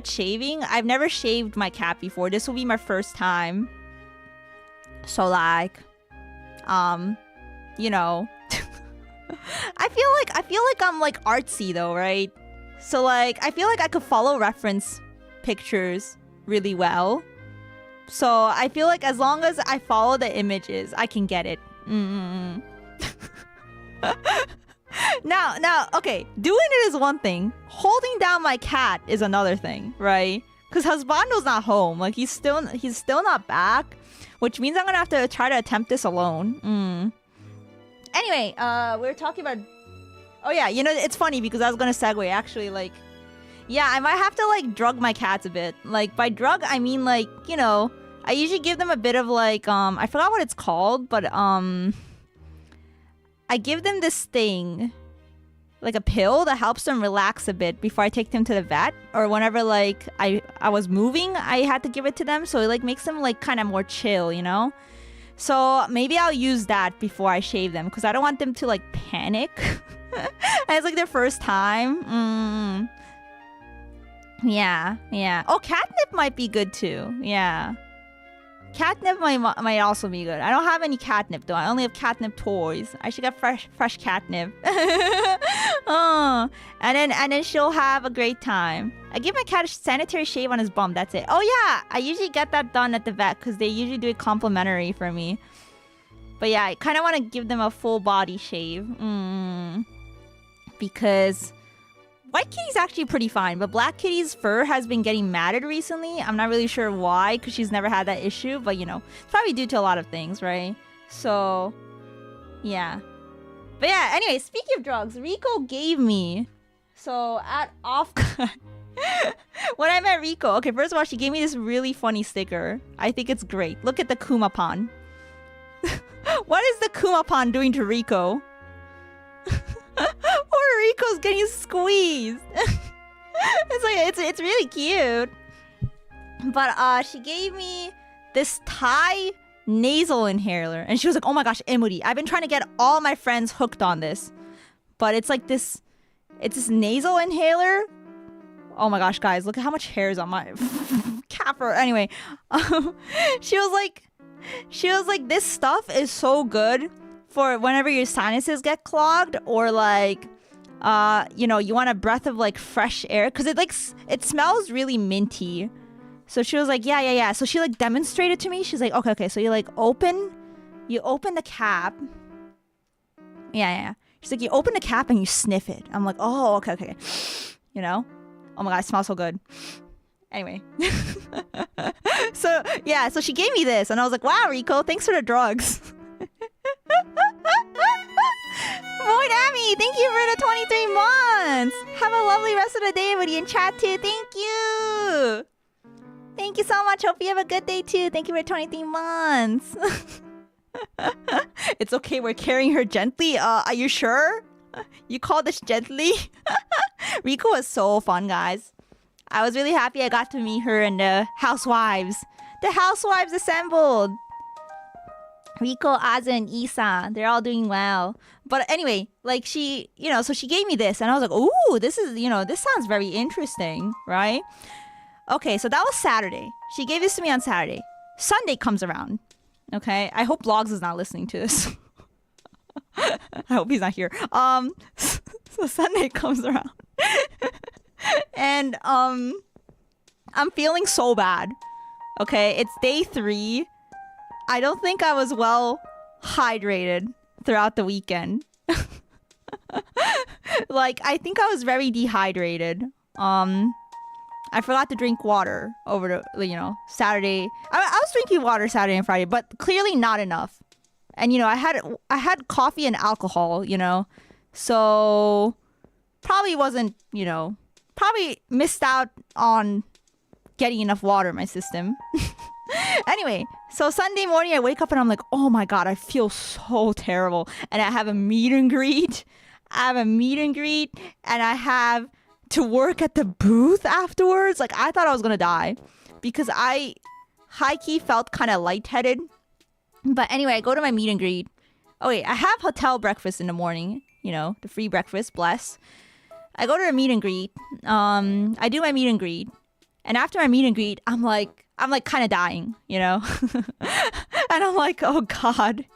shaving? I've never shaved my cat before. This will be my first time. So like, I feel like I'm like artsy though, right? So like, I feel like I could follow reference pictures really well. So I feel like as long as I follow the images, I can get it. Now, okay, doing it is one thing. Holding down my cat is another thing, right? Because Husbando's not home. Like, he's still not back. Which means I'm gonna have to try to attempt this alone. Anyway, we were talking about... Oh yeah, it's funny because I was gonna segue, actually, like... Yeah, I might have to, like, drug my cats a bit. Like, by drug, I mean, like, I usually give them a bit of, like, I forgot what it's called, but, I give them this thing like a pill that helps them relax a bit before I take them to the vet, or whenever like I was moving, I had to give it to them, so it like makes them like kind of more chill, you know. So maybe I'll use that before I shave them because I don't want them to like panic. And it's like their first time. Yeah. Oh, catnip might be good too. Yeah. Catnip might also be good. I don't have any catnip though. I only have catnip toys. I should get fresh catnip. Oh, and then she'll have a great time. I give my cat a sanitary shave on his bum. That's it. Oh yeah, I usually get that done at the vet because they usually do it complimentary for me. But yeah, I kind of want to give them a full body shave. Because white kitty's actually pretty fine, but black kitty's fur has been getting matted recently. I'm not really sure why, because she's never had that issue, but you know, it's probably due to a lot of things, right? So, yeah. But yeah, anyway, speaking of drugs, Rico gave me, so at OFFKAI, when I met Rico, okay, first of all, she gave me this really funny sticker. I think it's great. Look at the Kumapan. What is the Kumapan doing to Rico? Poor Rico's getting squeezed. It's really cute. But she gave me this Thai nasal inhaler, and she was like, "Oh my gosh, Emuri, I've been trying to get all my friends hooked on this, but it's like this, it's this nasal inhaler. Oh my gosh, guys, look at how much hair is on my capper." Anyway, she was like, "This stuff is so good for whenever your sinuses get clogged, or like you know, you want a breath of like fresh air, because it smells really minty." So she was like, yeah. So she like demonstrated to me. She's like, okay, so you like open the cap. Yeah. She's like, you open the cap and you sniff it. I'm like, oh, okay. You know? Oh my god, it smells so good. Anyway. So yeah, so she gave me this and I was like, wow, Rico, thanks for the drugs. Void Amy, thank you for the 23 months. Have a lovely rest of the day, everybody, in chat too. Thank you. Thank you so much. Hope you have a good day too. Thank you for 23 months. It's okay, we're carrying her gently. Are you sure? You call this gently? Rico was so fun, guys. I was really happy I got to meet her and the housewives. The housewives assembled. Rico, Aza, and Isa, they're all doing well. But anyway, like she, you know, so she gave me this and I was like, ooh, this is, you know, this sounds very interesting, right? Okay, so that was Saturday. She gave this to me on Saturday. Sunday comes around. Okay, I hope Blogs is not listening to this. I hope he's not here. So Sunday comes around. And I'm feeling so bad. Okay, it's day 3. I don't think I was well hydrated throughout the weekend. Like, I think I was very dehydrated. I forgot to drink water over the, you know, Saturday. I was drinking water Saturday and Friday, but clearly not enough. And, you know, I had coffee and alcohol, you know. So probably wasn't, you know, probably missed out on getting enough water in my system. Anyway, so Sunday morning I wake up and I'm like, oh my god, I feel so terrible. And I have a meet and greet. And I have to work at the booth afterwards. Like, I thought I was gonna die because I high-key felt kind of lightheaded. But anyway, I go to my meet and greet. Oh wait, I have hotel breakfast in the morning, you know, the free breakfast, bless. I go to the meet and greet. I do my meet and greet. And after my meet and greet, I'm like kind of dying, you know? And I'm like, oh god,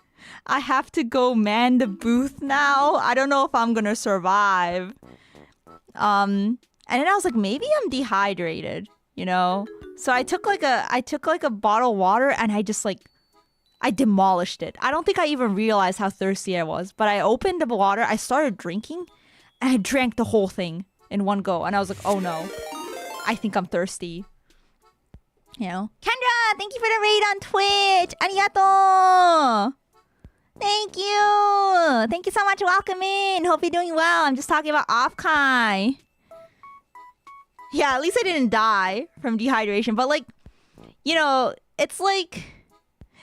I have to go man the booth now. I don't know if I'm gonna survive. And then I was like, maybe I'm dehydrated, you know? So I took like a bottle of water and I demolished it. I don't think I even realized how thirsty I was, but I opened the water, I started drinking, and I drank the whole thing in one go. And I was like, oh no, I think I'm thirsty. You know? Kendra, thank you for the raid on Twitch. Arigato. Thank you. Thank you so much. Welcome in. Hope you're doing well. I'm just talking about OFFKAI. Yeah, at least I didn't die from dehydration. But like, you know, it's like,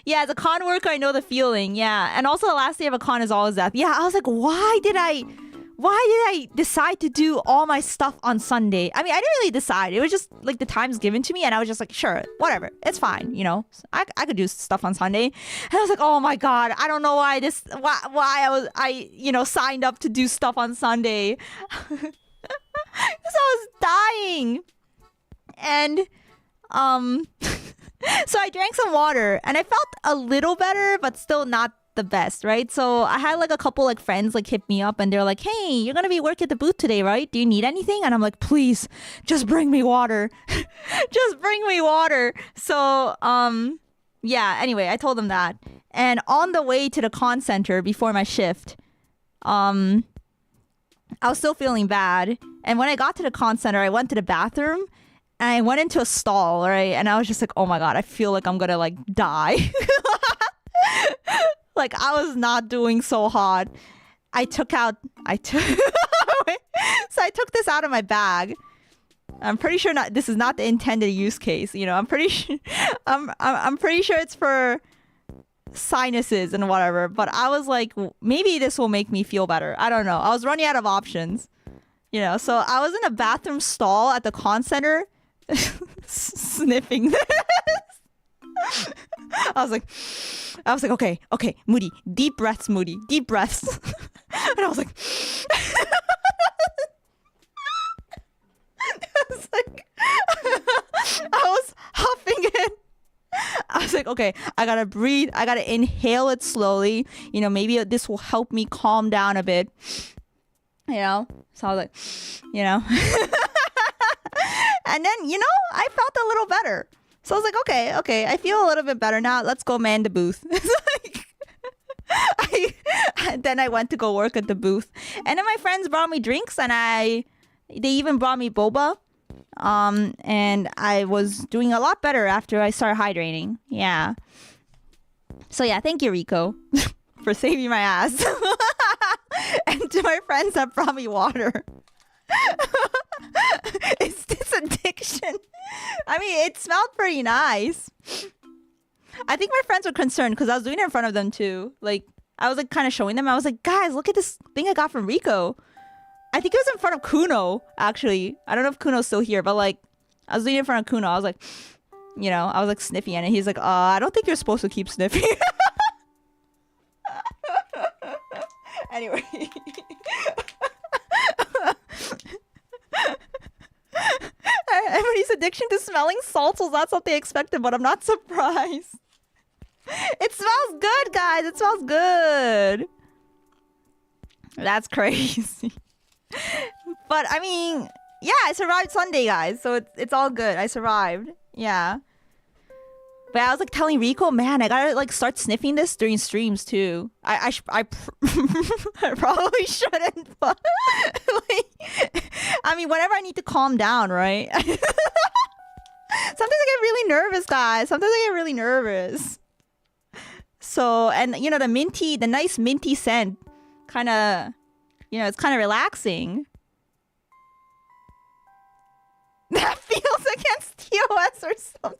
yeah, as a con worker, I know the feeling. Yeah. And also the last day of a con is always death. Yeah, I was like, why why did I decide to do all my stuff on Sunday? I mean, I didn't really decide. It was just like the times given to me, and I was just like, sure, whatever, it's fine. You know, I could do stuff on Sunday. And I was like, oh my god, I don't know why I signed up to do stuff on Sunday. Because I was dying. And so I drank some water, and I felt a little better, but still not the best, right? So I had like a couple like friends like hit me up, and they're like, hey, you're gonna be working at the booth today, right? Do you need anything? And I'm like, please, just bring me water. Just bring me water. So yeah, anyway, I told them that. And on the way to the con center before my shift, I was still feeling bad. And when I got to the con center, I went to the bathroom, and I went into a stall, right? And I was just like, oh my god, I feel like I'm gonna like die. Like, I was not doing so hot. So I took this out of my bag. I'm pretty sure this is not the intended use case. You know, I'm pretty sure it's for sinuses and whatever. But I was like, maybe this will make me feel better. I don't know. I was running out of options. You know, so I was in a bathroom stall at the con center sniffing this. I was like, okay, Moody, deep breaths, Moody, deep breaths. And I was like, I was huffing it. I was like, okay, I gotta breathe, I gotta inhale it slowly. You know, maybe this will help me calm down a bit. You know, so I was like, you know. And then, you know, I felt a little better. So I was like, okay, I feel a little bit better now. Let's go man the booth. Then I went to go work at the booth. And then my friends brought me drinks, and they even brought me boba. And I was doing a lot better after I started hydrating. Yeah. So yeah, thank you, Rico, for saving my ass. And to my friends that brought me water. Is this addiction? I mean, it smelled pretty nice. I think my friends were concerned because I was doing it in front of them too. Like, I was like kind of showing them. I was like, guys, look at this thing I got from Rico. I think it was in front of Kuno, actually. I don't know if Kuno's still here, but like, I was doing it in front of Kuno. I was like, you know, I was like sniffing it, and he's like, I don't think you're supposed to keep sniffing. Anyway. Everybody's addiction to smelling salts was not something I expected, but I'm not surprised. It smells good, guys. It smells good. That's crazy. But I mean, yeah, I survived Sunday, guys. So it's all good. I survived. Yeah. But I was like telling Rico, man, I gotta like start sniffing this during streams too. I probably shouldn't, but like, I mean, whenever I need to calm down, right? Sometimes I get really nervous, guys. Sometimes I get really nervous. So, and you know, the nice minty scent, kind of, you know, it's kind of relaxing. That feels against TOS or something.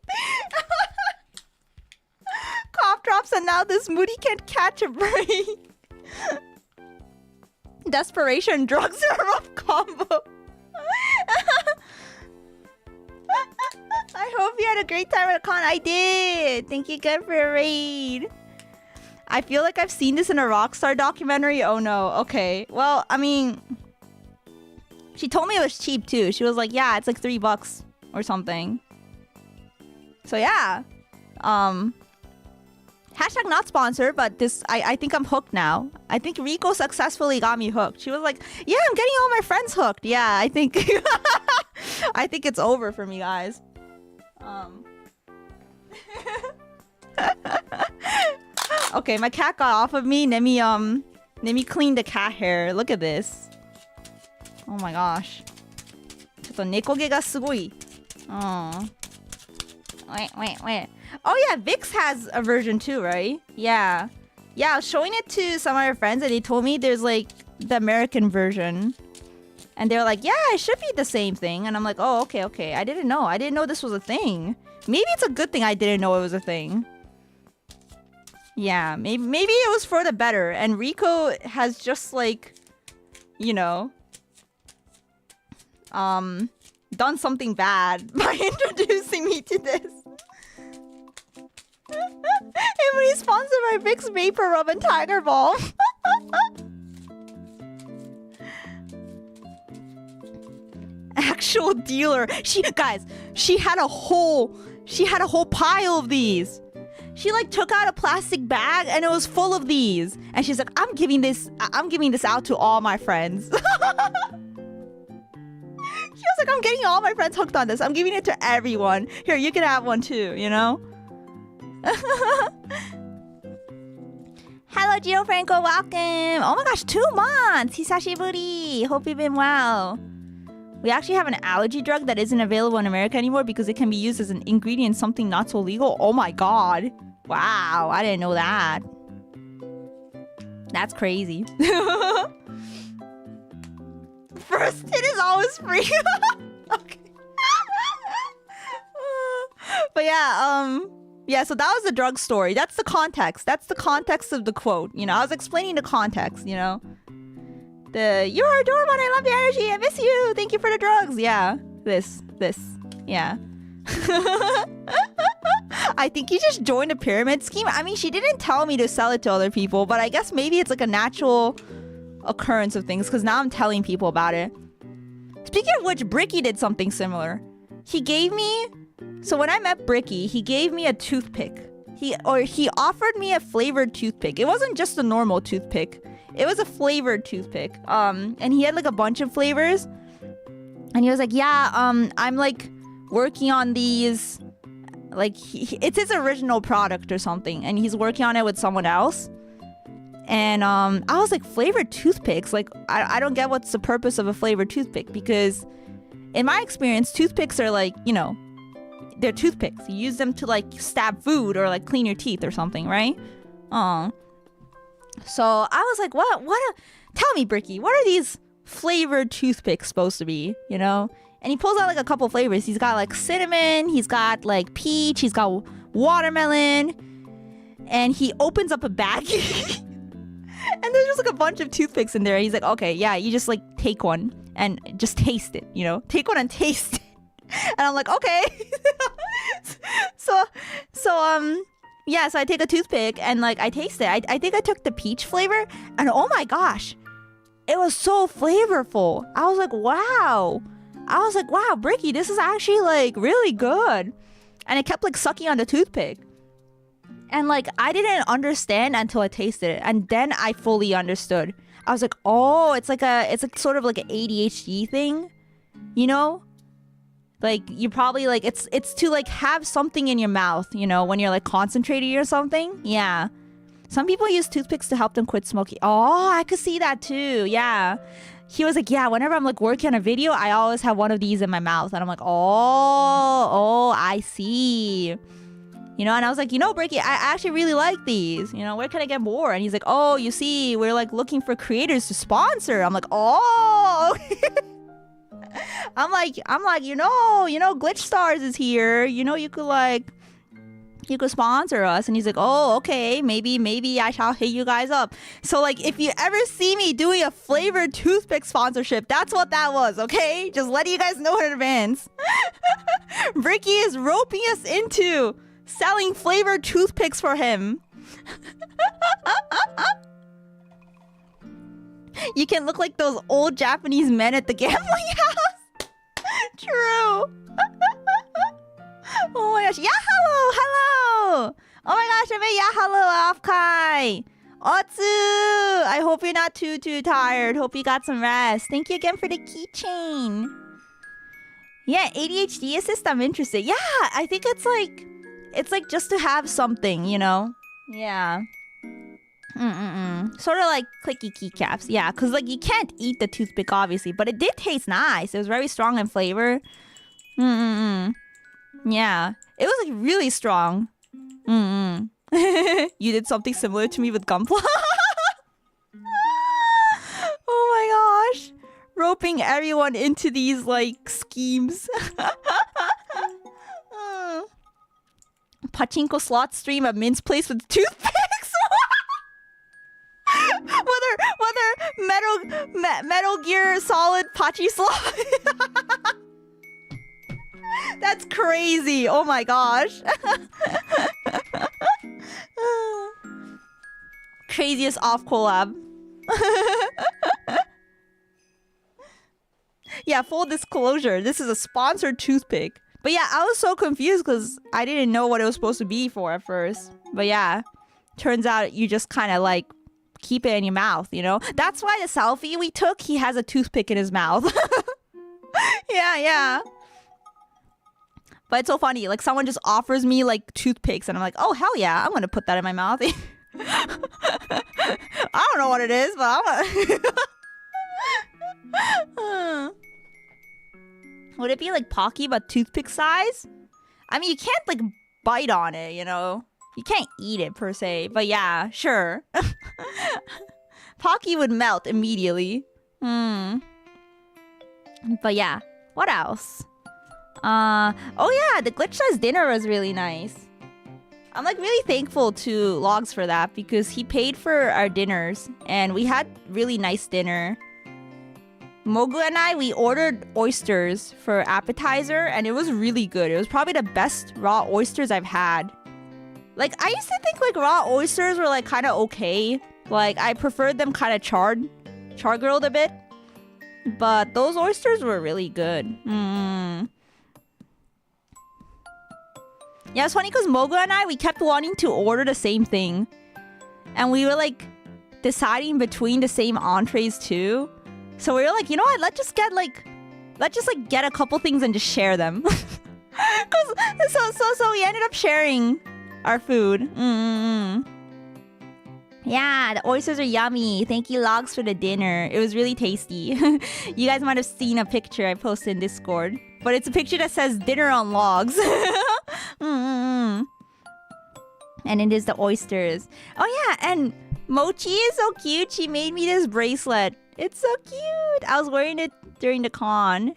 Cough drops, and now this Moody can't catch a break. Desperation, drugs are a rough combo. I hope you had a great time at the con. I did. Thank you again for a raid. I feel like I've seen this in a Rockstar documentary. Oh no. Okay. Well, I mean, she told me it was cheap too. She was like, yeah, it's like $3 or something. So yeah. Hashtag not sponsored, but this, I think I'm hooked now. I think Rico successfully got me hooked. She was like, yeah, I'm getting all my friends hooked. Yeah, I think I think it's over for me, guys. Okay, my cat got off of me. Let me clean the cat hair. Look at this. Oh my gosh. ちょっと猫毛がすごい. Oh. Wait. Oh yeah, Vix has a version too, right? Yeah. Yeah, I was showing it to some of my friends, and they told me there's like the American version. And they're like, yeah, it should be the same thing. And I'm like, oh, okay. I didn't know this was a thing. Maybe it's a good thing I didn't know it was a thing. Yeah, maybe it was for the better. And Rico has just like you know, done something bad by introducing me to this. Emuri sponsored by Vicks Vapor Rub and Tiger Balm. Actual dealer. She had a whole pile of these. She like took out a plastic bag and it was full of these. And she's like, I'm giving this out to all my friends. She was like, I'm getting all my friends hooked on this. I'm giving it to everyone. Here, you can have one too, you know? Hello, Gio Franco, welcome. Oh my gosh, 2 months. Hisashiburi. Hope you've been well. We actually have an allergy drug that isn't available in America anymore because it can be used as an ingredient in something not so legal. Oh my god. Wow, I didn't know that. That's crazy. First hit is always free. Okay. But yeah, so that was the drug story. That's the context. That's the context of the quote. You know, I was explaining the context, you know. You're adorable, I love your energy, I miss you, thank you for the drugs. Yeah, this, yeah. I think you just joined a pyramid scheme. I mean, she didn't tell me to sell it to other people, but I guess maybe it's like a natural occurrence of things because now I'm telling people about it. Speaking of which, Bricky did something similar. So when I met Bricky, he gave me a toothpick. He offered me a flavored toothpick. It wasn't just a normal toothpick. It was a flavored toothpick. And he had like a bunch of flavors. And he was like, yeah, I'm like working on these. Like, it's his original product or something. And he's working on it with someone else. And I was like, flavored toothpicks? Like, I don't get what's the purpose of a flavored toothpick. Because in my experience, toothpicks are like, you know, they're toothpicks. You use them to like stab food or like clean your teeth or something, right? So I was like, tell me, Bricky, what are these flavored toothpicks supposed to be, you know? And he pulls out like a couple flavors. He's got like cinnamon, he's got like peach, he's got watermelon, and he opens up a bag. And there's just like a bunch of toothpicks in there. He's like, okay, yeah, you just like take one and just taste it, you know? Take one and taste it. And I'm like, okay. So yeah, so I take a toothpick and like I taste it. I think I took the peach flavor and oh my gosh, it was so flavorful. I was like, wow, Bricky, this is actually like really good. And I kept like sucking on the toothpick. And like I didn't understand until I tasted it. And then I fully understood. I was like, oh, it's like sort of like an ADHD thing, you know? Like, you probably, like, it's to, like, have something in your mouth, you know, when you're, like, concentrating or something. Yeah. Some people use toothpicks to help them quit smoking. Oh, I could see that, too. Yeah. He was like, yeah, whenever I'm, like, working on a video, I always have one of these in my mouth. And I'm like, oh, I see. You know, and I was like, you know, Bricky, I actually really like these. You know, where can I get more? And he's like, oh, you see, we're, like, looking for creators to sponsor. I'm like, oh, I'm like, you know, Glitch Stars is here. You know, you could sponsor us. And he's like, oh, okay, maybe I shall hit you guys up. So like, if you ever see me doing a flavored toothpick sponsorship, that's what that was, okay? Just letting you guys know in advance. Bricky is roping us into selling flavored toothpicks for him. You can look like those old Japanese men at the gambling house. True. Oh my gosh. Yeah, hello. Oh my gosh, yeah, hello, OFFKAI. Otsu. I hope you're not too tired. Hope you got some rest. Thank you again for the keychain. Yeah, ADHD assist, I'm interested. Yeah, I think it's like just to have something, you know? Yeah. Sort of like clicky keycaps. Yeah, because like you can't eat the toothpick obviously, but it did taste nice. It was very strong in flavor. Yeah, it was like really strong. You did something similar to me with Gunpla. Oh my gosh, roping everyone into these like schemes. Pachinko slot stream at Min's place with toothpicks. Whether Metal Gear Solid Pachi Slide. That's crazy. Oh my gosh. Craziest off collab. Yeah, full disclosure. This is a sponsored toothpick. But yeah, I was so confused because I didn't know what it was supposed to be for at first. But yeah, turns out you just kind of like keep it in your mouth, you know? That's why the selfie we took, he has a toothpick in his mouth. Yeah. But it's so funny. Like someone just offers me like toothpicks and I'm like, oh, hell yeah, I'm going to put that in my mouth. I don't know what it is, but I'm gonna... Would it be like Pocky but toothpick size? I mean, you can't like bite on it, you know? You can't eat it per se, but yeah, sure. Pocky would melt immediately. But yeah, what else? Oh yeah, the glitch size dinner was really nice. I'm like really thankful to Logs for that because he paid for our dinners and we had really nice dinner. Mogu and I, we ordered oysters for appetizer and it was really good. It was probably the best raw oysters I've had. Like, I used to think like raw oysters were like kind of okay. Like, I preferred them kind of char-grilled a bit. But those oysters were really good. Yeah, it's funny because Mogu and I, we kept wanting to order the same thing. And we were like deciding between the same entrees too. So we were like, you know what? Let's just get a couple things and just share them. So we ended up sharing our food. Yeah, the oysters are yummy. Thank you, Logs, for the dinner. It was really tasty. You guys might have seen a picture I posted in Discord. But it's a picture that says dinner on Logs. And it is the oysters. Oh yeah, and Mochi is so cute. She made me this bracelet. It's so cute. I was wearing it during the con.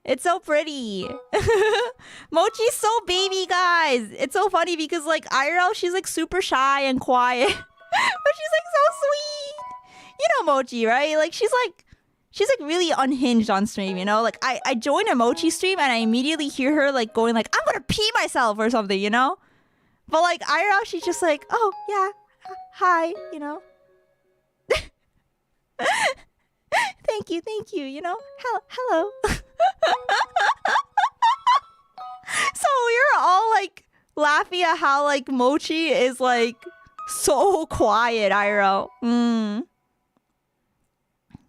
It's so pretty. Mochi's so baby, guys. It's so funny because like IRL, she's like super shy and quiet. But she's like so sweet. You know Mochi, right? Like she's like really unhinged on stream, you know? Like I join a Mochi stream and I immediately hear her like going like, I'm gonna pee myself or something, you know? But like IRL, she's just like, oh yeah, hi, you know? Thank you, you know? Hello. So we were all like laughing at how like Mochi is like so quiet, IRL.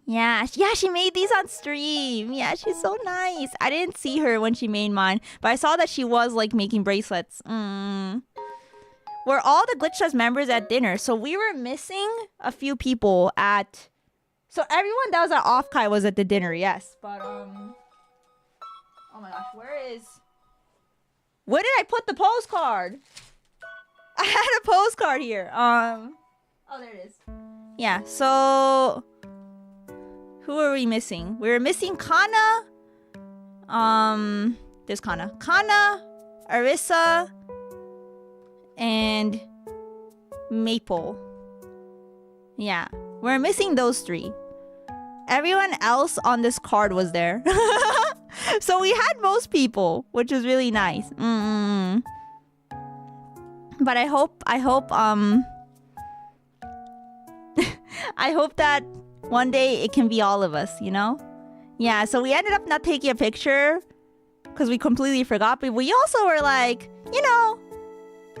Yeah, she made these on stream. Yeah, she's so nice. I didn't see her when she made mine, but I saw that she was like making bracelets. We're all the Glitch members at dinner, so we were missing a few people at... So everyone that was at OFFKAI was at the dinner, yes. But, oh my gosh, where did I put the postcard? I had a postcard here. Oh, there it is. Yeah, so... Who are we missing? We were missing Kana. There's Kana. Kana, Arissa, and Maple. Yeah, we're missing those three. Everyone else on this card was there. So we had most people, which was really nice. But I hope I hope that one day it can be all of us, you know? Yeah, so we ended up not taking a picture because we completely forgot. But we also were like, you know,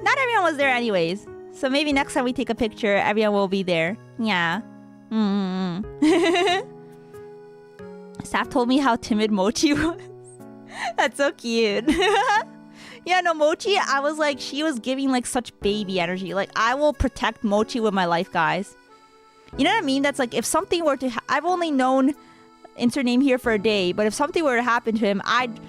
not everyone was there anyways. So maybe next time we take a picture, everyone will be there. Yeah. Staff told me how timid Mochi was. That's so cute. Yeah, no, Mochi, I was like, she was giving like such baby energy. Like, I will protect Mochi with my life, guys. You know what I mean? That's like, if something were to... I've only known insert name here for a day, but if something were to happen to him, I'd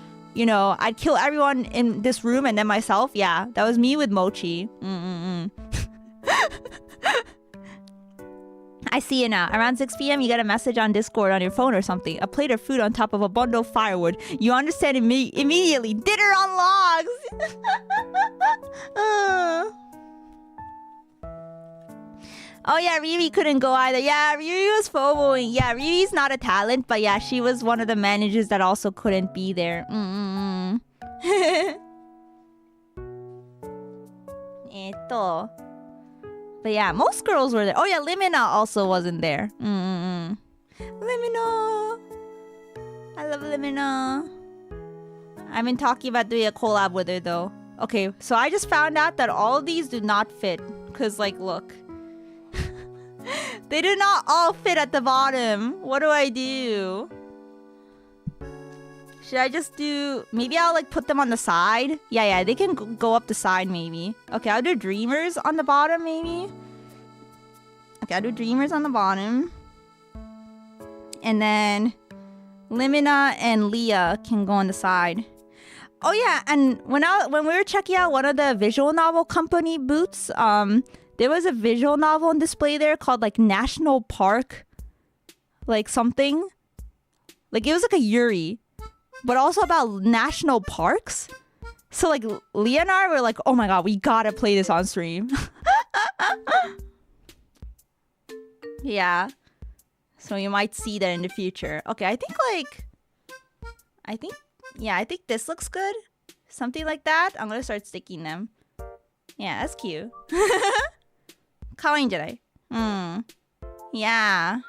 kill everyone in this room and then myself. Yeah, that was me with Mochi. I see you now. Around 6 p.m, you get a message on Discord on your phone or something. A plate of food on top of a bundle of firewood. You understand immediately. Dinner on logs! Oh yeah, Riri couldn't go either. Yeah, Riri was FOMOing. Yeah, Riri's not a talent, but yeah, she was one of the managers that also couldn't be there. But yeah, most girls were there. Oh yeah, Limina also wasn't there. Limina. I love Limina. I've been talking about doing a collab with her though. Okay, so I just found out that all of these do not fit. Cause like, look. They do not all fit at the bottom. What do I do? Should I just do... Maybe I'll like put them on the side. Yeah, they can go up the side maybe. Okay, I'll do Dreamers on the bottom maybe. Okay, I'll do Dreamers on the bottom. And then Limina and Leah can go on the side. Oh yeah, and when we were checking out one of the visual novel company booths, there was a visual novel on display there called like National Park, like something. Like it was like a Yuri, but also about national parks. So like Leah and I were like, oh my god, we gotta play this on stream. Yeah. So you might see that in the future. Okay, I think this looks good. Something like that. I'm gonna start sticking them. Yeah, that's cute. Kawaii janai? Yeah.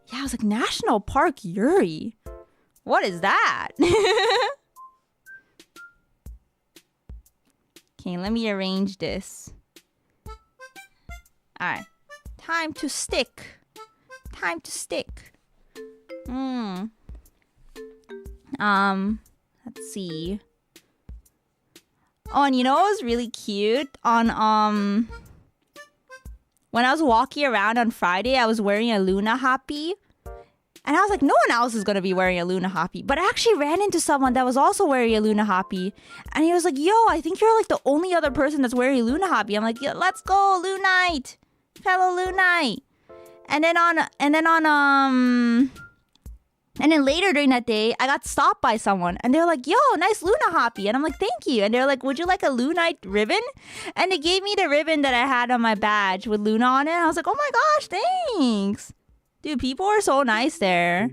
Yeah, I was like, National Park Yuri. What is that? Okay, let me arrange this. Alright. Time to stick. Let's see. Oh, and you know what was really cute? On when I was walking around on Friday, I was wearing a Luna Happy. And I was like, no one else is gonna be wearing a Luna Happy. But I actually ran into someone that was also wearing a Luna Happy. And he was like, yo, I think you're like the only other person that's wearing a Luna Happy. I'm like, yeah, let's go, Lunite. Fellow Lunite. And then later during that day, I got stopped by someone. And they're like, yo, nice Luna Happy. And I'm like, thank you. And they're like, would you like a Lunite ribbon? And they gave me the ribbon that I had on my badge with Luna on it. And I was like, oh my gosh, thanks. Dude, people are so nice there.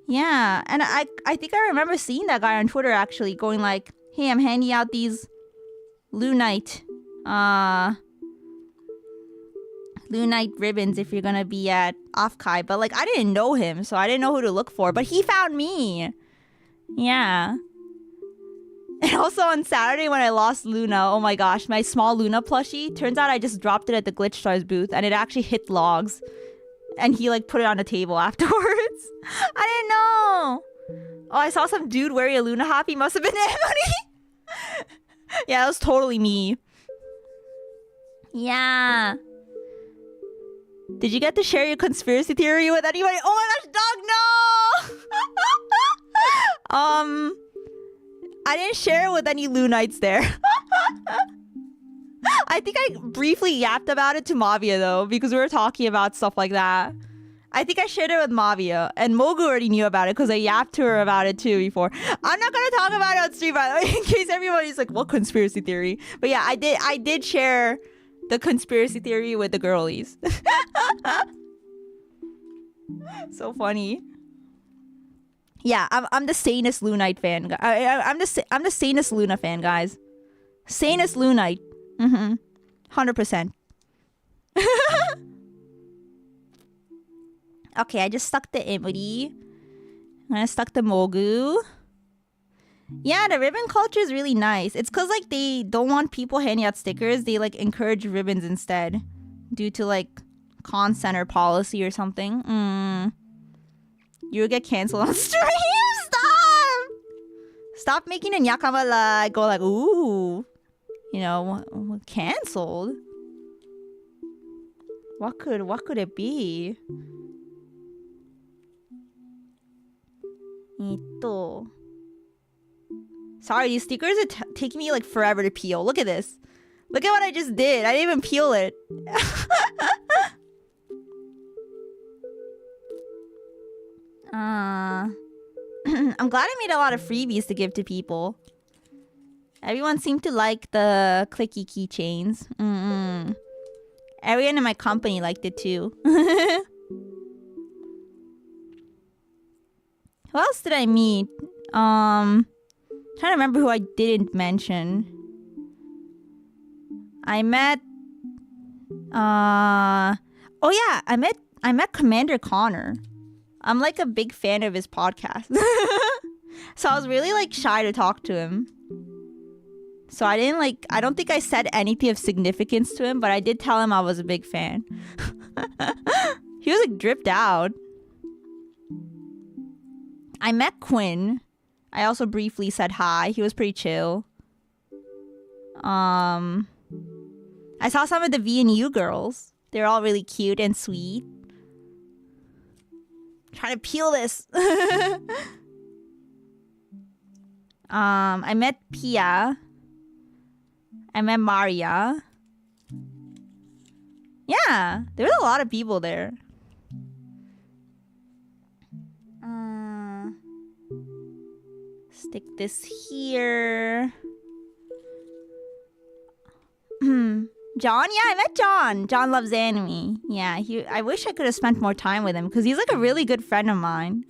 Yeah. And I think I remember seeing that guy on Twitter actually going like, hey, I'm handing out these Lunite ribbons if you're gonna be at OFFKAI. But like, I didn't know him, so I didn't know who to look for. But he found me. Yeah. And also on Saturday when I lost Luna, oh my gosh, my small Luna plushie. Turns out I just dropped it at the Glitch Stars booth and it actually hit logs. And he like put it on the table afterwards. I didn't know. Oh, I saw some dude wearing a Luna Happy. Must have been Emuri. Yeah, it was totally me. Yeah. Did you get to share your conspiracy theory with anybody? Oh my gosh, dog, no! I didn't share it with any Lunites there. I think I briefly yapped about it to Mavia though, because we were talking about stuff like that. I think I shared it with Mavia, and Mogu already knew about it because I yapped to her about it too before. I'm not gonna talk about it on stream, by the way, in case everybody's like, what conspiracy theory? But yeah, I did share the conspiracy theory with the girlies. So funny. Yeah, I'm the sanest Lunite fan. I'm the sanest Luna fan, guys. Sanest Lunite. 100%. Okay, I just stuck the Emuri. I'm gonna stuck the Mogu. Yeah, the ribbon culture is really nice. It's because like they don't want people handing out stickers. They like encourage ribbons instead, due to like con center policy or something. You'll get canceled on stream. Stop making a nyakama like go like ooh, you know, canceled. What could it be? Sorry, these stickers are taking me like forever to peel. Look at this. Look at what I just did. I didn't even peel it. I'm glad I made a lot of freebies to give to people. Everyone seemed to like the clicky keychains. Everyone in my company liked it too. Who else did I meet? Trying to remember who I didn't mention. I met I met Commander Connor. I'm like a big fan of his podcast. So I was really like shy to talk to him. So I don't think I said anything of significance to him, but I did tell him I was a big fan. He was like dripped out. I met Quinn. I also briefly said hi. He was pretty chill. I saw some of the V&U girls. They're all really cute and sweet. Trying to peel this. I met Pia. I met Maria. Yeah, there was a lot of people there. Stick this here. John? Yeah, I met John. John loves anime. Yeah, I wish I could have spent more time with him because he's like a really good friend of mine.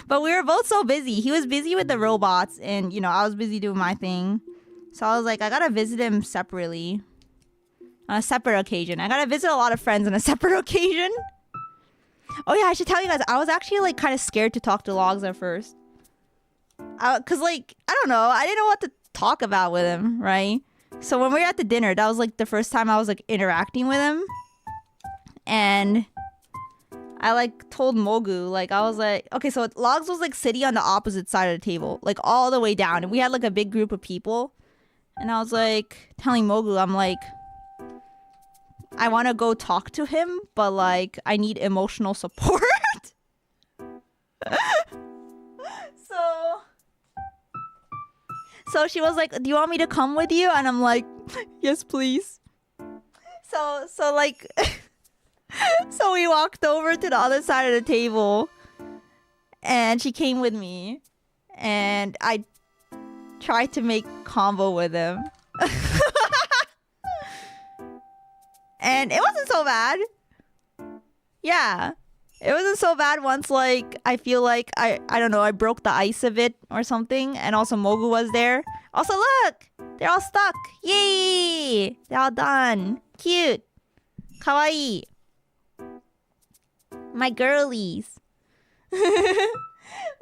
But we were both so busy. He was busy with the robots and, I was busy doing my thing. So I was like, I gotta visit him separately. On a separate occasion. I gotta visit a lot of friends on a separate occasion. Oh yeah, I should tell you guys, I was actually like kind of scared to talk to Logs at first. Cause like, I don't know, I didn't know what to talk about with him, right? So when we were at the dinner, that was like the first time I was like interacting with him. And I like told Mogu, like I was like, okay, so Logs was like sitting on the opposite side of the table, like all the way down. And we had like a big group of people. And I was like telling Mogu, I'm like, I want to go talk to him, but like I need emotional support. So she was like, do you want me to come with you? And I'm like, yes, please. So like, so we walked over to the other side of the table and she came with me and I tried to make combo with him. And it wasn't so bad. Yeah. It wasn't so bad once, like, I feel like, I don't know, I broke the ice a bit or something. And also Mogu was there. Also, look! They're all stuck. Yay! They're all done. Cute. Kawaii. My girlies. But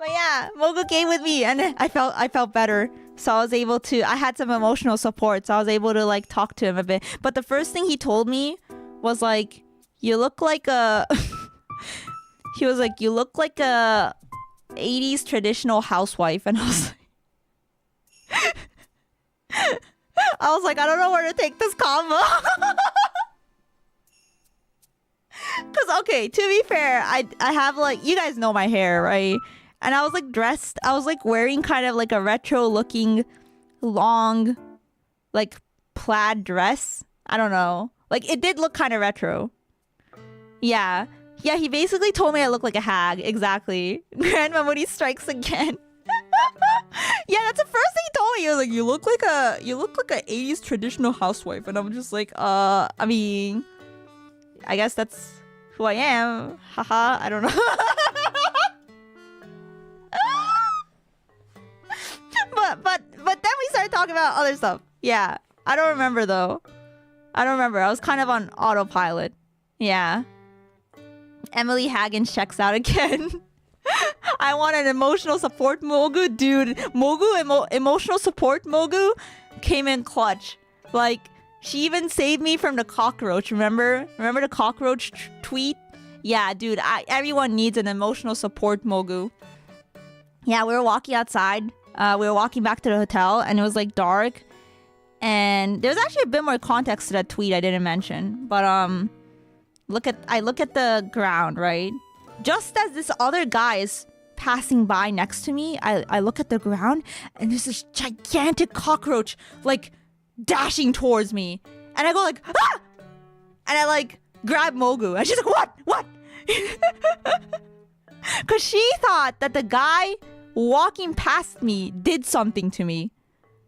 yeah, Mogu came with me and I felt better. So I was able to, I had some emotional support. So I was able to, like, talk to him a bit. But the first thing he told me was, like, you look like a... He was like, you look like a 80s traditional housewife. And I was like, I don't know where to take this combo. Because, okay, to be fair, I have like, you guys know my hair, right? And I was like dressed, I was like wearing kind of like a retro looking long, like plaid dress. I don't know. Like it did look kind of retro. Yeah. Yeah, he basically told me I look like a hag. Exactly. Grand memory strikes again. Yeah, that's the first thing he told me. He was like, you look like a 80s traditional housewife. And I'm just like, I mean, I guess that's who I am. Haha, I don't know. but then we started talking about other stuff. Yeah, I don't remember though. I don't remember. I was kind of on autopilot. Yeah. Emily Hagen checks out again. I want an emotional support Mogu. Dude, Mogu, emotional support Mogu came in clutch. Like, she even saved me from the cockroach, remember? Remember the cockroach tweet? Yeah, dude, everyone needs an emotional support Mogu. Yeah, we were walking outside. We were walking back to the hotel, and it was, like, dark. And there's actually a bit more context to that tweet I didn't mention. But, I look at the ground, right? Just as this other guy is passing by next to me, I look at the ground and there's this gigantic cockroach like dashing towards me. And I go like, ah! And I like grab Mogu and she's like, what? Because she thought that the guy walking past me did something to me.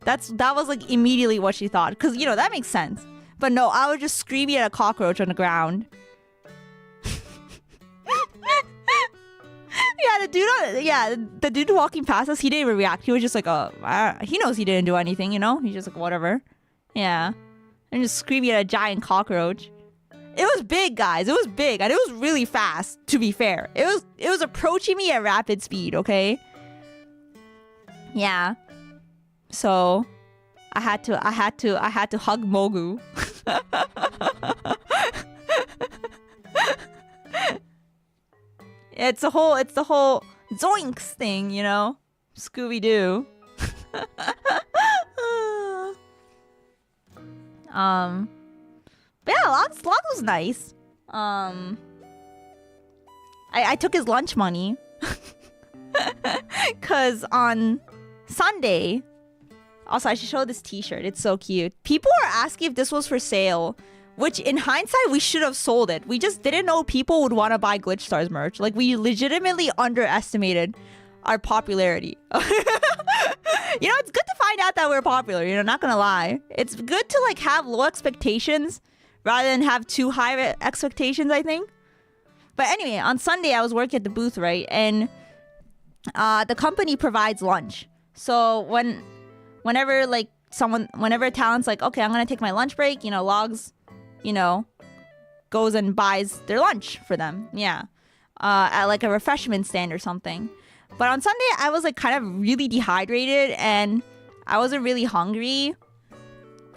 That was like immediately what she thought. Because, you know, that makes sense. But no, I was just screaming at a cockroach on the ground. The dude walking past us, he didn't even react. He was just like, he knows he didn't do anything, you know? He's just like, whatever. Yeah. And just screaming at a giant cockroach. It was big, guys. It was big. And it was really fast, to be fair. It was approaching me at rapid speed, okay? Yeah. So I had to hug Mogu. It's the whole zoinks thing, you know? Scooby-Doo. But yeah, Locke was nice. I took his lunch money. Cause on Sunday, also I should show this t-shirt. It's so cute. People are asking if this was for sale, which in hindsight, we should have sold it. We just didn't know people would want to buy Glitch Stars merch. Like, we legitimately underestimated our popularity. You know, it's good to find out that we're popular, you know, not gonna lie. It's good to, like, have low expectations rather than have too high expectations, I think. But anyway, on Sunday, I was working at the booth, right? And the company provides lunch. So whenever a talent's like, okay, I'm gonna take my lunch break, you know, Logs, you know, goes and buys their lunch for them. Yeah. At like a refreshment stand or something. But on Sunday, I was like kind of really dehydrated and I wasn't really hungry.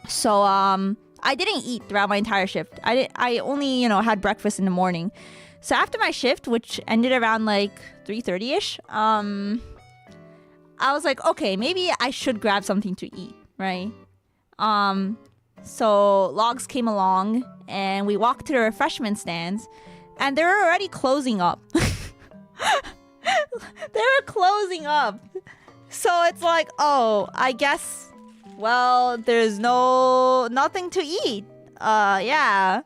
So I didn't eat throughout my entire shift. I only, you know, had breakfast in the morning. So after my shift, which ended around like 3:30ish, I was like, okay, maybe I should grab something to eat, right? So Logs came along and we walked to the refreshment stands and they were already closing up. They were closing up. So it's like, oh, I guess, well, there's nothing to eat. Yeah.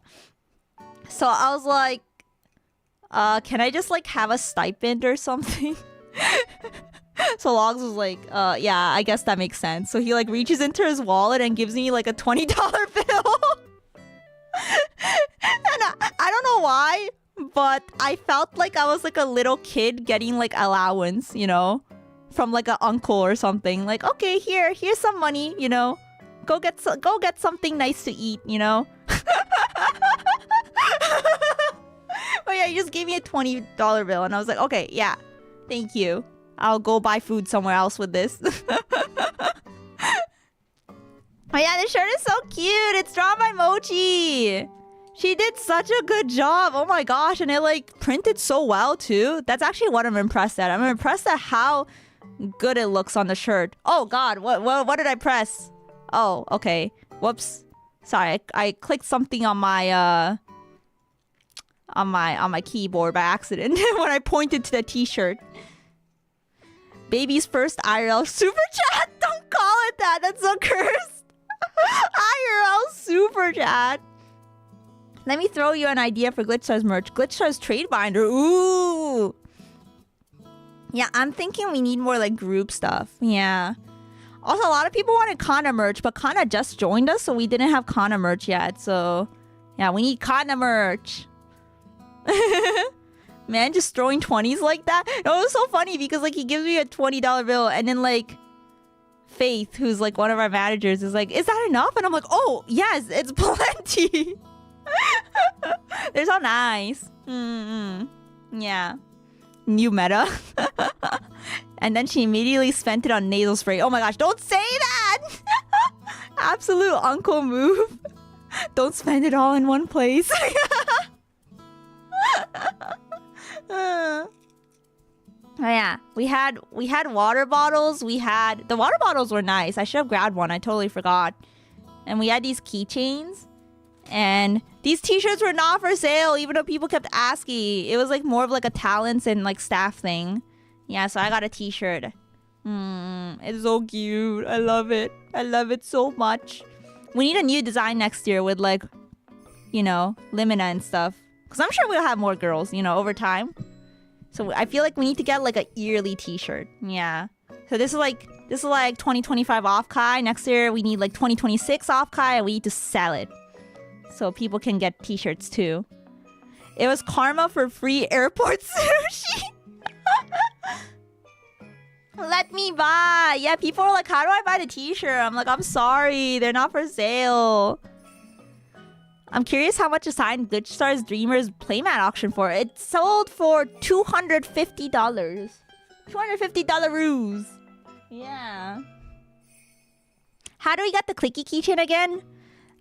So I was like, can I just like have a stipend or something? So Logs was like, yeah, I guess that makes sense. So he like reaches into his wallet and gives me like a $20 bill. And I don't know why, but I felt like I was like a little kid getting like allowance, you know, from like an uncle or something. Like, okay, here's some money, you know, go get something nice to eat, you know. But yeah, he just gave me a $20 bill and I was like, okay, yeah, thank you. I'll go buy food somewhere else with this. Oh yeah, this shirt is so cute. It's drawn by Mochi. She did such a good job. Oh my gosh. And it like printed so well too. That's actually what I'm impressed at. I'm impressed at how good it looks on the shirt. Oh god, what did I press? Oh, okay. Whoops. Sorry, I clicked something on my keyboard by accident when I pointed to the t-shirt. Baby's first IRL super chat. Don't call it that. That's so cursed. IRL super chat. Let me throw you an idea for Glitch Stars merch. Glitch Stars trade binder. Ooh. Yeah, I'm thinking we need more like group stuff. Yeah. Also, a lot of people wanted Kana merch, but Kana just joined us, so we didn't have Kana merch yet. So, yeah, we need Kana merch. Man, just throwing 20s like that. No, it was so funny because like he gives me a $20 bill and then like Faith, who's like one of our managers, is like, is that enough? And I'm like, oh yes, it's plenty. They're so nice. Yeah. New meta. And then she immediately spent it on nasal spray. Oh my gosh, don't say that. Absolute uncle move. Don't spend it all in one place. Oh yeah, we had water bottles. The water bottles were nice. I should have grabbed one. I totally forgot. And we had these keychains. And these t-shirts were not for sale, even though people kept asking. It was like more of like a talents and like staff thing. Yeah, so I got a t-shirt. It's so cute. I love it. I love it so much. We need a new design next year with like, you know, Limina and stuff. Because I'm sure we'll have more girls, you know, over time. So I feel like we need to get like a yearly t-shirt. Yeah. So this is like This is like 2025 OFFKAI. Next year, we need like 2026 OFFKAI, and we need to sell it. So people can get t-shirts too. It was karma for free airport sushi. Let me buy. Yeah, people are like, how do I buy the t-shirt? I'm like, I'm sorry. They're not for sale. I'm curious how much a signed Glitch Stars Dreamers playmat auction for. It sold for $250. $250 ruse. Yeah. How do we get the clicky keychain again?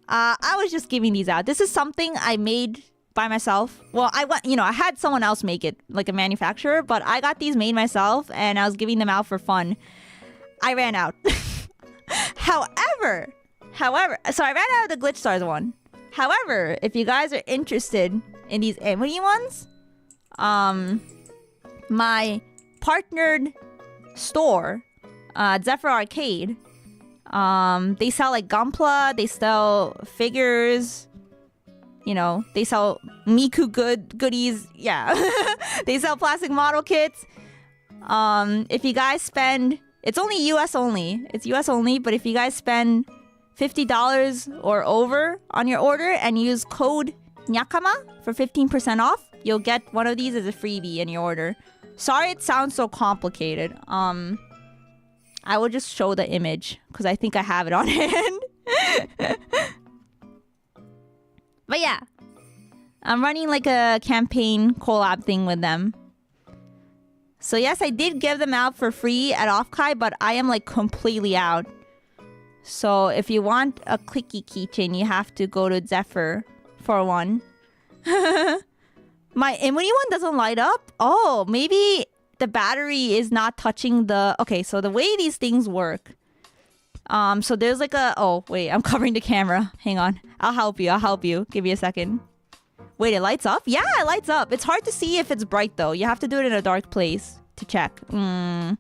I was just giving these out. This is something I made by myself. Well, I had someone else make it, like a manufacturer, but I got these made myself and I was giving them out for fun. I ran out. However, so I ran out of the Glitch Stars one. However, if you guys are interested in these Emuri ones, my partnered store, Zephyr Arcade, they sell like Gunpla, they sell figures, they sell Miku goodies, yeah. They sell plastic model kits. If you guys spend, it's only US only, but if you guys spend $50 or over on your order and use code NYAKAMA for 15% off, you'll get one of these as a freebie in your order. Sorry it sounds so complicated. I will just show the image because I think I have it on hand. But yeah, I'm running like a campaign collab thing with them. So yes, I did give them out for free at OFFKAI, but I am like completely out. So if you want a clicky keychain, you have to go to Zephyr for one. My Emuri one doesn't light up? Oh, maybe the battery is not touching the... Okay, so the way these things work. So there's like a... Oh, wait, I'm covering the camera. Hang on. I'll help you. Give me a second. Wait, it lights up? Yeah, it lights up. It's hard to see if it's bright though. You have to do it in a dark place to check. Yeah,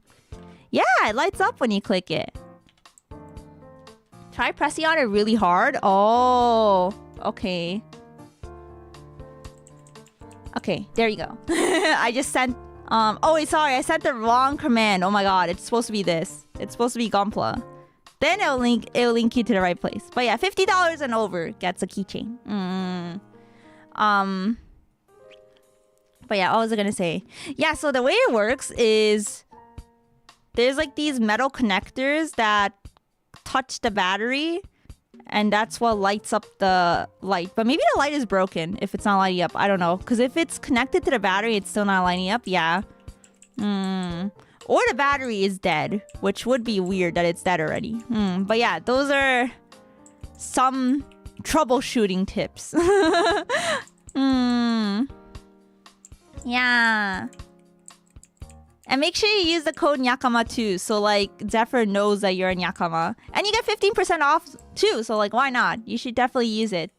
it lights up when you click it. Try pressing on it really hard. Oh, okay. Okay, there you go. I just sent... oh, wait, sorry. I sent the wrong command. Oh my god, it's supposed to be this. It's supposed to be Gunpla. Then it'll link you to the right place. But yeah, $50 and over gets a keychain. But yeah, what was I gonna say? Yeah, so the way it works is there's like these metal connectors that touch the battery, and that's what lights up the light. But maybe the light is broken if it's not lighting up. I don't know, because if it's connected to the battery, it's still not lighting up. Yeah. Or the battery is dead, which would be weird that it's dead already. But yeah, those are some troubleshooting tips. Yeah. And make sure you use the code Nyakama too, so like Zephyr knows that you're a Nyakama. And you get 15% off too, so like why not? You should definitely use it.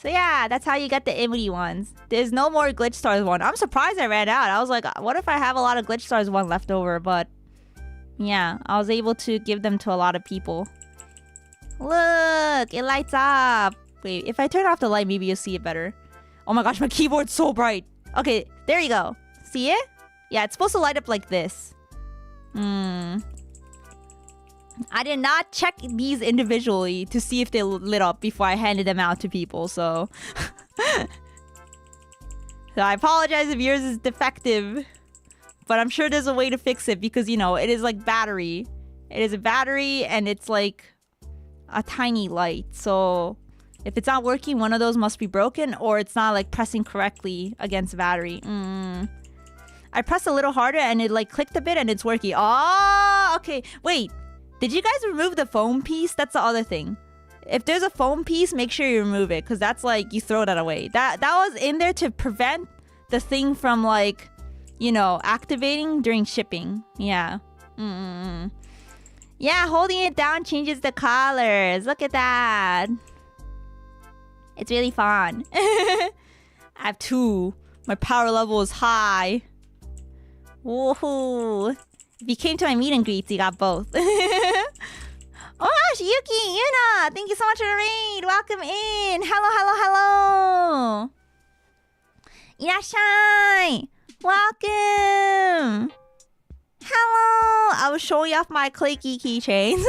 So yeah, that's how you get the Emuri ones. There's no more Glitch Stars one. I'm surprised I ran out. I was like, what if I have a lot of Glitch Stars one left over? But yeah, I was able to give them to a lot of people. Look, it lights up. Wait, if I turn off the light, maybe you'll see it better. Oh my gosh, my keyboard's so bright. Okay, there you go. See it? Yeah, it's supposed to light up like this. I did not check these individually to see if they lit up before I handed them out to people, so... So I apologize if yours is defective. But I'm sure there's a way to fix it because, you know, it is like battery. It is a battery and it's like a tiny light. So if it's not working, one of those must be broken or it's not like pressing correctly against the battery. I pressed a little harder and it like clicked a bit and it's working. Oh, okay. Wait. Did you guys remove the foam piece? That's the other thing. If there's a foam piece, make sure you remove it because that's like you throw that away. That was in there to prevent the thing from like, you know, activating during shipping. Yeah. Yeah, holding it down changes the colors. Look at that. It's really fun. I have 2. My power level is high. Woohoo. If you came to my meet and greets, you got both. Oh gosh, Yuki, Yuna, thank you so much for the raid. Welcome in. Hello. Irashai. Welcome. hello. I was showing off my clicky keychains.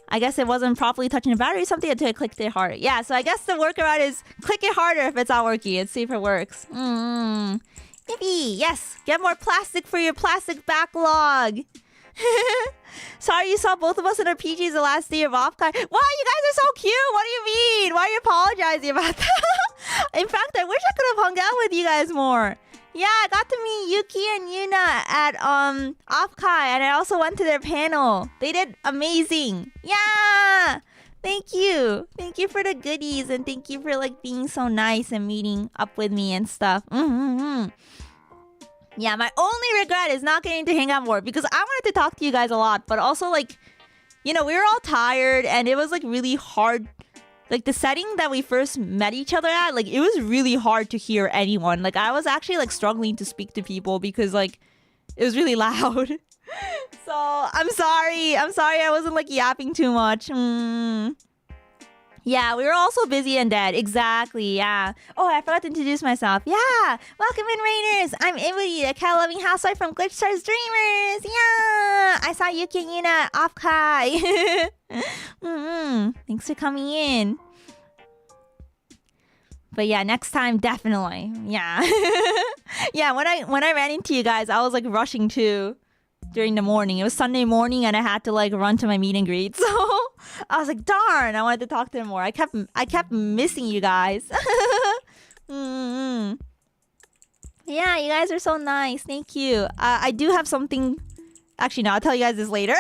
I guess it wasn't properly touching the battery or something until I clicked it harder. Yeah, so I guess the workaround is click it harder if it's not working and see if it works. Yippee! Yes! Get more plastic for your plastic backlog! Sorry you saw both of us in our PGs the last day of OFFKAI. Wow, you guys are so cute! What do you mean? Why are you apologizing about that? In fact, I wish I could have hung out with you guys more. Yeah, I got to meet Yuki and Yuna at OFFKAI, and I also went to their panel. They did amazing. Yeah! Thank you. Thank you for the goodies, and thank you for like being so nice and meeting up with me and stuff. Yeah, my only regret is not getting to hang out more because I wanted to talk to you guys a lot, but also like, you know, we were all tired and it was like really hard. Like the setting that we first met each other at, like it was really hard to hear anyone. Like I was actually like struggling to speak to people because like it was really loud. So I'm sorry. I wasn't like yapping too much. Yeah, we were also busy and dead. Exactly, yeah. Oh, I forgot to introduce myself. Yeah, welcome in, Raiders. I'm Emuri, the cat-loving housewife from Glitch Stars Dreamers. Yeah, I saw Yuki and Yuna at OFFKAI. Thanks for coming in. But yeah, next time, definitely. Yeah. Yeah, when I ran into you guys, I was like rushing too. During the morning. It was Sunday morning and I had to like run to my meet and greet. So I was like, darn, I wanted to talk to them more. I kept missing you guys. Yeah, you guys are so nice. Thank you. I do have something. Actually, no, I'll tell you guys this later.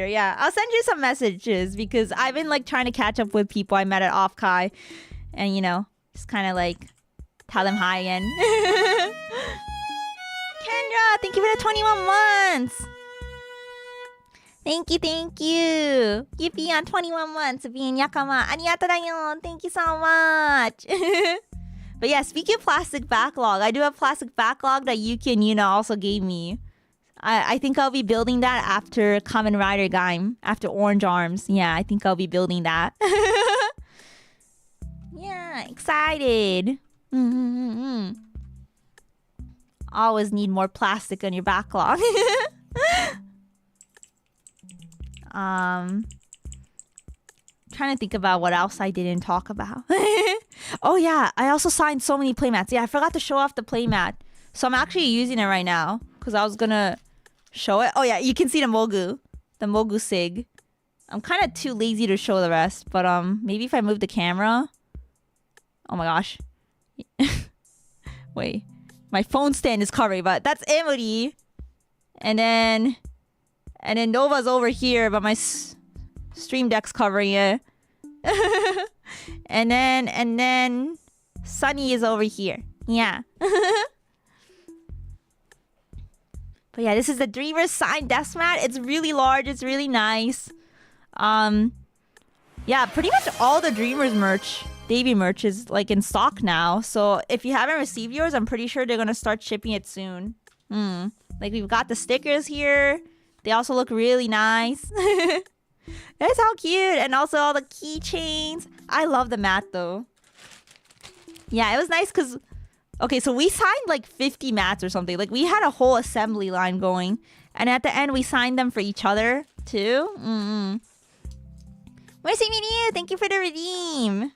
Yeah, I'll send you some messages because I've been like trying to catch up with people I met at OFFKAI. And you know, just kind of like tell them hi again. Kendra, thank you for the 21 months. Thank you. Yippee on 21 months of being yakama. Arigatou dayon. Thank you so much. But yeah, speaking of plastic backlog, I do have plastic backlog that Yuki and Yuna also gave me. I think I'll be building that after Kamen Rider Gaim, after Orange Arms. Yeah, I think I'll be building that. Yeah, excited. Always need more plastic on your backlog. Trying to think about what else I didn't talk about. Oh yeah, I also signed so many playmats. Yeah, I forgot to show off the playmat. So I'm actually using it right now because I was gonna show it. Oh yeah, you can see the Mogu Sig. I'm kind of too lazy to show the rest, but maybe if I move the camera. Oh my gosh. Wait. My phone stand is covering, but that's Emuri. And then Nova's over here, but my stream deck's covering it. and then Sunny is over here. Yeah. But yeah, this is the Dreamers signed desk mat. It's really large. It's really nice. Yeah, pretty much all the Dreamers merch, debut merch is like in stock now. So if you haven't received yours, I'm pretty sure they're gonna start shipping it soon. Like we've got the stickers here. They also look really nice. That's how cute. And also all the keychains. I love the mat though. Yeah, it was nice because... Okay, so we signed like 50 mats or something. Like we had a whole assembly line going. And at the end, we signed them for each other too. Mercy Minu, thank you for the redeem.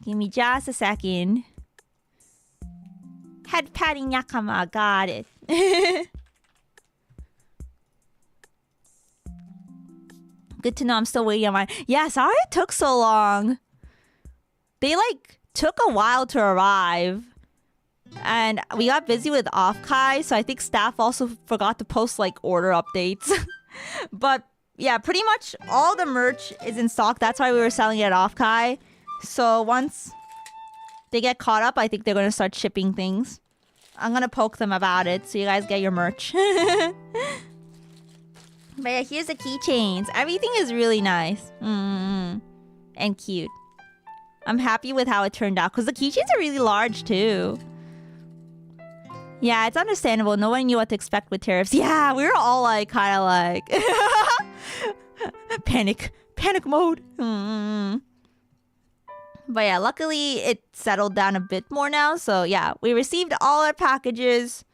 Give me just a second. Head patting Yakama, got it. Good to know I'm still waiting on mine. Yeah, sorry it took so long. They like took a while to arrive. And we got busy with OFFKAI, so I think staff also forgot to post like order updates. But yeah, pretty much all the merch is in stock. That's why we were selling it at OFFKAI. So once they get caught up, I think they're going to start shipping things. I'm going to poke them about it so you guys get your merch. But yeah, here's the keychains. Everything is really nice. And cute. I'm happy with how it turned out because the keychains are really large too. Yeah, it's understandable. No one knew what to expect with tariffs. Yeah, we were all like, kind of like... Panic mode. But yeah, luckily it settled down a bit more now. So yeah, we received all our packages.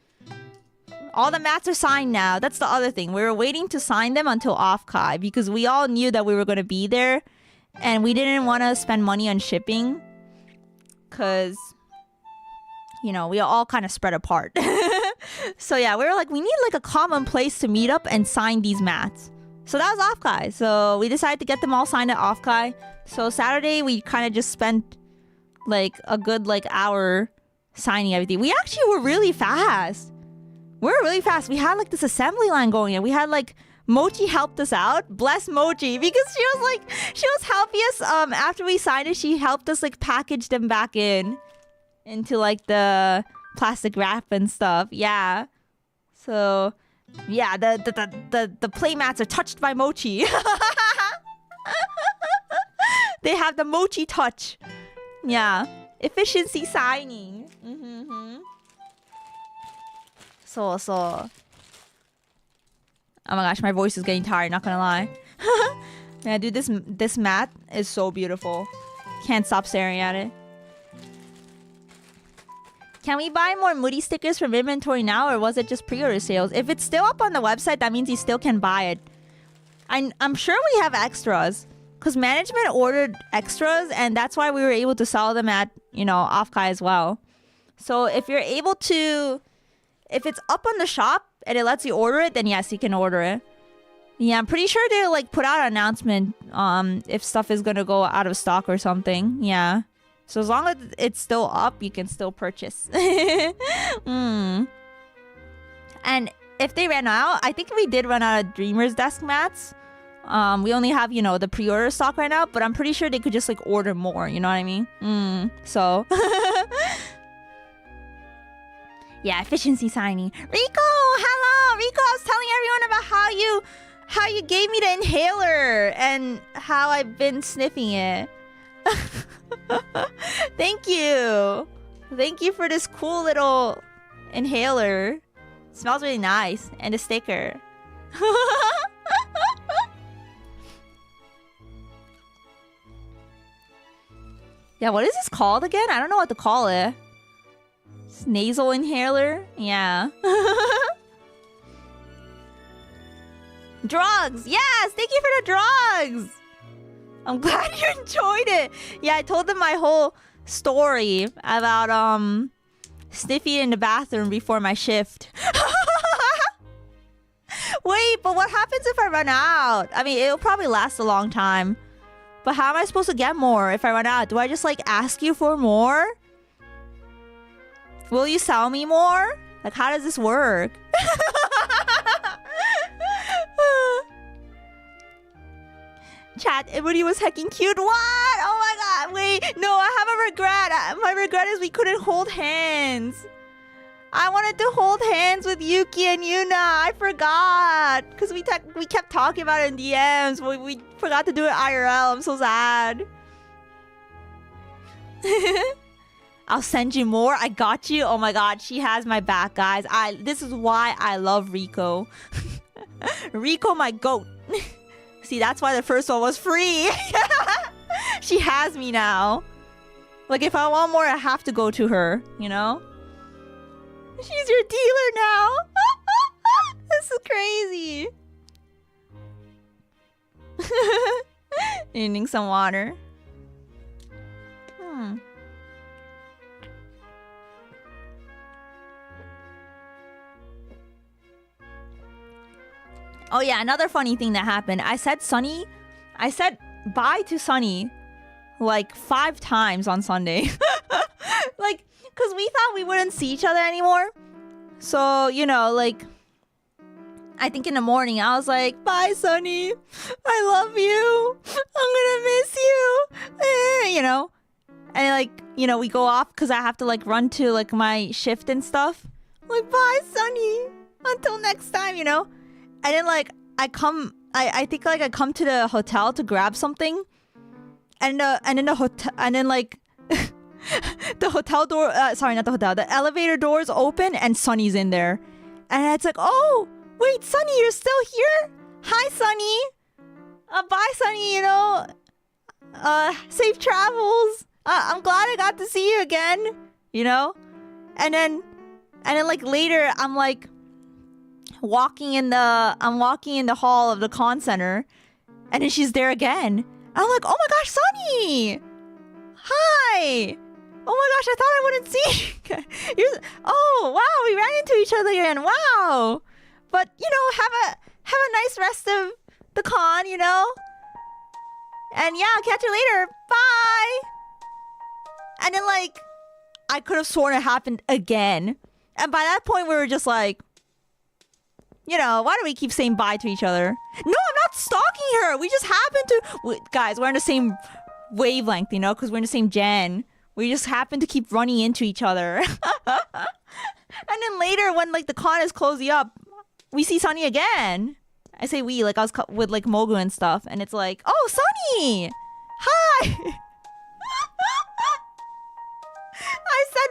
All the mats are signed now. That's the other thing. We were waiting to sign them until OFFKAI because we all knew that we were going to be there. And we didn't want to spend money on shipping. Because, you know, we all kind of spread apart. So yeah, we were like, we need like a common place to meet up and sign these mats. So that was OFFKAI. So we decided to get them all signed at OFFKAI. So Saturday, we kind of just spent like a good like hour signing everything. We actually were really fast. We were really fast. We had like this assembly line going and we had like Mochi helped us out. Bless Mochi, because she was helping us. After we signed it, she helped us like package them back into like the plastic wrap and stuff. Yeah. So yeah, the playmats are touched by Mochi. They have the Mochi touch. Yeah. Efficiency signing. So. Oh my gosh, my voice is getting tired, not gonna lie. Yeah, dude, this mat is so beautiful. Can't stop staring at it. Can we buy more Emuri stickers from inventory now, or was it just pre-order sales? If it's still up on the website, that means you still can buy it. I'm sure we have extras. Because management ordered extras, and that's why we were able to sell them at, you know, OFFKAI as well. So if you're able to... If it's up on the shop and it lets you order it, then yes, you can order it. Yeah, I'm pretty sure they'll like put out an announcement if stuff is gonna go out of stock or something. Yeah. So as long as it's still up, you can still purchase. And if they ran out, I think we did run out of Dreamer's desk mats. We only have, you know, the pre-order stock right now, but I'm pretty sure they could just like order more, you know what I mean? So yeah, efficiency signing. Rico, hello! Rico, I was telling everyone about how you gave me the inhaler and how I've been sniffing it. Thank you. Thank you for this cool little inhaler. It smells really nice. And a sticker. Yeah, what is this called again? I don't know what to call it. Nasal inhaler? Yeah. Drugs! Yes! Thank you for the drugs! I'm glad you enjoyed it! Yeah, I told them my whole story about, sniffing in the bathroom before my shift. Wait, but what happens if I run out? I mean, it'll probably last a long time. But how am I supposed to get more if I run out? Do I just, like, ask you for more? Will you sell me more? Like, how does this work? Chat, Emuri was hecking cute. What? Oh my god, wait. No, I have a regret. My regret is we couldn't hold hands. I wanted to hold hands with Yuki and Yuna. I forgot. Because we kept talking about it in DMs. We forgot to do it IRL. I'm so sad. I'll send you more. I got you. Oh my god, she has my back, guys. This is why I love Rico. Rico, my goat. See, that's why the first one was free. She has me now. Like, if I want more, I have to go to her, you know? She's your dealer now. This is crazy. Needing some water. Oh yeah, another funny thing that happened. I said bye to Sunny like 5 times on Sunday. Like, because we thought we wouldn't see each other anymore. So, you know, like, I think in the morning I was like, bye Sunny, I love you, I'm gonna miss you. You know, and like, you know, we go off because I have to like run to like my shift and stuff. I'm like, bye Sunny, until next time, you know. And then like I think like I come to the hotel to grab something, and then like the hotel door, sorry, not the hotel, the elevator doors open and Sunny's in there, and it's like, oh wait, Sunny, you're still here? Hi Sunny, bye Sunny, you know, safe travels. I'm glad I got to see you again, you know. And then like later I'm like, I'm walking in the hall of the con center, and then she's there again. I'm like, oh my gosh, Sunny! Hi! Oh my gosh, I thought I wouldn't see you. Oh wow, we ran into each other again. Wow. But have a nice rest of the con, And yeah, I'll catch you later. Bye. And then I could have sworn it happened again. And by that point we were just like, why do we keep saying bye to each other? No, I'm not stalking her. We just happen to... Guys, we're in the same wavelength, because we're in the same gen. We just happen to keep running into each other. And then later, when the con is closing up, we see Sunny again. I say we, I was with Mogu and stuff. And it's like, oh, Sunny! Hi! I said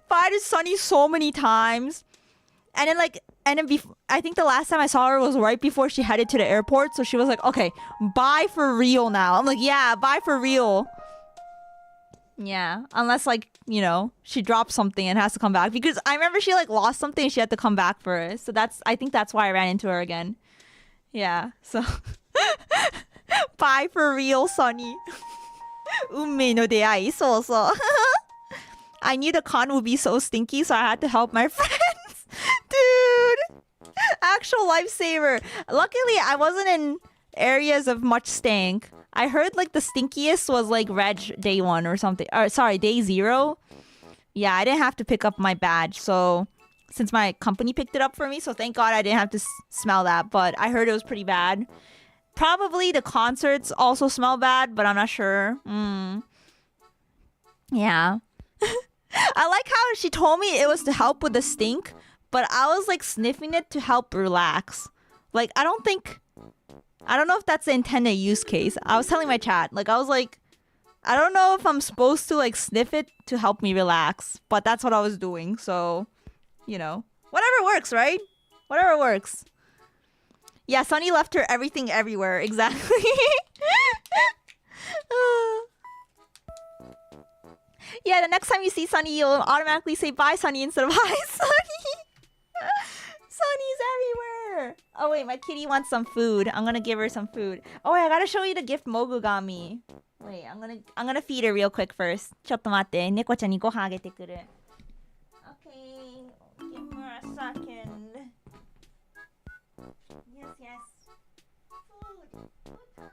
bye to Sunny so many times. And then I think the last time I saw her was right before she headed to the airport. So she was like, okay, bye for real now. I'm like, yeah, bye for real. Yeah, unless she dropped something and has to come back. Because I remember she lost something and she had to come back for it. So I think that's why I ran into her again. Yeah, so bye for real, Sunny. 運命の出会い、そうそう。I knew the con would be so stinky, so I had to help my friends. Dude, actual lifesaver. Luckily, I wasn't in areas of much stank. I heard the stinkiest was Reg day 1 or something. Or sorry, day 0. Yeah, I didn't have to pick up my badge. So since my company picked it up for me, so thank God I didn't have to smell that. But I heard it was pretty bad. Probably the concerts also smell bad, but I'm not sure. Yeah. I like how she told me it was to help with the stink, but I was sniffing it to help relax. I don't know if that's the intended use case. I was telling my chat, I was like, I don't know if I'm supposed to sniff it to help me relax, but that's what I was doing. So, whatever works, right? Whatever works. Yeah, Sunny left her everything everywhere. Exactly. Yeah, the next time you see Sunny, you'll automatically say bye, Sunny, instead of hi, Sunny. Sunny's everywhere. Oh wait, my kitty wants some food. I'm gonna give her some food. Oh wait, I gotta show you the gift Mogu got me. Wait, I'm gonna feed her real quick first. ちょっと待って、猫ちゃんにご飯あげてくる。Okay, give her a second. Yes, yes. Food. Food time.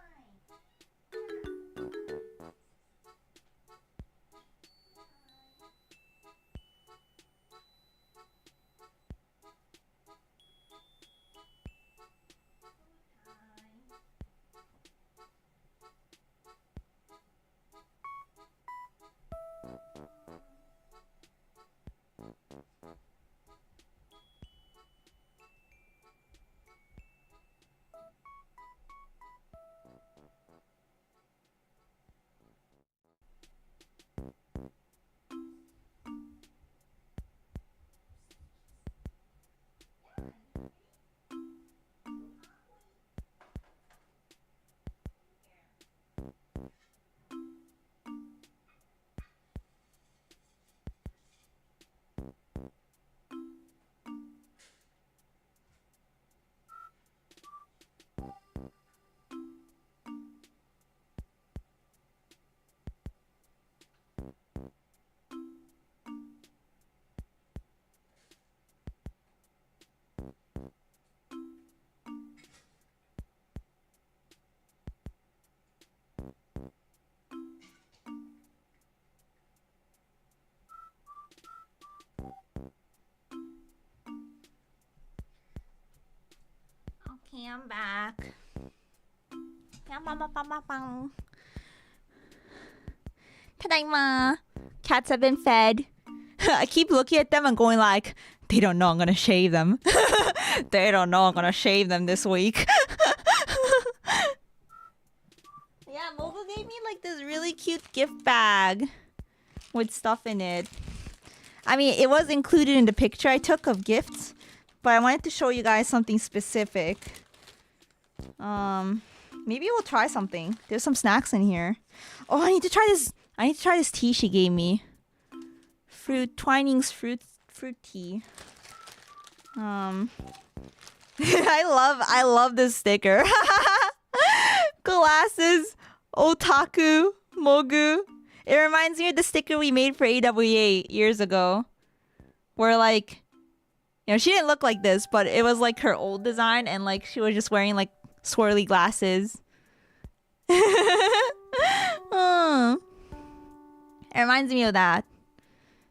Okay, I'm back. Tadaima. Cats have been fed. I keep looking at them and going they don't know I'm gonna shave them. They don't know I'm gonna shave them this week. Yeah, Mogu gave me this really cute gift bag with stuff in it. I mean, it was included in the picture I took of gifts, but I wanted to show you guys something specific. Maybe we'll try something. There's some snacks in here. Oh, I need to try this tea she gave me. Twinings fruit tea. I love this sticker. Glasses, otaku, mogu. It reminds me of the sticker we made for AWA years ago. Where like, you know, she didn't look like this, but it was like her old design and like she was just wearing like swirly glasses. It reminds me of that.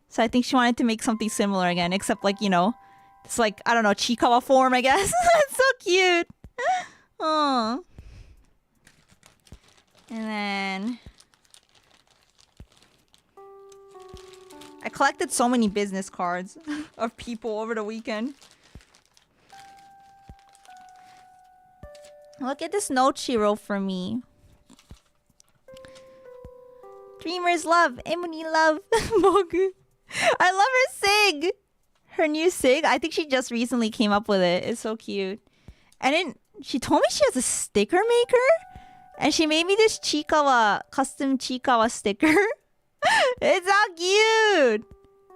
So I think she wanted to make something similar again, except like, you know, it's like, I don't know, Chikawa form, I guess. It's so cute. Oh. And then I collected so many business cards of people over the weekend. Look at this note she wrote for me. Dreamers love, Emuri love, Mogu. I love her sig. Her new sig. I think she just recently came up with it. It's so cute. And then she told me she has a sticker maker. And she made me this Chikawa, custom Chikawa sticker. It's so cute.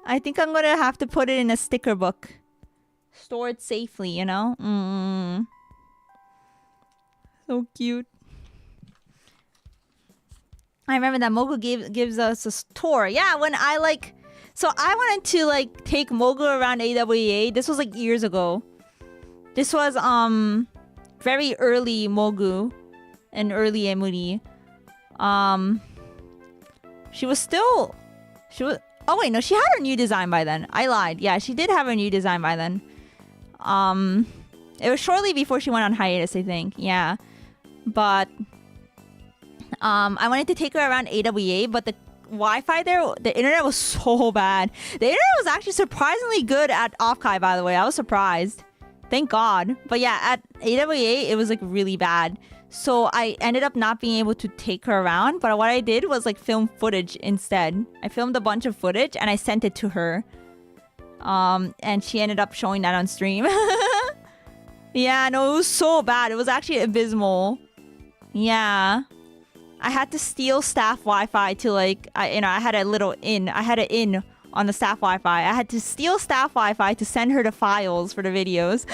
I think I'm gonna have to put it in a sticker book. Store it safely, you know? So cute. I remember that Mogu gives us a tour. Yeah, when I like... So I wanted to like take Mogu around AWA. This was like years ago. This was very early Mogu and early Emuri. She was... Oh wait, no, she had her new design by then. I lied. Yeah, she did have her new design by then. It was shortly before she went on hiatus, I think. Yeah. But I wanted to take her around AWA, but the Wi-Fi there, the internet was so bad. The internet was actually surprisingly good at OFFKAI, by the way. I was surprised. Thank God. But yeah, at AWA, it was like really bad. So I ended up not being able to take her around. But what I did was like film footage instead. I filmed a bunch of footage and I sent it to her. And she ended up showing that on stream. Yeah, no, it was so bad. It was actually abysmal. Yeah. I had to steal staff Wi-Fi to like, I had a little in. I had an in on the staff Wi-Fi. I had to steal staff Wi-Fi to send her the files for the videos.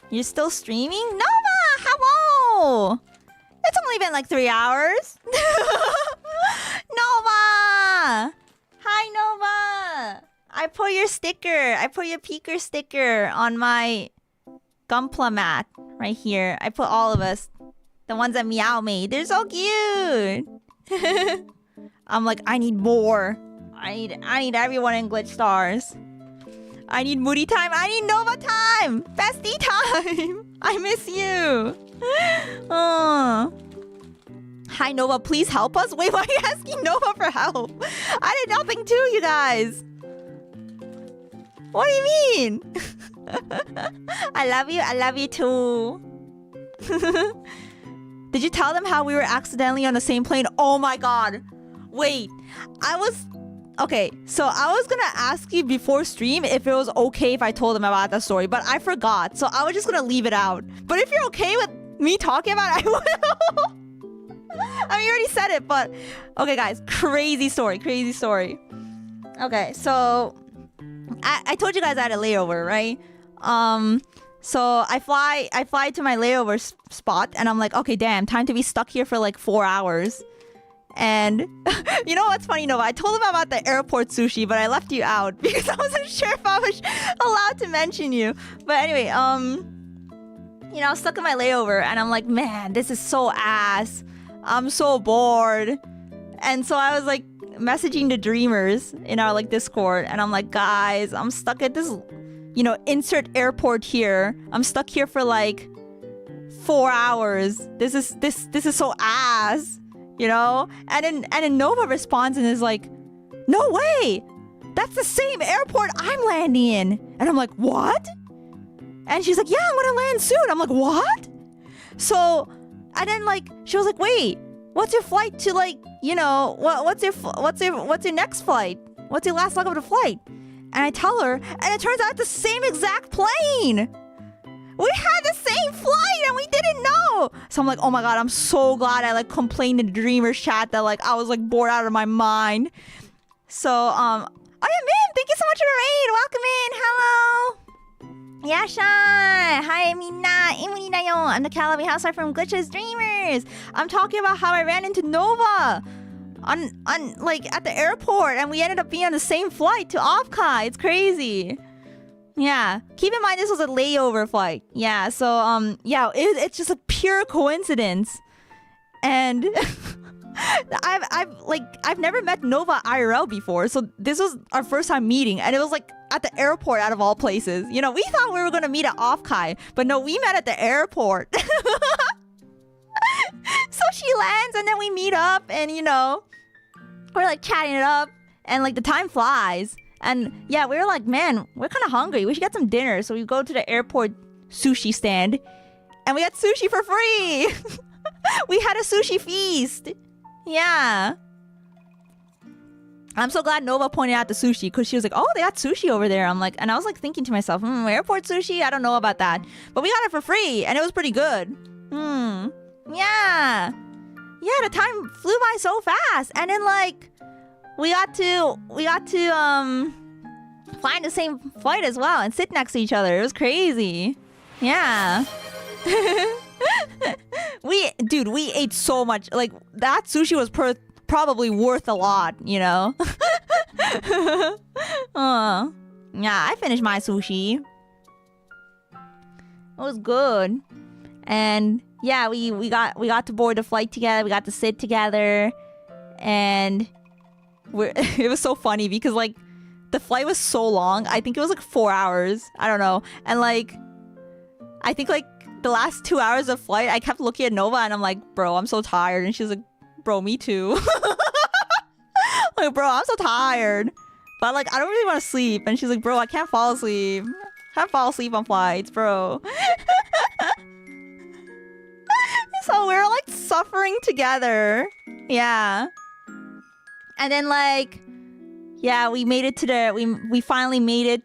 You're still streaming? Nova! Hello! It's only been like 3 hours. Nova! Hi, Nova! I put your sticker. I put your peeker sticker on my Gunpla mat right here. I put all of us. The ones that Meow made. They're so cute. I'm like, I need more. I need everyone in Glitch Stars. I need Moody time. I need Nova time. Bestie time. I miss you. Oh. Hi, Nova. Please help us. Wait, why are you asking Nova for help? I did nothing to you guys. What do you mean? I love you. I love you too. Did you tell them how we were accidentally on the same plane? Oh my god. Wait. Okay, so I was gonna ask you before stream if it was okay if I told them about that story, but I forgot. So I was just gonna leave it out. But if you're okay with me talking about it, I will. I mean, you already said it, but... Okay, guys. Crazy story. Crazy story. Okay, so... I told you guys I had a layover, right? So I fly to my layover spot, and I'm like, okay, damn, time to be stuck here for like 4 hours. And you know what's funny, Nova? I told them about the airport sushi, but I left you out because I wasn't sure if I was allowed to mention you. But anyway, you know, I was stuck in my layover, and I'm like, man, this is so ass. I'm so bored. And so I was like messaging the dreamers in our like Discord, and I'm like, guys, I'm stuck at this, you know, insert airport here. I'm stuck here for like 4 hours. This is so ass, you know? And then Nova responds and is like, no way, that's the same airport I'm landing in. And I'm like, what? And she's like, yeah, I'm gonna land soon. I'm like, what? So, and then like she was like, wait, what's your flight to like, you know, what's your next flight? What's your last leg of the flight? And I tell her, and it turns out it's the same exact plane. We had the same flight and we didn't know. So I'm like, oh my god, I'm so glad I like complained in the Dreamers chat that like I was like bored out of my mind. So, oh yeah, man, thank you so much for the raid. Welcome in. Hello. Yashai. Hi, minna. Emuri da yon. I'm the Calabi housewife from Glitches Dreamers. I'm talking about how I ran into Nova on like at the airport, and we ended up being on the same flight to OFFKAI. It's crazy. Yeah. Keep in mind this was a layover flight. Yeah. So yeah, it's just a pure coincidence. And I've never met Nova IRL before, so this was our first time meeting, and it was like at the airport out of all places. You know, we thought we were gonna meet at OFFKAI, but no, we met at the airport. So she lands, and then we meet up, and you know, we're like chatting it up, and like the time flies. And yeah, we were like, man, we're kind of hungry. We should get some dinner. So we go to the airport sushi stand, and we got sushi for free. We had a sushi feast. Yeah. I'm so glad Nova pointed out the sushi, because she was like, oh, they got sushi over there. I'm like, and I was like thinking to myself, airport sushi? I don't know about that. But we got it for free, and it was pretty good. Yeah. Yeah, the time flew by so fast. And then like we got to fly in the same flight as well and sit next to each other. It was crazy. Yeah. We ate so much. Like that sushi was probably worth a lot, you know. Yeah, I finished my sushi. It was good. And yeah, we got to board the flight together. We got to sit together, and it was so funny because like the flight was so long. I think it was like 4 hours. I don't know. And like I think like the last 2 hours of flight, I kept looking at Nova, and I'm like, bro, I'm so tired. And she's like, bro, me too. Like, bro, I'm so tired, but like I don't really want to sleep. And she's like, bro, I can't fall asleep. Can't fall asleep on flights, bro. So we were like suffering together. Yeah. And then like, yeah, we made it to we finally made it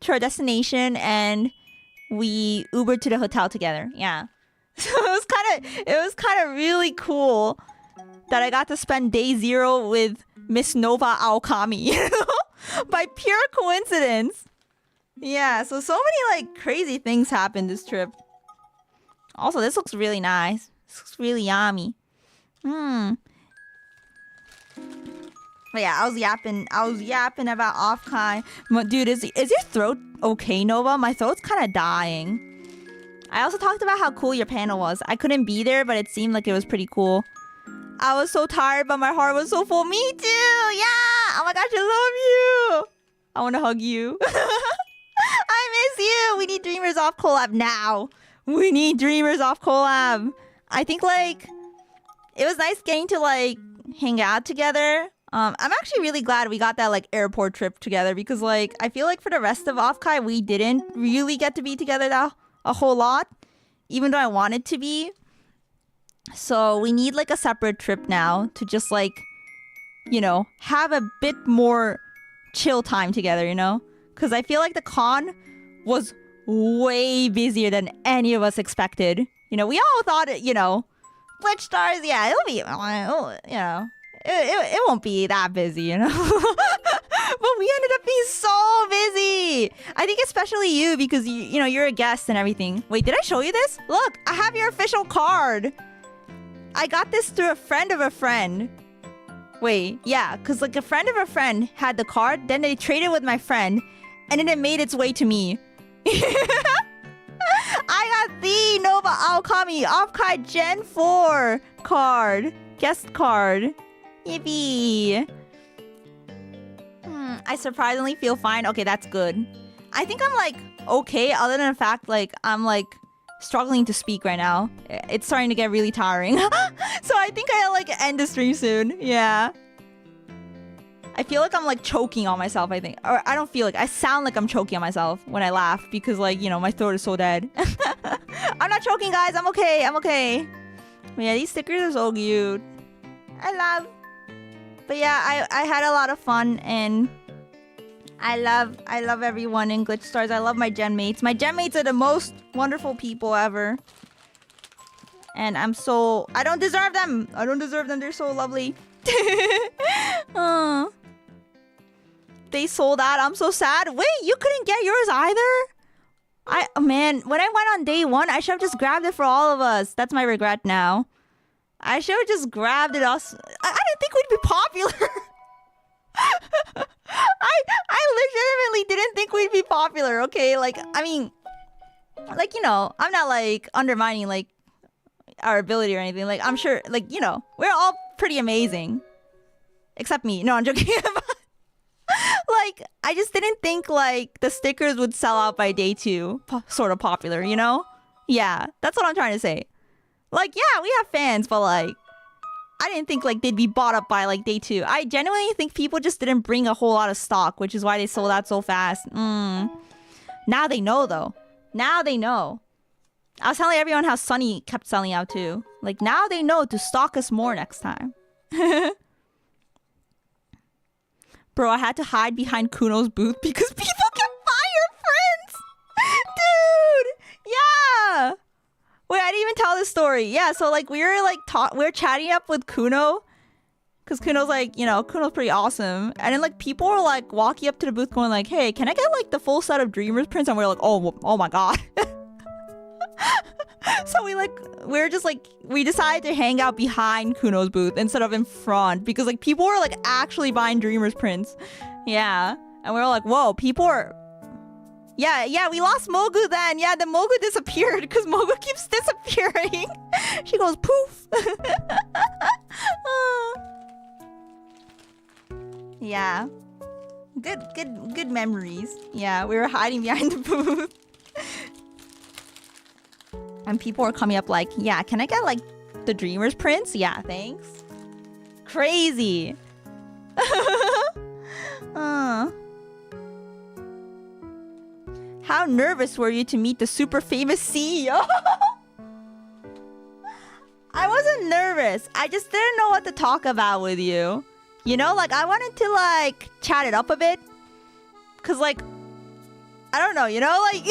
to our destination, and we Ubered to the hotel together. Yeah. So it was kind of really cool that I got to spend day 0 with Miss Nova Aokami by pure coincidence. Yeah, so many like crazy things happened this trip. Also, this looks really nice. This looks really yummy. But yeah, I was yapping about OFFKAI. Dude, is your throat okay, Nova? My throat's kind of dying. I also talked about how cool your panel was. I couldn't be there, but it seemed like it was pretty cool. I was so tired, but my heart was so full. Me too! Yeah! Oh my gosh, I love you! I want to hug you. I miss you! We need Dreamers Off collab now. We need Dreamers Off collab. I think like it was nice getting to like hang out together. I'm actually really glad we got that like airport trip together, because like I feel like for the rest of OFFKAI we didn't really get to be together a whole lot, even though I wanted to be. So we need like a separate trip now to just like, you know, have a bit more chill time together, you know? Because I feel like the con was way busier than any of us expected. You know, we all thought it, you know, Glitch Stars, yeah, it'll be, you know, it won't be that busy, you know? But we ended up being so busy. I think especially you, because you know, you're a guest and everything. Wait, did I show you this? Look, I have your official card. I got this through a friend of a friend. Wait, yeah, because like a friend of a friend had the card, then they traded with my friend, and then it made its way to me. I got the Nova Aokami OFFKAI Gen 4 card. Guest card. Yippee. I surprisingly feel fine. Okay, that's good. I think I'm like okay, other than the fact like I'm like struggling to speak right now. It's starting to get really tiring. So I think I'll like end the stream soon. Yeah. I feel like I'm like choking on myself, I think. Or I don't feel like, I sound like I'm choking on myself when I laugh, because like, you know, my throat is so dead. I'm not choking, guys. I'm okay. I'm okay. But yeah, these stickers are so cute. I love. But yeah, I had a lot of fun, and I love everyone in Glitch Stars. I love my gen mates. My gen mates are the most wonderful people ever. And I don't deserve them. I don't deserve them. They're so lovely. they sold out. I'm so sad. Wait, you couldn't get yours either? Man, when I went on day one, I should have just grabbed it for all of us. That's my regret now. I should have just grabbed it. I didn't think we'd be popular. I legitimately didn't think we'd be popular, okay? Like, I mean, like, you know, I'm not like undermining like our ability or anything. Like, I'm sure, like, you know, we're all pretty amazing. Except me. No, I'm joking. Like, I just didn't think like the stickers would sell out by day two. Sort of popular, you know? Yeah, that's what I'm trying to say. Like, yeah, we have fans, but like, I didn't think like they'd be bought up by like day two. I genuinely think people just didn't bring a whole lot of stock, which is why they sold out so fast. Now they know though. Now they know. I was telling everyone how Sunny kept selling out too. Like, now they know to stock us more next time. Bro, I had to hide behind Kuno's booth because people kept buying your prints. Dude, yeah. Wait, I didn't even tell this story. Yeah, so like we were chatting up with Kuno. Because Kuno's like, you know, Kuno's pretty awesome. And then like people were like walking up to the booth going like, hey, can I get like the full set of Dreamers prints? And we were like, oh my god. So we decided to hang out behind Kuno's booth instead of in front. Because like people were like actually buying Dreamers prints. Yeah. And we were like, whoa, people are... Yeah, we lost Mogu then. Yeah, the Mogu disappeared because Mogu keeps disappearing. She goes poof. Yeah. Good memories. Yeah, we were hiding behind the booth. And people were coming up like, yeah, can I get like the Dreamers prints? Yeah, thanks. Crazy. How nervous were you to meet the super famous CEO? I wasn't nervous. I just didn't know what to talk about with you. You know, like I wanted to like chat it up a bit. Cause like, I don't know, you know, like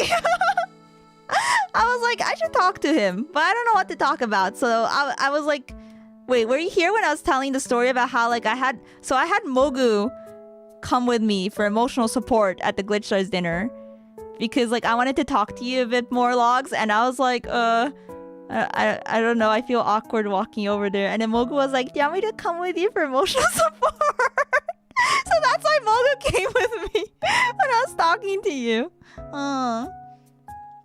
I was like, I should talk to him, but I don't know what to talk about. So I was like, wait, were you here when I was telling the story about how like I had Mogu come with me for emotional support at the Glitch Stars dinner? Because like I wanted to talk to you a bit more, Logs, and I was like, I don't know, I feel awkward walking over there. And then Mogu was like, do you want me to come with you for emotional support? So that's why Mogu came with me when I was talking to you.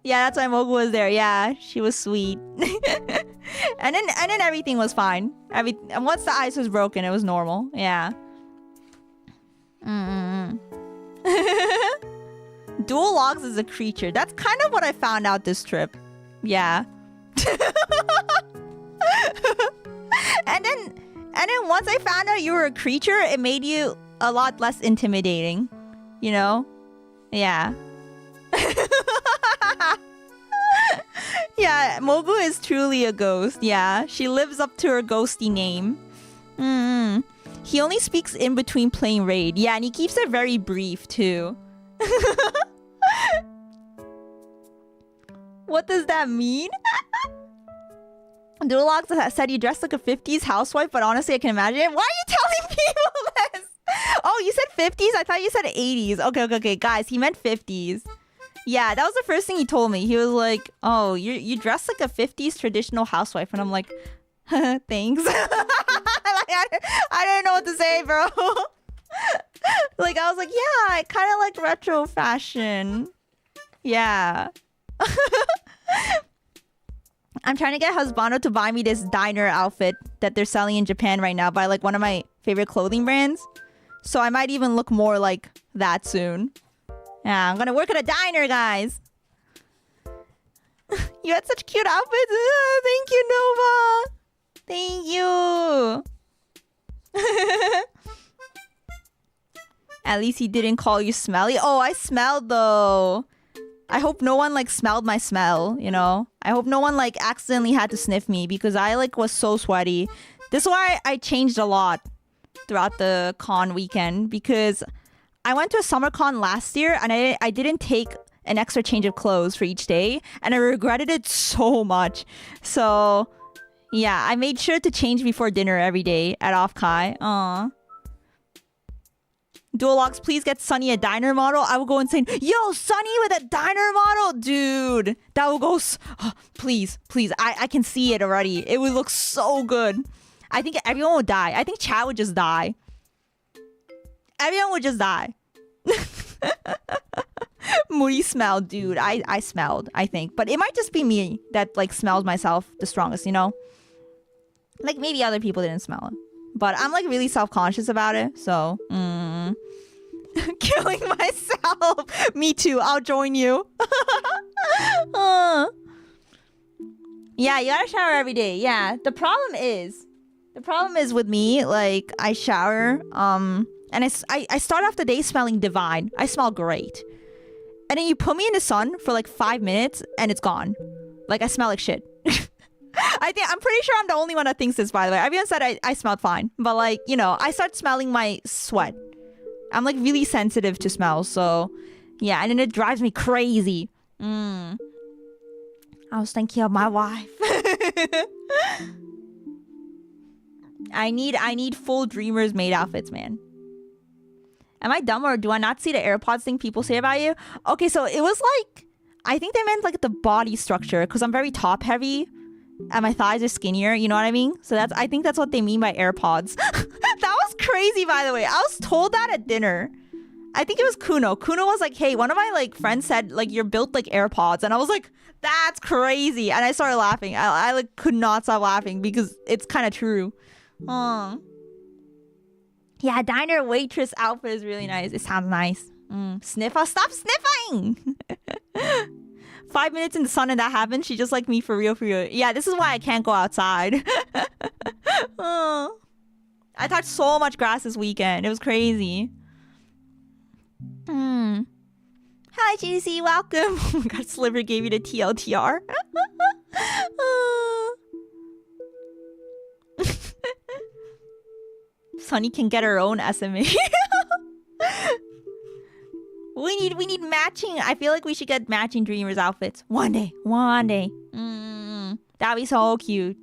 Yeah, that's why Mogu was there. Yeah, she was sweet. and then everything was fine. Once the ice was broken, it was normal. Yeah. Dual Logs is a creature. That's kind of what I found out this trip. Yeah. and then once I found out you were a creature, it made you a lot less intimidating. You know? Yeah. Yeah, Mogu is truly a ghost. Yeah, she lives up to her ghosty name. He only speaks in between playing Raid. Yeah, and he keeps it very brief too. What does that mean? Dualox said you dressed like a 50s housewife, but honestly, I can imagine it. Why are you telling people this? Oh, you said 50s? I thought you said 80s. Okay. Guys, he meant 50s. Yeah, that was the first thing he told me. He was like, oh, you dress like a 50s traditional housewife. And I'm like, thanks. I didn't know what to say, bro. Like, I was like, yeah, I kind of like retro fashion. Yeah. I'm trying to get Husbando to buy me this diner outfit that they're selling in Japan right now by like one of my favorite clothing brands. So I might even look more like that soon. Yeah, I'm gonna work at a diner, guys. You had such cute outfits. Thank you, Nova. Thank you. At least he didn't call you smelly. Oh, I smelled though. I hope no one like smelled my smell, you know? I hope no one like accidentally had to sniff me because I like was so sweaty. This is why I changed a lot throughout the con weekend because I went to a summer con last year and I didn't take an extra change of clothes for each day and I regretted it so much. So yeah, I made sure to change before dinner every day at OFFKAI. Aww. Duolox, please get Sunny a diner model. I will go insane. Yo, Sunny with a diner model? Dude, that will go... please. I can see it already. It would look so good. I think everyone would die. I think Chad would just die. Everyone would just die. Muri smell, dude. I smelled, I think. But it might just be me that like smells myself the strongest, you know? Like maybe other people didn't smell it. But I'm like really self-conscious about it. So, killing myself. Me too. I'll join you. Yeah, you gotta shower every day. Yeah. The problem is with me, like I shower, and I start off the day smelling divine. I smell great. And then you put me in the sun for like 5 minutes and it's gone. Like I smell like shit. I'm pretty sure I'm the only one that thinks this, by the way. Everyone said I smelled fine. But like, you know, I start smelling my sweat. I'm like really sensitive to smells. So yeah, and then it drives me crazy. I was thinking of my wife. I need full Dreamers maid outfits, man. Am I dumb or do I not see the AirPods thing people say about you? Okay, so it was like, I think they meant like the body structure because I'm very top heavy and my thighs are skinnier, you know what I mean? So I think that's what they mean by AirPods. That was crazy, by the way. I was told that at dinner. I think it was Kuno. Kuno was like, hey, one of my like friends said like you're built like AirPods. And I was like, that's crazy. And I started laughing. I like could not stop laughing because it's kind of true. Yeah, diner waitress outfit is really nice. It sounds nice. Sniffer, stop sniffing! 5 minutes in the sun and that happens. She just like me for real. Yeah, this is why I can't go outside. I touched so much grass this weekend. It was crazy. Hi, GDC. Welcome. Oh my god, Sliver gave you the TLTR. Sunny can get her own SMA. We need matching. I feel like we should get matching Dreamers outfits. One day. That'd be so cute.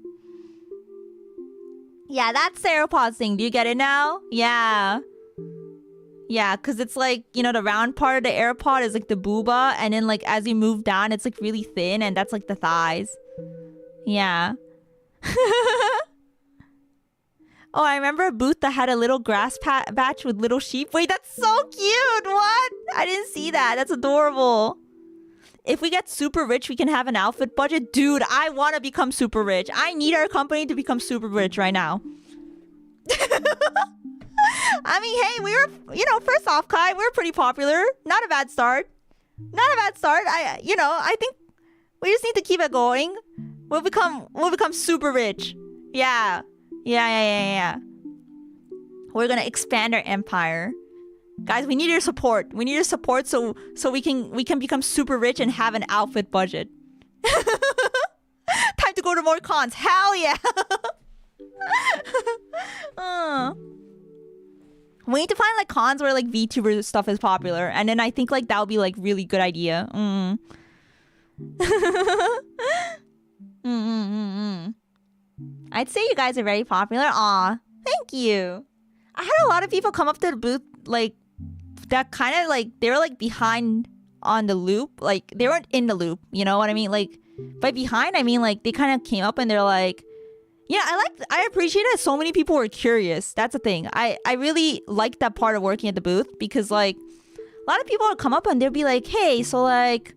Yeah, that's the AirPods thing. Do you get it now? Yeah. Yeah, because it's like, you know, the round part of the AirPod is like the booba. And then like as you move down, it's like really thin. And that's like the thighs. Yeah. Oh, I remember a booth that had a little grass patch with little sheep. Wait, that's so cute. What? I didn't see that. That's adorable. If we get super rich, we can have an outfit budget. Dude, I want to become super rich. I need our company to become super rich right now. I mean, hey, we were, you know, first off, Kai, we were pretty popular. Not a bad start. I think we just need to keep it going. We'll become super rich. Yeah. We're gonna expand our empire. Guys, we need your support. So we can become super rich and have an outfit budget. Time to go to more cons. Hell yeah. We need to find like cons where like VTuber stuff is popular, and then I think like that would be like really good idea. I'd say you guys are very popular. Aw, thank you. I had a lot of people come up to the booth like that kind of like they were like behind on the loop. Like they weren't in the loop, you know what I mean? Like by behind I mean like they kind of came up and they're like, yeah, I appreciate it. So many people were curious. That's the thing. I really liked that part of working at the booth because like a lot of people would come up and they'd be like, hey, so like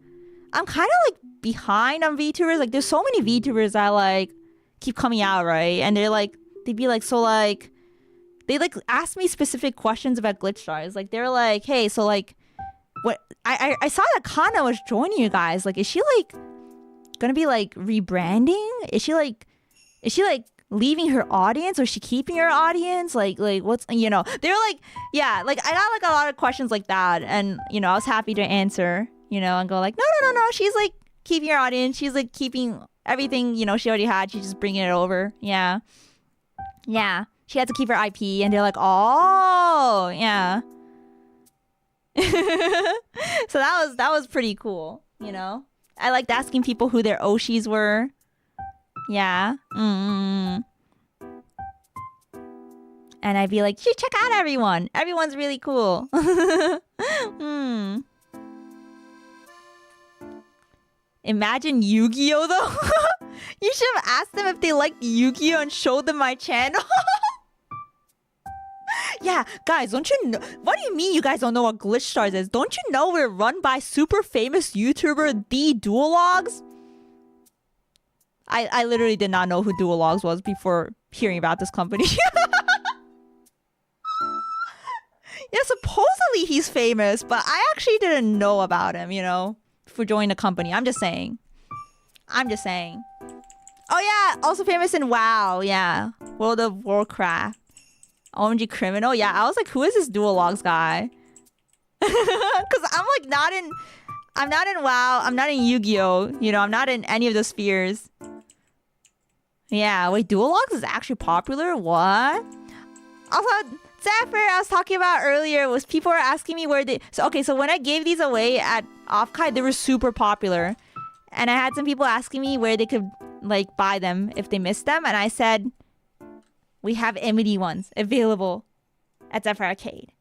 I'm kind of like behind on VTubers. Like there's so many VTubers that like keep coming out, right? And they'd be like, so like they like ask me specific questions about glitch stars. Like they're like, hey, so like what I saw that Kana was joining you guys. Like is she like gonna be like rebranding? Is she like leaving her audience or is she keeping her audience? Like what's, you know, they were like, yeah, like I got like a lot of questions like that, and you know I was happy to answer, you know, and go like, no, she's like keeping her audience, she's like keeping everything, you know, she already had, she's just bringing it over. Yeah, she had to keep her IP, and they're like, oh yeah. So that was pretty cool, you know. I liked asking people who their Oshis were. Yeah. And And I'd be like, "You check out everyone. Everyone's really cool." Imagine Yu-Gi-Oh though. You should have asked them if they liked Yu-Gi-Oh and showed them my channel. Yeah, guys, don't you know? What do you mean you guys don't know what Glitch Stars is? Don't you know we're run by super famous YouTuber The Duologs? I literally did not know who Duologs was before hearing about this company. Yeah, supposedly he's famous, but I actually didn't know about him, you know, for joining the company. I'm just saying. Oh yeah, also famous in WoW, yeah. World of Warcraft. OMG Criminal? Yeah, I was like, who is this Duologs guy? Because I'm like I'm not in WoW, I'm not in Yu-Gi-Oh! You know, I'm not in any of the spheres. Yeah, wait, Duologs is actually popular? What? Also, Zephyr, I was talking about earlier, was people were asking me where they... So when I gave these away at OFFKAI, they were super popular. And I had some people asking me where they could, like, buy them if they missed them. And I said... We have Emuri ones available at Zephyr Arcade.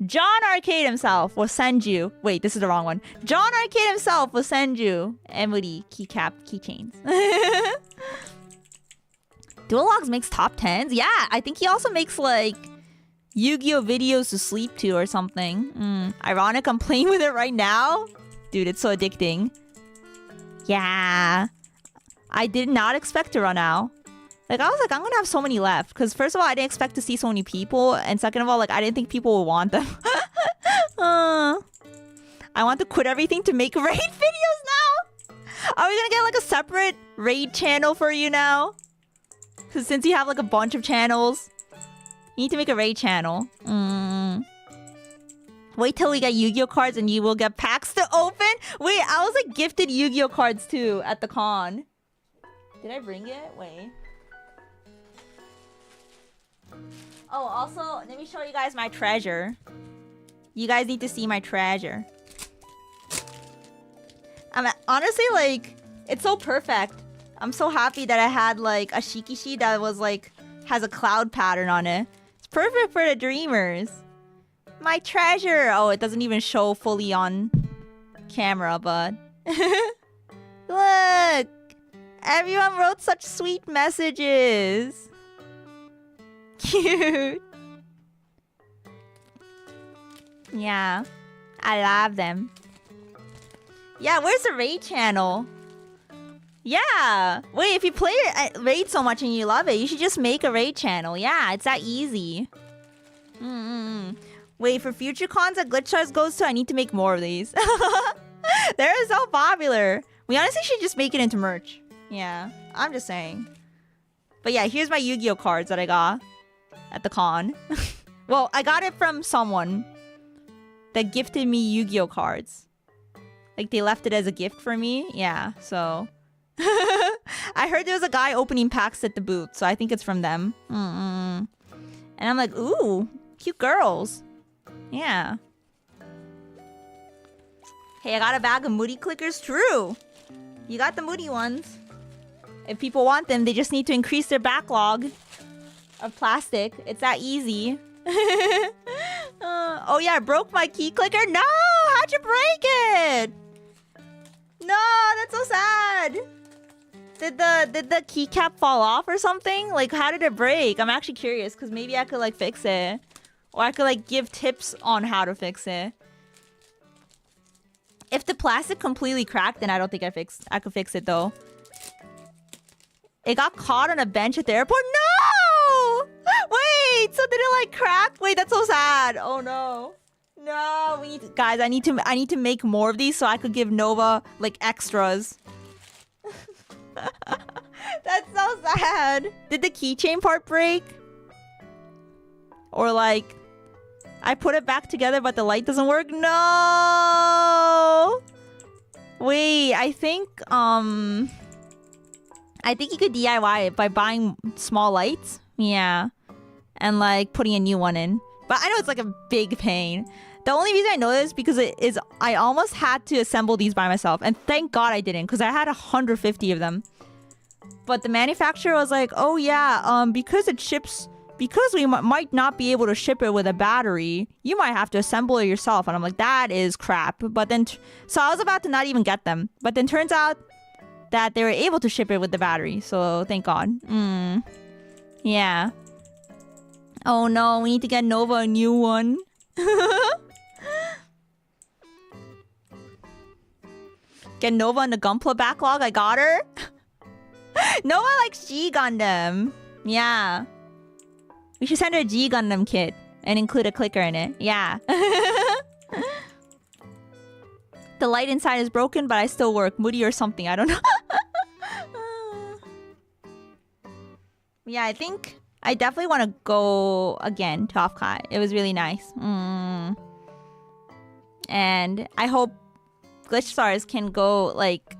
John Arcade himself will send you... Wait, this is the wrong one. John Arcade himself will send you Emuri keychains. Duologs makes top 10s? Yeah, I think he also makes like Yu-Gi-Oh videos to sleep to or something. Ironic, I'm playing with it right now. Dude, it's so addicting. Yeah. I did not expect to run out. Like, I was like, I'm gonna have so many left. Because first of all, I didn't expect to see so many people. And second of all, like, I didn't think people would want them. I want to quit everything to make raid videos now. Are we gonna get like a separate raid channel for you now? Because since you have like a bunch of channels, you need to make a raid channel. Wait till we get Yu-Gi-Oh cards and you will get packs to open. Wait, I was like gifted Yu-Gi-Oh cards too at the con. Did I bring it? Wait. Oh, also, let me show you guys my treasure. You guys need to see my treasure. I'm honestly like, it's so perfect. I'm so happy that I had like a shikishi that was like, has a cloud pattern on it. It's perfect for the dreamers. My treasure. Oh, it doesn't even show fully on camera, but... Look! Everyone wrote such sweet messages. Cute. Yeah. I love them. Yeah, where's the raid channel? Yeah. Wait, if you play raid so much and you love it, you should just make a raid channel. Yeah, it's that easy. Wait, for future cons that Glitch Stars goes to, I need to make more of these. They're so popular. We honestly should just make it into merch. Yeah, I'm just saying. But yeah, here's my Yu-Gi-Oh cards that I got at the con. Well, I got it from someone that gifted me Yu-Gi-Oh cards. Like, they left it as a gift for me. Yeah, so... I heard there was a guy opening packs at the booth, so I think it's from them. And I'm like, ooh, cute girls. Yeah. Hey, I got a bag of Moody clickers. True. You got the Moody ones. If people want them, they just need to increase their backlog of plastic. It's that easy. Oh yeah, I broke my key clicker. No! How'd you break it? No, that's so sad. Did the keycap fall off or something? Like, how did it break? I'm actually curious, because maybe I could, like, fix it. Or I could, like, give tips on how to fix it. If the plastic completely cracked, then I don't think I could fix it, though. It got caught on a bench at the airport. No! Wait, so did it, like, crack? Wait, that's so sad. Oh, no. No, we need to, guys, I need to make more of these so I could give Nova, like, extras. That's so sad. Did the keychain part break? Or like, I put it back together but the light doesn't work? No! Wait, I think you could DIY it by buying small lights. Yeah. And like putting a new one in. But I know it's like a big pain. The only reason I know this is because I almost had to assemble these by myself. And thank God I didn't, because I had 150 of them. But the manufacturer was like, oh yeah, because it ships because we might not be able to ship it with a battery, you might have to assemble it yourself. And I'm like, that is crap. But then, so I was about to not even get them. But then turns out that they were able to ship it with the battery. So thank God. Yeah. Oh no, we need to get Nova a new one. Get Nova in the Gunpla backlog. I got her. Nova likes G Gundam. Yeah. We should send her a G Gundam kit and include a clicker in it. Yeah. The light inside is broken, but I still work. Moody or something. I don't know. Yeah, I think I definitely want to go again to OFFKAI. It was really nice. And I hope Glitch Stars can go like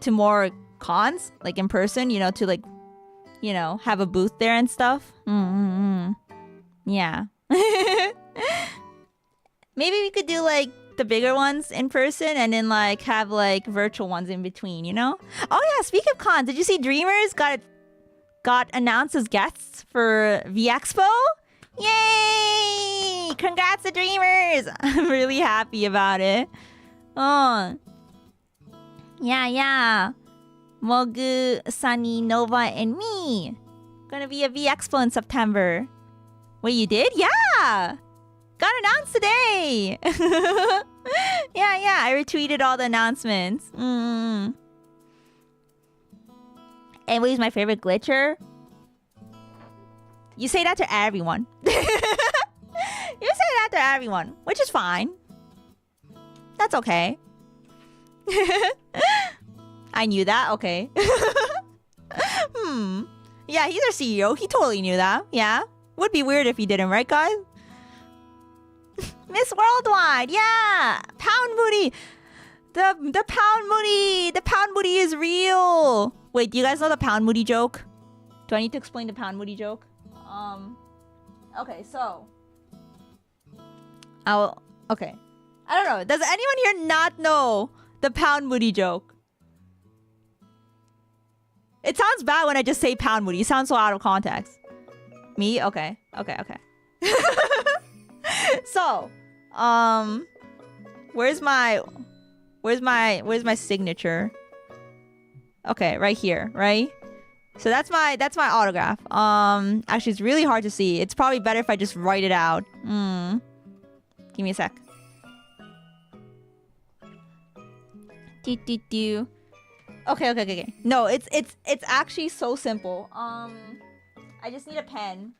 to more cons, like in person, you know, to like, you know, have a booth there and stuff. Yeah. Maybe we could do like the bigger ones in person and then like have like virtual ones in between, you know? Oh yeah, speaking of cons, did you see Dreamers got announced as guests for V-Expo? Yay! Congrats to Dreamers! I'm really happy about it. Oh. Yeah. Mogu, Sunny, Nova, and me. Gonna be a V-Expo in September. Wait, you did? Yeah! Got announced today! Yeah, I retweeted all the announcements. Emily's my favorite glitcher. You say that to everyone. You say that to everyone, which is fine. That's okay. I knew that, okay. Yeah, he's our CEO. He totally knew that. Yeah. Would be weird if he didn't, right, guys? Miss Worldwide, yeah! Pound Moody! The Pound Moody! The Pound Moody is real! Wait, do you guys know the Pound Moody joke? Do I need to explain the Pound Moody joke? Okay, so... Okay. I don't know. Does anyone here not know the Pound Moody joke? It sounds bad when I just say Pound Moody. It sounds so out of context. Me? Okay. So, where's my signature? Okay, right here, right? So that's my autograph. Actually, it's really hard to see. It's probably better if I just write it out. Give me a sec. Okay. No, it's actually so simple. I just need a pen.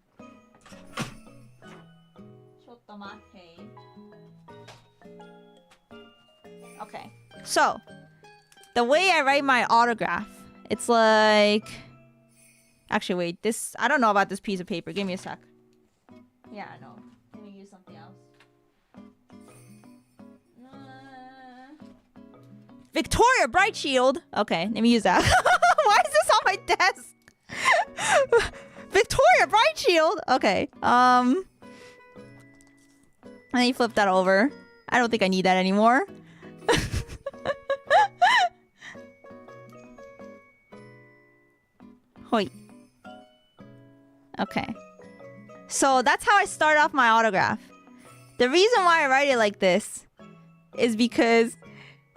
Okay. So, the way I write my autograph, it's like... Actually, wait. This... I don't know about this piece of paper. Give me a sec. Yeah, no. Let me use something else. Victoria Bright Shield. Okay, let me use that. Why is this on my desk? Victoria Bright Shield. Okay. Let me flip that over. I don't think I need that anymore. Hoi. Okay. So that's how I start off my autograph. The reason why I write it like this is because...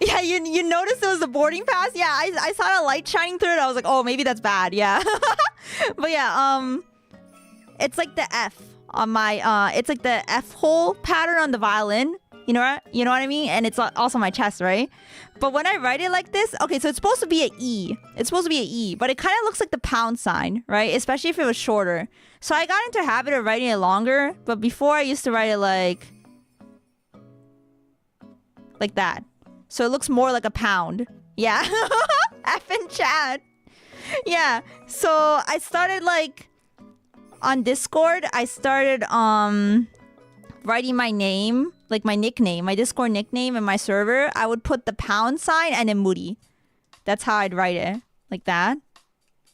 Yeah, you noticed it was a boarding pass? Yeah, I saw the light shining through it. I was like, oh, maybe that's bad. Yeah. But yeah, it's like the F on my, it's like the F hole pattern on the violin. You know what I mean? And it's also my chest, right? But when I write it like this, okay, so it's supposed to be an E. It's supposed to be an E, but it kind of looks like the pound sign, right? Especially if it was shorter. So I got into a habit of writing it longer, but before I used to write it like that. So it looks more like a pound. Yeah. F in chat. Yeah. So I started like on Discord, I started writing my name, like my nickname, my Discord nickname in my server. I would put the pound sign and then Moody. That's how I'd write it. Like that.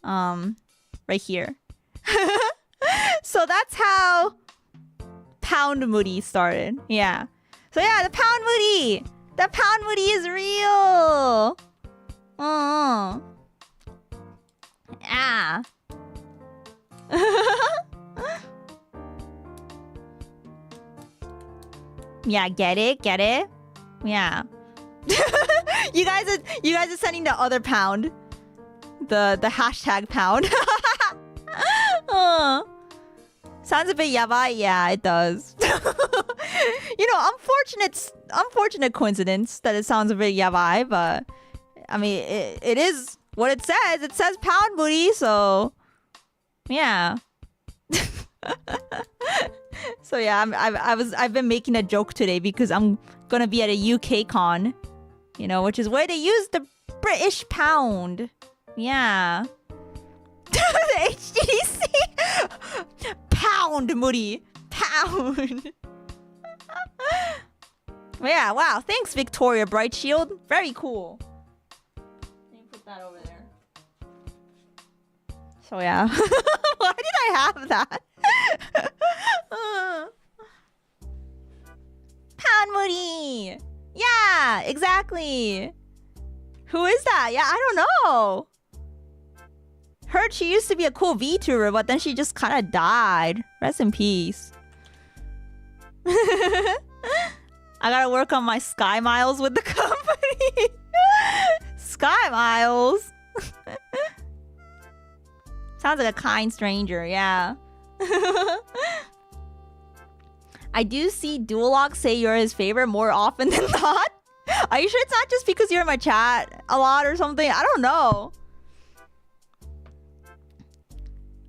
Right here. So that's how Pound Moody started. Yeah. So yeah, the Pound Moody. The Pound Moody is real! Ah. Yeah, get it? Yeah. you guys are sending the other pound. The hashtag pound. Sounds a bit yabai. Yeah, it does. Unfortunate coincidence that it sounds a bit yabai, but I mean, it is what it says. It says pound booty, so yeah. So yeah, I've been making a joke today because I'm gonna be at a UK con, which is where they use the British pound. Yeah. The HGDC pound, Moody. Pound. Yeah, wow. Thanks, Victoria Bright Shield. Very cool. Let me put that over there. So yeah. Why did I have that? Pound Moody. Yeah, exactly. Who is that? Yeah, I don't know. Heard she used to be a cool VTuber, but then she just kind of died. Rest in peace. I gotta work on my Sky Miles with the company. Sky Miles. Sounds like a kind stranger, yeah. I do see Duolog say you're his favorite more often than not. Are you sure it's not just because you're in my chat a lot or something? I don't know.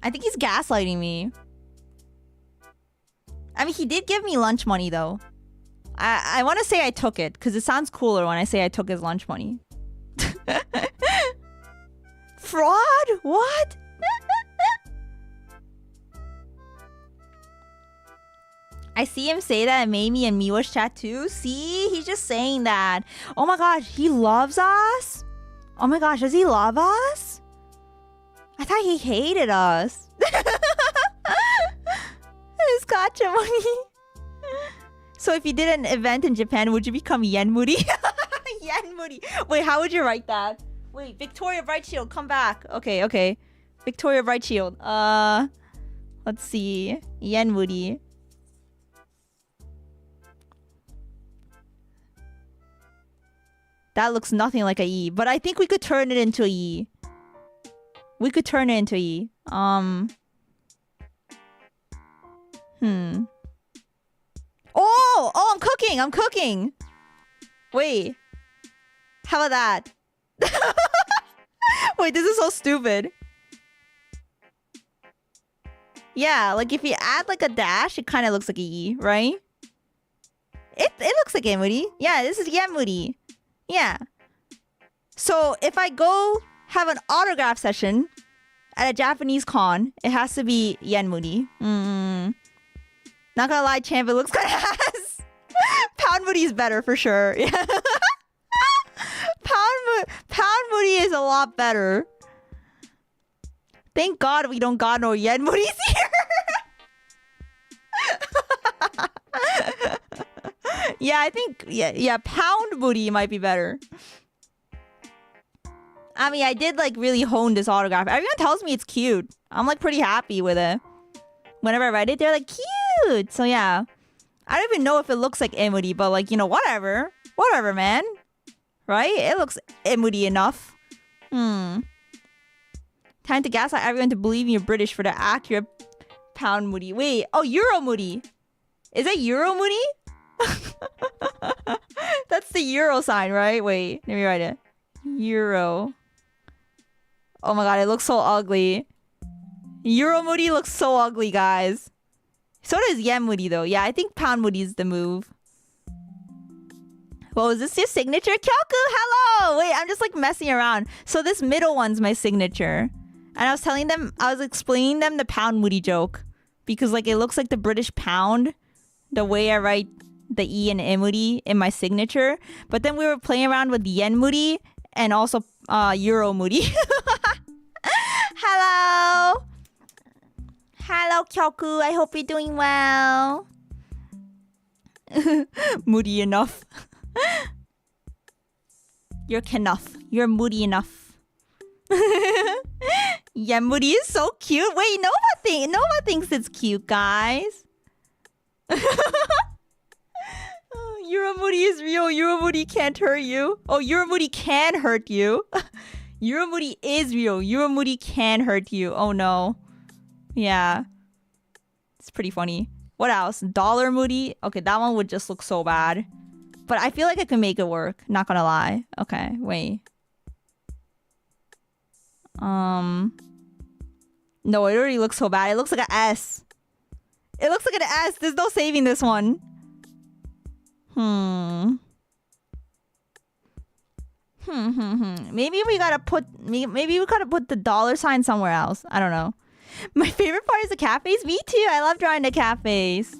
I think he's gaslighting me. I mean, he did give me lunch money, though. I want to say I took it, because it sounds cooler when I say I took his lunch money. Fraud? What? I see him say that in Mamie and Miwa's chat too. See? He's just saying that. Oh my gosh, he loves us? Oh my gosh, does he love us? I thought he hated us. His gotcha money. So if you did an event in Japan, would you become Yenmuri? Yenmuri. Wait, how would you write that? Wait, Victoria Bright Shield, come back. Okay. Victoria Bright Shield. Let's see. Yenmuri. That looks nothing like a E, but I think we could turn it into a E. We could turn it into a E. Oh, I'm cooking. Wait. How about that? Wait, this is so stupid. Yeah, like if you add like a dash, it kind of looks like a E, right? It looks like Emuri. Yeah, this is Yemuri. Yeah. So if I go have an autograph session at a Japanese con, it has to be Yenmuri. Not gonna lie, champ, it looks kind of ass. Pound Moody is better for sure. Yeah. Pound Moody is a lot better. Thank God we don't got no Yenmuris here. Yeah, I think yeah, Pound Moody might be better. I mean, I did like really hone this autograph. Everyone tells me it's cute. I'm like pretty happy with it. Whenever I write it, they're like, cute. So yeah. I don't even know if it looks like Emuri, but like, whatever. Whatever, man. Right? It looks Emuri enough. Time to gaslight everyone to believe you're British for the accurate Pound Moody. Wait, oh, Euro Moody. Is that Euro Moody? That's the Euro sign, right? Wait, let me write it. Euro. Oh my god, it looks so ugly. Euro Moody looks so ugly, guys. So does Yen Moody, though. Yeah, I think Pound Moody is the move. Well, is this your signature? Kyoku, hello! Wait, I'm just like messing around. So this middle one's my signature. And I was explaining them the Pound Moody joke. Because like it looks like the British pound. The way I write the E and Emuri in my signature. But then we were playing around with Yen Moody and also Euro Moody. Hello! Hello, Kyoku. I hope you're doing well. Moody enough. You're enough. You're moody enough. Yeah, Moody is so cute. Wait, Nova thinks it's cute, guys. Emuri can't hurt you. Oh, Emuri can hurt you. Emuri is real. Emuri can hurt you. Oh no. Yeah. It's pretty funny. What else? Dollar Moody. Okay, that one would just look so bad. But I feel like I can make it work. Not gonna lie. Okay, wait. No, it already looks so bad. It looks like an S. It looks like an S. There's no saving this one. Maybe we gotta put the dollar sign somewhere else. I don't know. My favorite part is the cafes. Me too. I love drawing the cafes.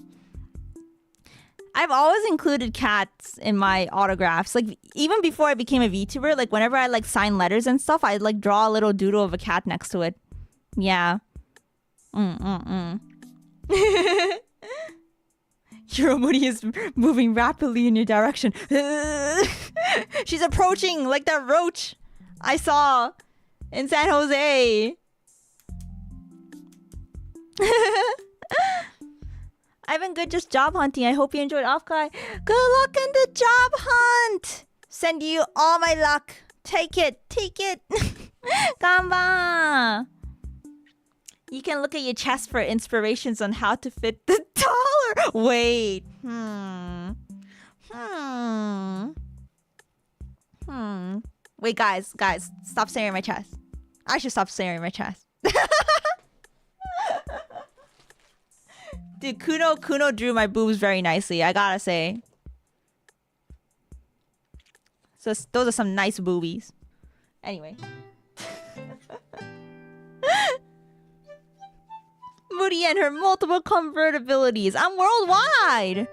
I've always included cats in my autographs. Like even before I became a VTuber, like whenever I like sign letters and stuff, I'd like draw a little doodle of a cat next to it. Yeah. Your Emuri is moving rapidly in your direction. She's approaching like that roach I saw in San Jose. I've been good just job hunting. I hope you enjoyed OFFKAI. Good luck in the job hunt. Send you all my luck. Take it. Take it. Gamba. You can look at your chest for inspirations on how to fit the dollar. Wait. Wait, guys. Stop staring at my chest. I should stop staring at my chest. Dude, Kuno drew my boobs very nicely, I gotta say. So those are some nice boobies. Anyway. Moody and her multiple convertibilities. I'm worldwide.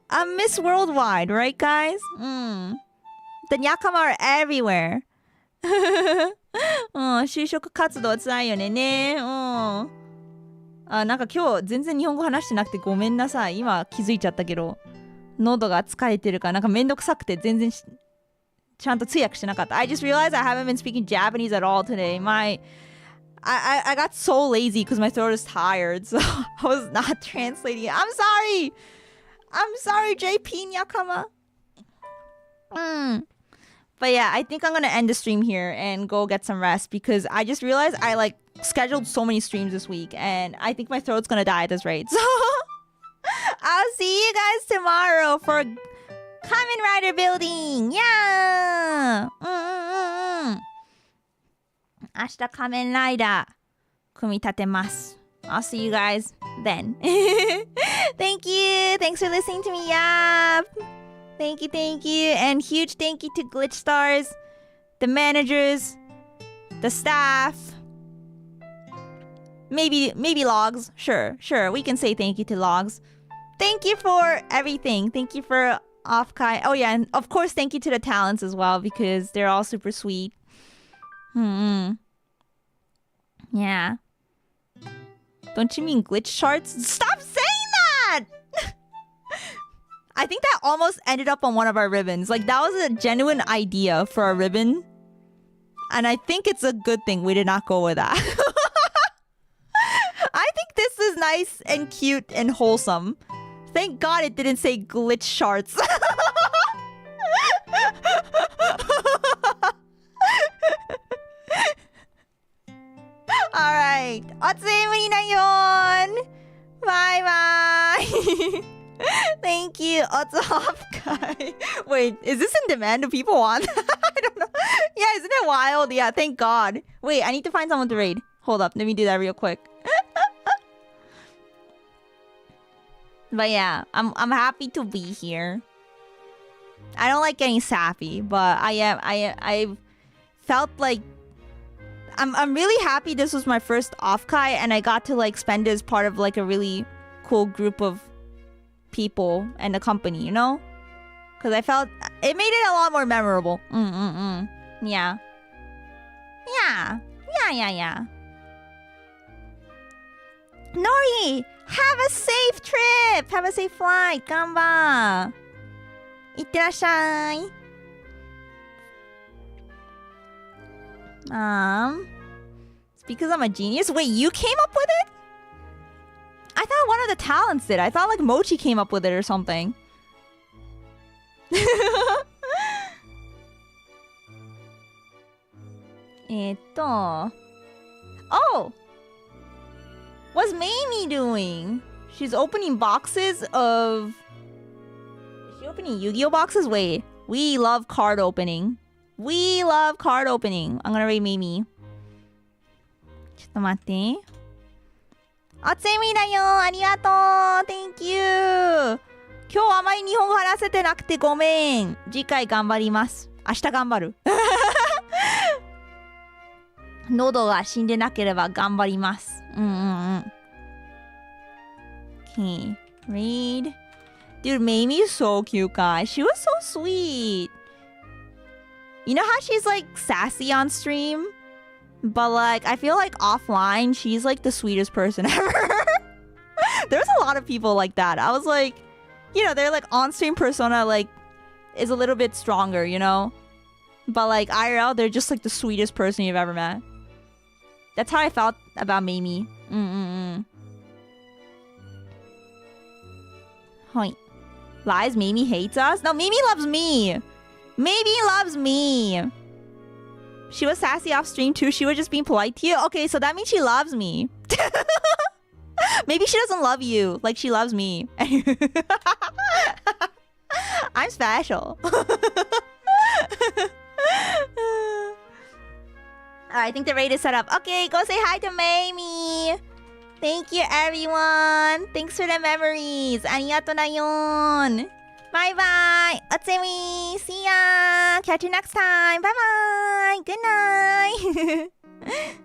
I'm Miss Worldwide, right, guys? The Nyakama are everywhere. 就職活動つらいよね。なんか今日全然日本語話してなくてごめんなさい。今気づいちゃったけど、喉が疲れてるからなんかめんどくさくて全然ちゃんと通訳してなかった。I just realized I haven't been speaking Japanese at all today. I got so lazy because my throat is tired, so I was not translating it. I'm sorry, JP Nyakama. But yeah, I think I'm gonna end the stream here and go get some rest because I just realized I like scheduled so many streams this week and I think my throat's gonna die at this rate. So I'll see you guys tomorrow for Kamen Rider building. Yeah. 明日仮面ライダー組み立てます。I'll see you guys then. Thank you. Thanks for listening to me. Yeah. Thank you. And huge thank you to Glitch Stars, the managers, the staff. Maybe Logs. Sure. We can say thank you to Logs. Thank you for everything. Thank you for OFFKAI. Oh yeah, and of course thank you to the talents as well because they're all super sweet. Yeah. Don't you mean glitch charts? Stop saying that! I think that almost ended up on one of our ribbons. Like, that was a genuine idea for a ribbon. And I think it's a good thing we did not go with that. I think this is nice and cute and wholesome. Thank God it didn't say glitch charts. Alright. Otsui dayon. Bye bye. Thank you. OFFKAI. Wait, is this in demand? Do people want that? I don't know. Yeah, isn't it wild? Yeah, thank God. Wait, I need to find someone to raid. Hold up, let me do that real quick. But yeah, I'm happy to be here. I don't like getting sappy, but I felt like I'm really happy this was my first OFFKAI and I got to like spend it as part of like a really cool group of people and a company, you know? Because I felt it made it a lot more memorable. Yeah. Nori, have a safe trip. Have a safe flight. Gamba. Itterashai. It's because I'm a genius. Wait, you came up with it? I thought one of the talents did. I thought like Mochi came up with it or something. Oh! What's Mamie doing? She's opening boxes of... Is she opening Yu-Gi-Oh boxes? Wait. We love card opening. We love card opening. I'm gonna rate Mamie. ちょっと待って。おつみだよ。ありがとう。Thank you. 今日あまり日本語話せてなくてごめん。次回頑張ります。明日頑張る。喉が死んでなければ頑張ります。Okay. Read. Dude, Mamie is so cute, guys. She was so sweet. You know how she's like sassy on stream? But like, I feel like offline, she's like the sweetest person ever. There's a lot of people like that. I was like, you know, they're like on-stream persona like is a little bit stronger, you know? But like IRL, they're just like the sweetest person you've ever met. That's how I felt about Mamie. Hi. Lies, Mamie hates us? No, Mamie loves me. Mamie loves me. She was sassy off stream too. She was just being polite to you. Okay, so that means she loves me. Maybe she doesn't love you like she loves me. I'm special. Alright, I think the raid is set up. Okay, go say hi to Mamie. Thank you, everyone. Thanks for the memories. ありがとうだよん。Bye bye. おつみ。See ya. Catch you next time. Bye bye. Good night.